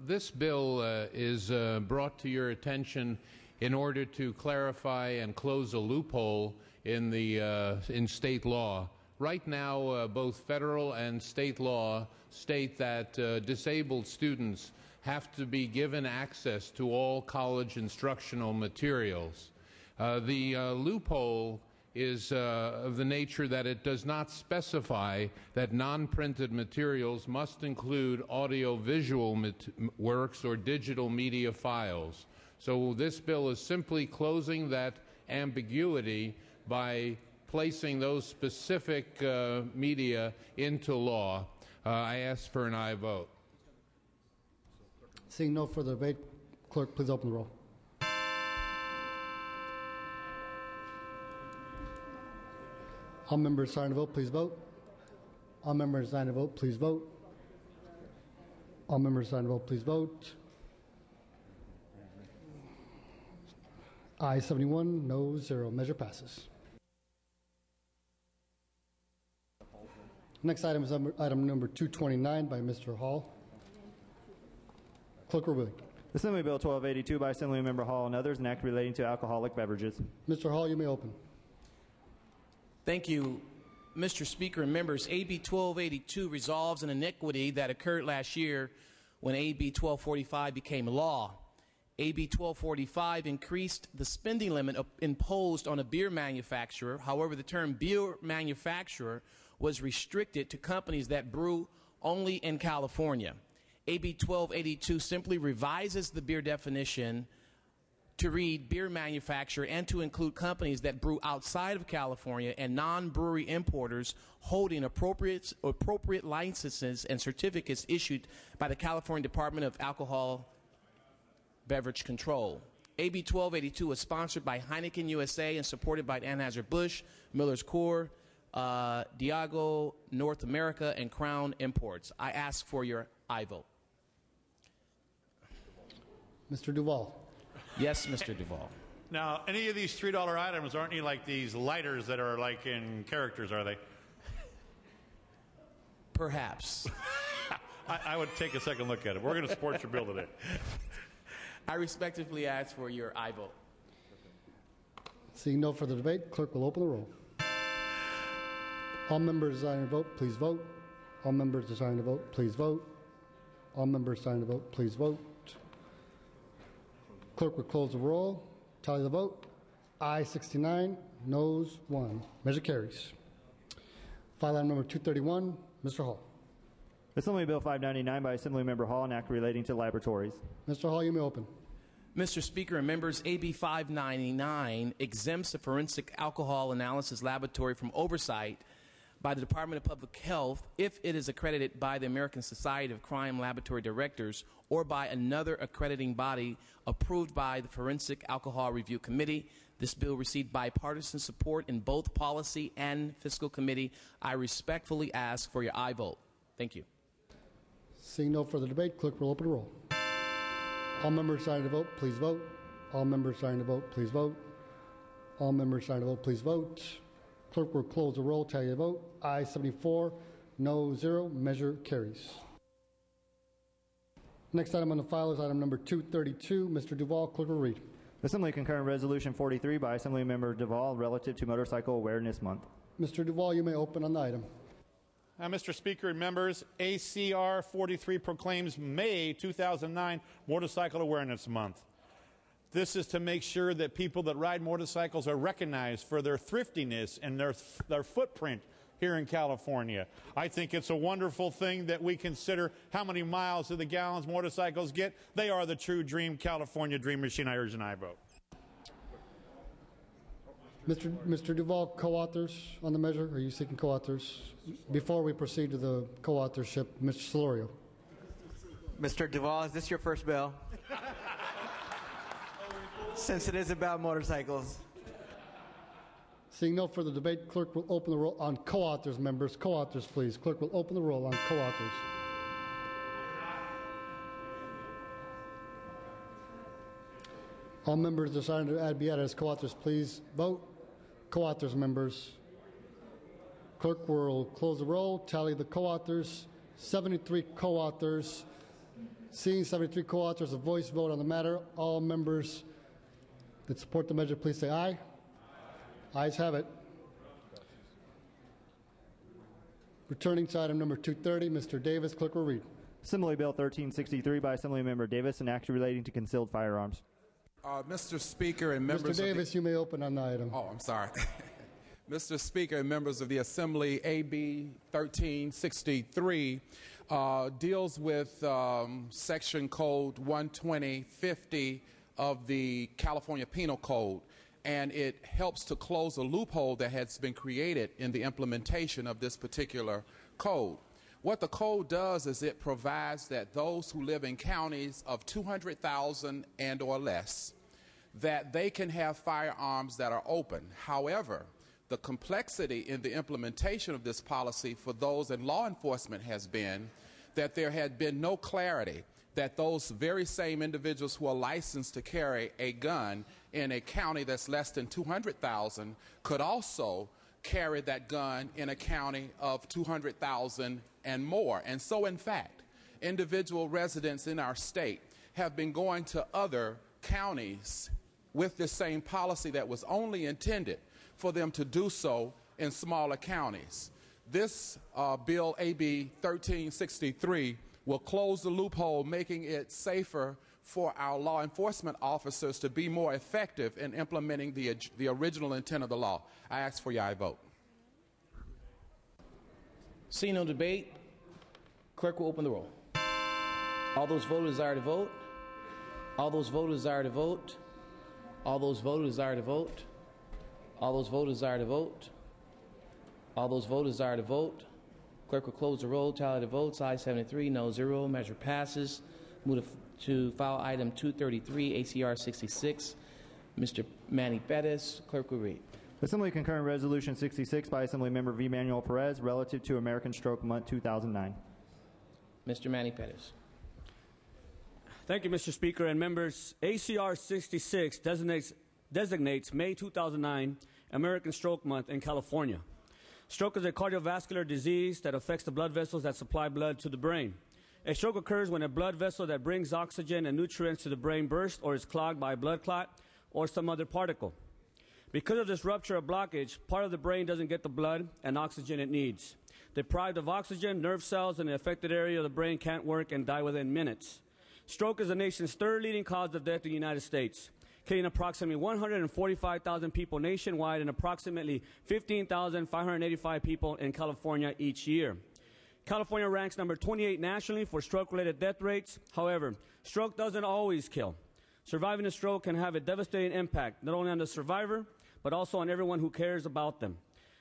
This bill is brought to your attention in order to clarify and close a loophole in state law. Right now, both federal and state law state that disabled students have to be given access to all college instructional materials. The loophole is of the nature that it does not specify that non-printed materials must include audio-visual works or digital media files. So this bill is simply closing that ambiguity by placing those specific media into law. I ask for an aye vote. Seeing no further debate, clerk, please open the roll. All members signed to vote, please vote. All members signed to vote, please vote. All members signed to vote, please vote. Ayes 71, no 0. Measure passes. Next item is item number 229 by Mr. Hall. Clerk will read. Assembly Bill 1282 by Assemblymember Hall and others, an act relating to alcoholic beverages. Mr. Hall, you may open. Thank you, Mr. Speaker and members. AB 1282 resolves an iniquity that occurred last year when AB 1245 became law. AB 1245 increased the spending limit imposed on a beer manufacturer. However, the term beer manufacturer was restricted to companies that brew only in California. AB 1282 simply revises the beer definition to read beer manufacturer and to include companies that brew outside of California and non-brewery importers holding appropriate licenses and certificates issued by the California Department of Alcohol Beverage Control. AB 1282 is sponsored by Heineken USA and supported by Anheuser-Busch, Miller's Coors, Diageo North America, and Crown Imports. I ask for your aye vote. Mr. Duval. Yes, Mr. Duval. Now, any of these $3 items aren't any like these lighters that are like in characters, are they? Perhaps. I would take a second look at it. We're going to support your bill today. I respectfully ask for your aye vote. Seeing no further debate, clerk will open the roll. All members desiring to vote, please vote. All members desiring to vote, please vote. All members desiring to vote, please vote. Clerk will close the roll. Tally the vote. Aye 69, noes 1. Measure carries. File item number 231, Mr. Hall. Assembly Bill 599 by Assemblymember Hall, an act relating to laboratories. Mr. Hall, you may open. Mr. Speaker and members, AB 599 exempts the Forensic Alcohol Analysis Laboratory from oversight by the Department of Public Health if it is accredited by the American Society of Crime Laboratory Directors or by another accrediting body approved by the Forensic Alcohol Review Committee. This bill received bipartisan support in both Policy and Fiscal Committee. I respectfully ask for your aye vote. Thank you. Seeing no further debate, clerk will open the roll. All members desiring to vote, please vote. All members desiring to vote, please vote. All members desiring to vote, please vote. Clerk will close the roll. Tally the vote. Aye 74, no 0. Measure carries. Next item on the file is item number 232. Mr. Duval, clerk will read. Assembly concurrent resolution 43 by Assemblymember Duval relative to Motorcycle Awareness Month. Mr. Duval, you may open on the item. Mr. Speaker and members, ACR 43 proclaims May 2009 Motorcycle Awareness Month. This is to make sure that people that ride motorcycles are recognized for their thriftiness and their footprint here in California. I think it's a wonderful thing that we consider how many miles to the gallons motorcycles get. They are the true dream California dream machine. I urge an aye vote. Mr. Duval, co-authors on the measure? Are you seeking co-authors? Before we proceed to the co-authorship, Mr. Solorio. Mr. Duval, is this your first bill? Since it is about motorcycles. Seeing no further debate, clerk will open the roll on co-authors, members. Co-authors, please. Clerk will open the roll on co-authors. All members desiring to be added as co-authors, please vote. Co-authors, members. Clerk will close the roll, tally the co-authors. 73 co-authors. Seeing 73 co-authors, a voice vote on the matter. All members that support the measure, please say aye. Ayes have it. Returning to item number 230, Mr. Davis, clerk will read. Assembly Bill 1363 by Assemblymember Davis, an act relating to concealed firearms. Mr. Speaker and members Mr. Davis, you may open on the item. Oh, I'm sorry. Mr. Speaker and members of the Assembly, AB 1363 deals with Section Code 12050 of the California Penal Code, and it helps to close a loophole that has been created in the implementation of this particular code. What the code does is it provides that those who live in counties of 200,000 and or less, that they can have firearms that are open. However, the complexity in the implementation of this policy for those in law enforcement has been that there had been no clarity that those very same individuals who are licensed to carry a gun in a county that's less than 200,000 could also carry that gun in a county of 200,000 and more. And so, in fact, individual residents in our state have been going to other counties with this same policy that was only intended for them to do so in smaller counties. This bill, AB 1363, will close the loophole, making it safer for our law enforcement officers to be more effective in implementing the original intent of the law. I ask for your aye vote. Seeing no debate, clerk will open the roll. All those voters desire to vote. All those voters desire to vote. All those voters desire to vote. All those voters desire to vote. All those voters desire to vote. Clerk will close the roll, tally the votes. Ayes 73, no 0. Measure passes. Move to file item 233, ACR 66. Mr. Manny Pettis, clerk will read. Assembly concurrent resolution 66 by Assemblymember V. Manuel Perez relative to American Stroke Month 2009. Mr. Manny Pettis. Thank you, Mr. Speaker and members. ACR 66 designates May 2009 American Stroke Month in California. Stroke is a cardiovascular disease that affects the blood vessels that supply blood to the brain. A stroke occurs when a blood vessel that brings oxygen and nutrients to the brain bursts or is clogged by a blood clot or some other particle. Because of this rupture or blockage, part of the brain doesn't get the blood and oxygen it needs. Deprived of oxygen, nerve cells in the affected area of the brain can't work and die within minutes. Stroke is the nation's third leading cause of death in the United States, killing approximately 145,000 people nationwide and approximately 15,585 people in California each year. California ranks number 28 nationally for stroke-related death rates. However, stroke doesn't always kill. Surviving a stroke can have a devastating impact, not only on the survivor, but also on everyone who cares about them.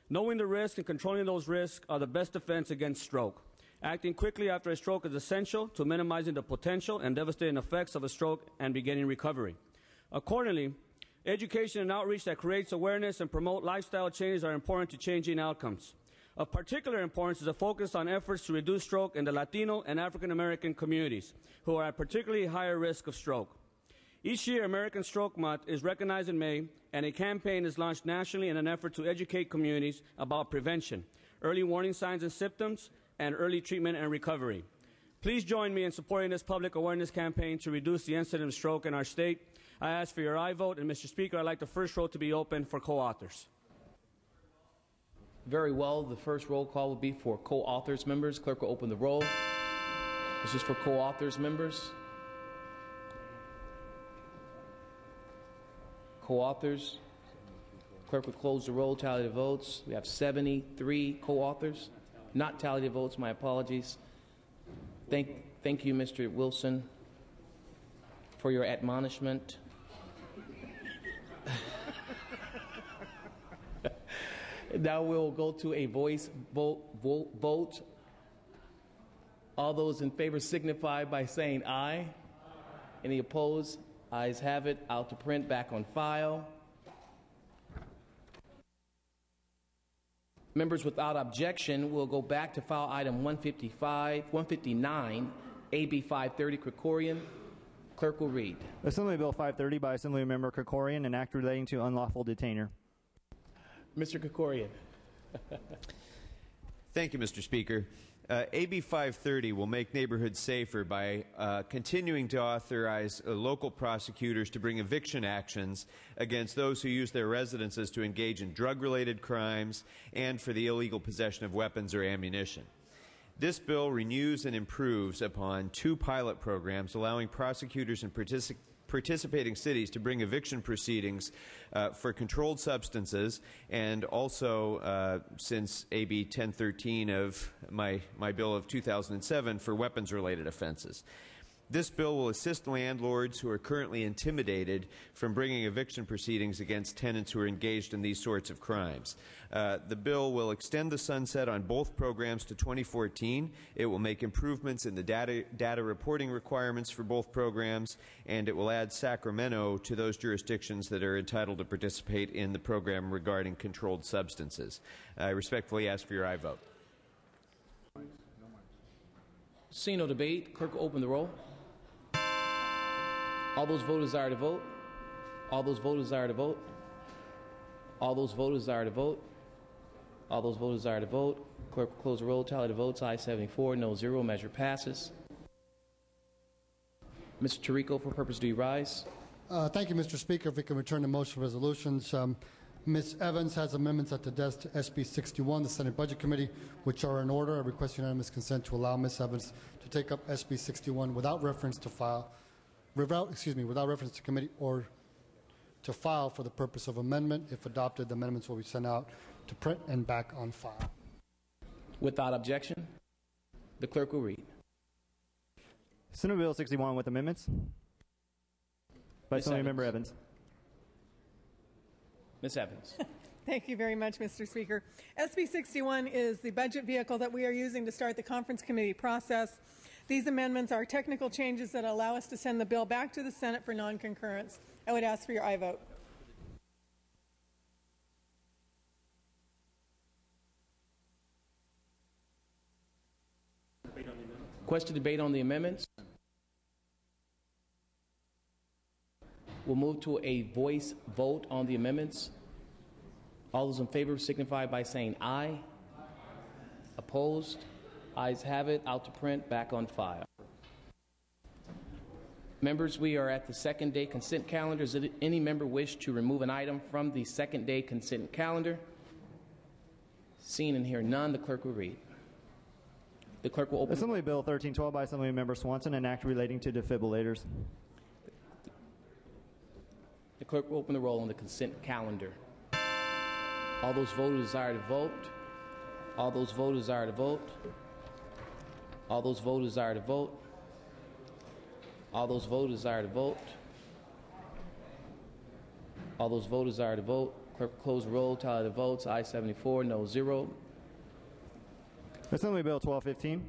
Knowing the risks and controlling those risks are the best defense against stroke. Acting quickly after a stroke is essential to minimizing the potential and devastating effects of a stroke and beginning recovery. Accordingly, education and outreach that creates awareness and promote lifestyle changes are important to changing outcomes. Of particular importance is a focus on efforts to reduce stroke in the Latino and African American communities, who are at particularly higher risk of stroke. Each year, American Stroke Month is recognized in May, and a campaign is launched nationally in an effort to educate communities about prevention, early warning signs and symptoms, and early treatment and recovery. Please join me in supporting this public awareness campaign to reduce the incidence of stroke in our state. I ask for your aye vote, and Mr. Speaker, I'd like the first row to be open for co-authors. Very well. The first roll call will be for co-authors members. Clerk will open the roll. This is for co-authors members. Co-authors. Clerk will close the roll, tally the votes. We have 73 co-authors. Not tally the votes, my apologies. Thank you, Mr. Wilson, for your admonishment. Now we'll go to a voice vote. All those in favor signify by saying aye. Any opposed? Ayes have it. Out to print, back on file. Members, without objection, we'll go back to file item 159, AB 530, Krikorian. Clerk will read. Assembly Bill 530 by Assemblymember Krikorian, an act relating to unlawful detainer. Mr. Krikorian. Thank you, Mr. Speaker. AB 530 will make neighborhoods safer by continuing to authorize local prosecutors to bring eviction actions against those who use their residences to engage in drug-related crimes and for the illegal possession of weapons or ammunition. This bill renews and improves upon two pilot programs allowing prosecutors and participating cities to bring eviction proceedings for controlled substances, and also since AB 1013 of my bill of 2007 for weapons-related offenses. This bill will assist landlords who are currently intimidated from bringing eviction proceedings against tenants who are engaged in these sorts of crimes. The bill will extend the sunset on both programs to 2014. It will make improvements in the data reporting requirements for both programs, and it will add Sacramento to those jurisdictions that are entitled to participate in the program regarding controlled substances. I respectfully ask for your aye vote. Seeing no debate, clerk will open the roll. All those voters desire to vote. All those voters desire to vote. All those voters desire to vote. All those voters desire to vote. Clerk will close the roll, tally the votes. Ayes 74, no 0. Measure passes. Mr. Tirico, for purpose do you rise? Thank you, Mr. Speaker. If we can return to motion resolutions. Ms. Evans has amendments at the desk to SB 61, the Senate Budget Committee, which are in order. I request unanimous consent to allow Ms. Evans to take up SB 61 without reference to without reference to committee or to file for the purpose of amendment. If adopted, the amendments will be sent out to print and back on file. Without objection, the clerk will read. Senate Bill 61 with amendments by Assemblymember Evans. Ms. Evans. Thank you very much, Mr. Speaker. SB 61 is the budget vehicle that we are using to start the conference committee process. These amendments are technical changes that allow us to send the bill back to the Senate for non-concurrence. I would ask for your aye vote. Question debate on the amendments. We'll move to a voice vote on the amendments. All those in favor signify by saying aye. Opposed? Ayes have it. Out to print. Back on file. Members, we are at the second day consent calendar. Does any member wish to remove an item from the second day consent calendar? Seeing and hearing none, the clerk will read. The clerk will open. Assembly Bill 1312 by Assemblymember Swanson, an act relating to defibrillators. The clerk will open the roll on the consent calendar. All those voters who desire to vote. All those voters who desire to vote. All those voters who desire to vote. All those voters who desire to vote. All those voters desire to vote. Clerk will close the roll, tally the votes. Ayes 74, no 0. Assembly Bill 1215.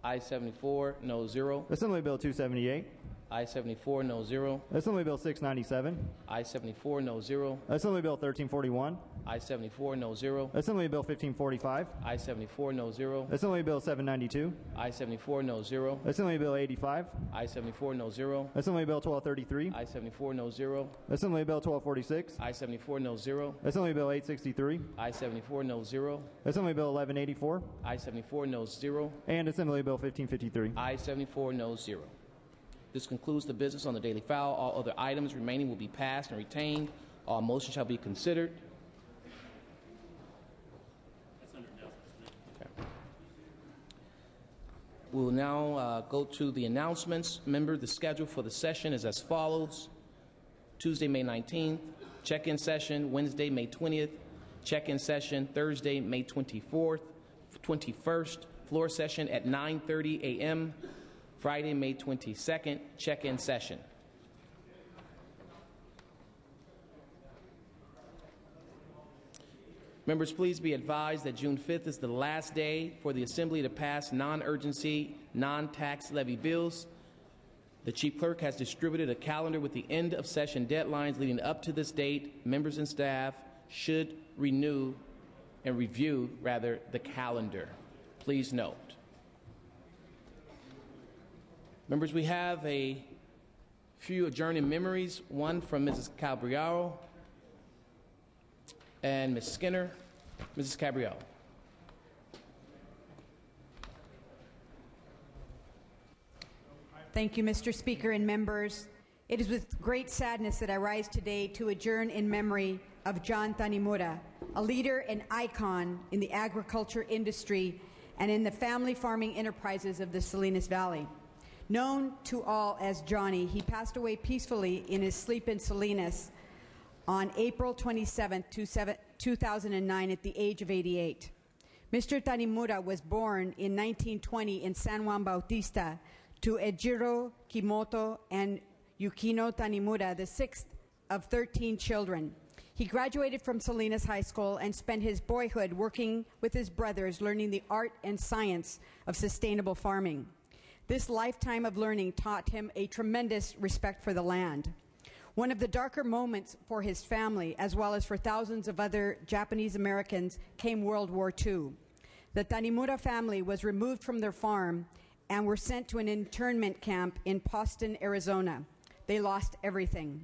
Ayes 74, no 0. Assembly Bill 278. Ayes 74, no 0. Assembly Bill 697. Ayes 74, no 0. Assembly Bill 1341. Ayes 74, no 0. Assembly Bill 1545. Ayes 74, no 0. Assembly Bill 792. Ayes 74, no 0. Assembly Bill 85. Ayes 74, no 0. Assembly Bill 1233. Ayes 74, no 0. Assembly Bill 1246. Ayes 74, no 0. Assembly Bill 863. Ayes 74, no 0. Assembly Bill 1184. Ayes 74, no 0. And Assembly Bill 1553. Ayes 74, no 0. This concludes the business on the daily file. All other items remaining will be passed and retained. All motions shall be considered. Okay. We will now go to the announcements. Remember, the schedule for the session is as follows. Tuesday, May 19th, check-in session. Wednesday, May 20th, check-in session. Thursday, May 21st, floor session at 9:30 a.m. Friday, May 22nd, check-in session. Members, please be advised that June 5th is the last day for the Assembly to pass non-urgency, non-tax levy bills. The Chief Clerk has distributed a calendar with the end of session deadlines leading up to this date. Members and staff should review the calendar. Please note. Members, we have a few adjourning memories, one from Mrs. Caballero and Ms. Skinner. Mrs. Caballero. Thank you, Mr. Speaker and members. It is with great sadness that I rise today to adjourn in memory of John Tanimura, a leader and icon in the agriculture industry and in the family farming enterprises of the Salinas Valley. Known to all as Johnny, he passed away peacefully in his sleep in Salinas on April 27, 2009 at the age of 88. Mr. Tanimura was born in 1920 in San Juan Bautista to Ejiro Kimoto and Yukino Tanimura, the sixth of 13 children. He graduated from Salinas High School and spent his boyhood working with his brothers, learning the art and science of sustainable farming. This lifetime of learning taught him a tremendous respect for the land. One of the darker moments for his family, as well as for thousands of other Japanese Americans, came World War II. The Tanimura family was removed from their farm and were sent to an internment camp in Poston, Arizona. They lost everything.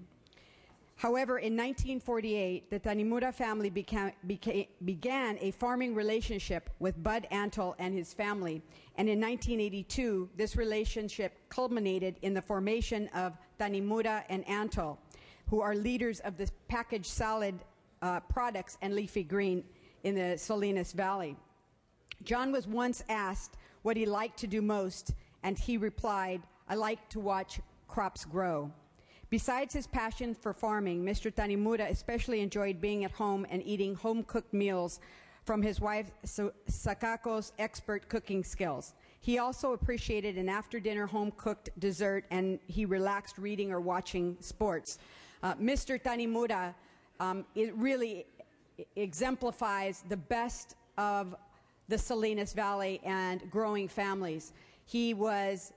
However, in 1948, the Tanimura family began a farming relationship with Bud Antle and his family, and in 1982, this relationship culminated in the formation of Tanimura and Antle, who are leaders of the packaged salad products and leafy green in the Salinas Valley. John was once asked what he liked to do most, and he replied, "I like to watch crops grow." Besides his passion for farming, Mr. Tanimura especially enjoyed being at home and eating home-cooked meals from his wife Sakako's expert cooking skills. He also appreciated an after-dinner home-cooked dessert, and he relaxed reading or watching sports. Mr. Tanimura it really exemplifies the best of the Salinas Valley and growing families. He was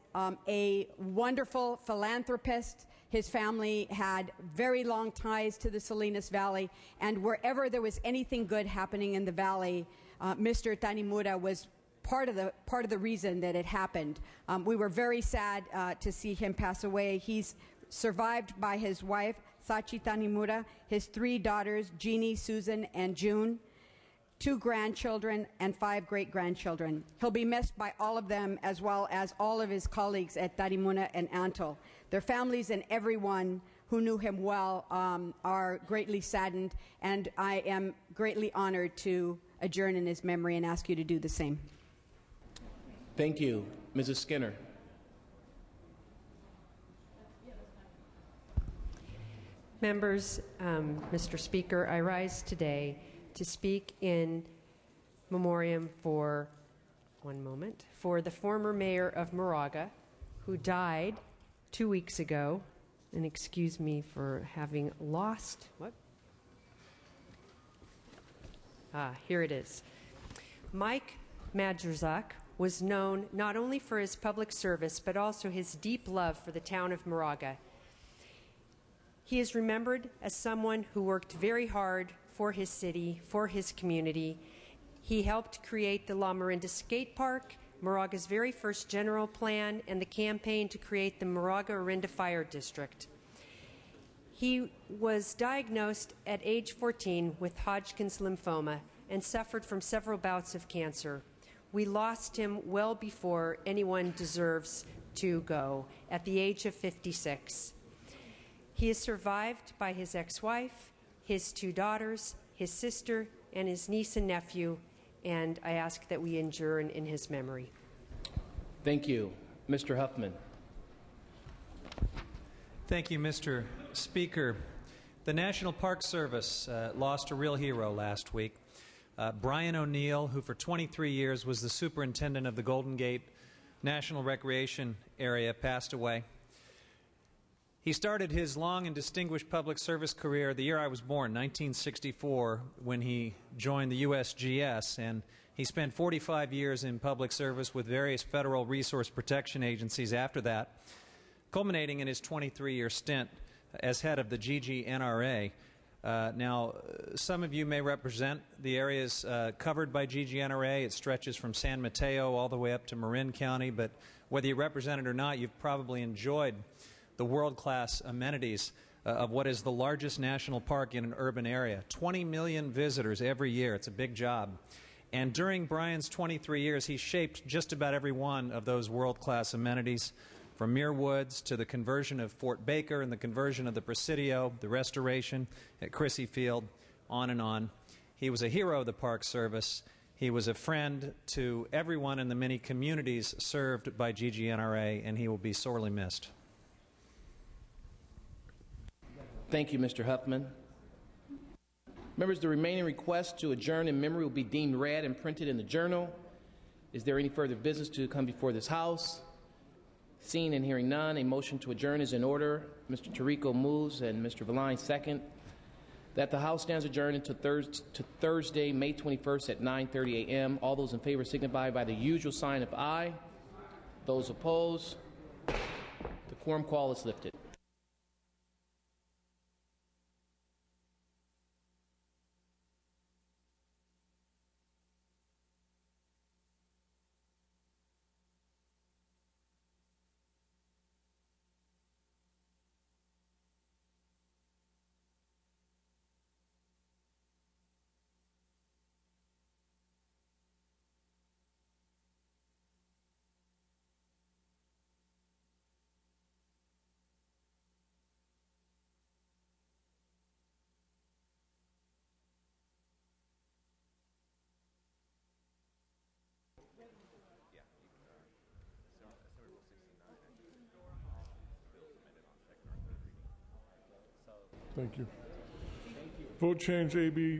a wonderful philanthropist. His family had very long ties to the Salinas Valley, and wherever there was anything good happening in the valley, Mr. Tanimura was part of the reason that it happened. We were very sad to see him pass away. He's survived by his wife, Sachi Tanimura, his 3 daughters, Jeannie, Susan, and June, 2 grandchildren, and 5 great-grandchildren. He'll be missed by all of them, as well as all of his colleagues at Tarimuna and Antol. Their families and everyone who knew him well are greatly saddened, and I am greatly honored to adjourn in his memory and ask you to do the same. Thank you. Mrs. Skinner. Members, Mr. Speaker, I rise today to speak in memoriam for the former mayor of Moraga, who died 2 weeks ago, and excuse me for having lost, here it is. Mike Madrzak was known not only for his public service, but also his deep love for the town of Moraga. He is remembered as someone who worked very hard for his city, for his community. He helped create the La Marinda Skate Park, Moraga's very first general plan, and the campaign to create the Moraga-Orinda Fire District. He was diagnosed at age 14 with Hodgkin's lymphoma and suffered from several bouts of cancer. We lost him well before anyone deserves to go, at the age of 56. He is survived by his ex-wife, his 2 daughters, his sister, and his niece and nephew, and I ask that we adjourn in his memory. Thank you. Mr. Huffman. Thank you, Mr. Speaker. The National Park Service lost a real hero last week. Brian O'Neill, who for 23 years was the superintendent of the Golden Gate National Recreation Area, passed away. He started his long and distinguished public service career the year I was born, 1964, when he joined the USGS, and he spent 45 years in public service with various federal resource protection agencies after that, culminating in his 23-year stint as head of the GGNRA. Now, some of you may represent the areas covered by GGNRA. It stretches from San Mateo all the way up to Marin County, but whether you represent it or not, you've probably enjoyed the world-class amenities of what is the largest national park in an urban area. 20 million visitors every year. It's a big job. And during Brian's 23 years, he shaped just about every one of those world-class amenities, from Muir Woods to the conversion of Fort Baker and the conversion of the Presidio, the restoration at Crissy Field, on and on. He was a hero of the Park Service. He was a friend to everyone in the many communities served by GGNRA, and he will be sorely missed. Thank you, Mr. Huffman. Members, the remaining requests to adjourn in memory will be deemed read and printed in the Journal. Is there any further business to come before this House? Seeing and hearing none, a motion to adjourn is in order. Mr. Tirico moves and Mr. Villain second. That the House stands adjourned until Thursday, May 21st at 9:30 a.m. All those in favor signify by the usual sign of aye. Those opposed, the quorum call is lifted. Thank you. Vote change AB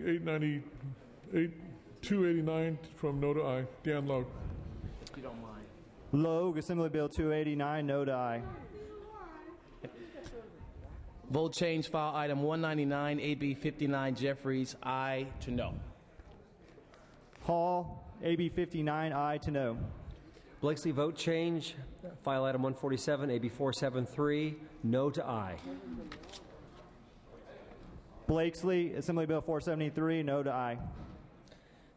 289 from no to aye. Dan Logue. If you don't mind. Logue, Assembly Bill 289, no to aye. Vote change file item 199, AB 59, Jeffries, aye to no. Hall, AB 59, aye to no. Blakesley, vote change. File item 147, AB 473, no to aye. Blakesley, Assembly Bill 473, no to aye.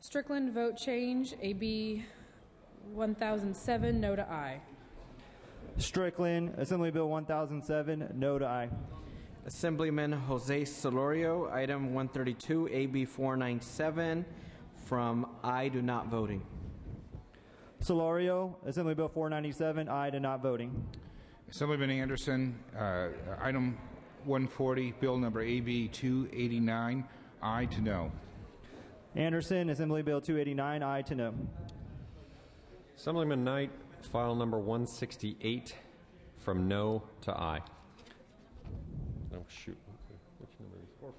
Strickland, vote change. AB 1007, no to aye. Strickland, Assembly Bill 1007, no to aye. Assemblyman Jose Solorio, item 132, AB 497, from aye to not voting. Solorio, Assembly Bill 497, aye to not voting. Assemblyman Anderson, item 140, bill number AB 289, aye to no. Anderson, Assembly Bill 289, aye to no. Assemblyman Knight, file number 168, from no to aye. Oh, shoot. Which number is it?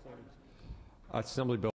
Assembly Bill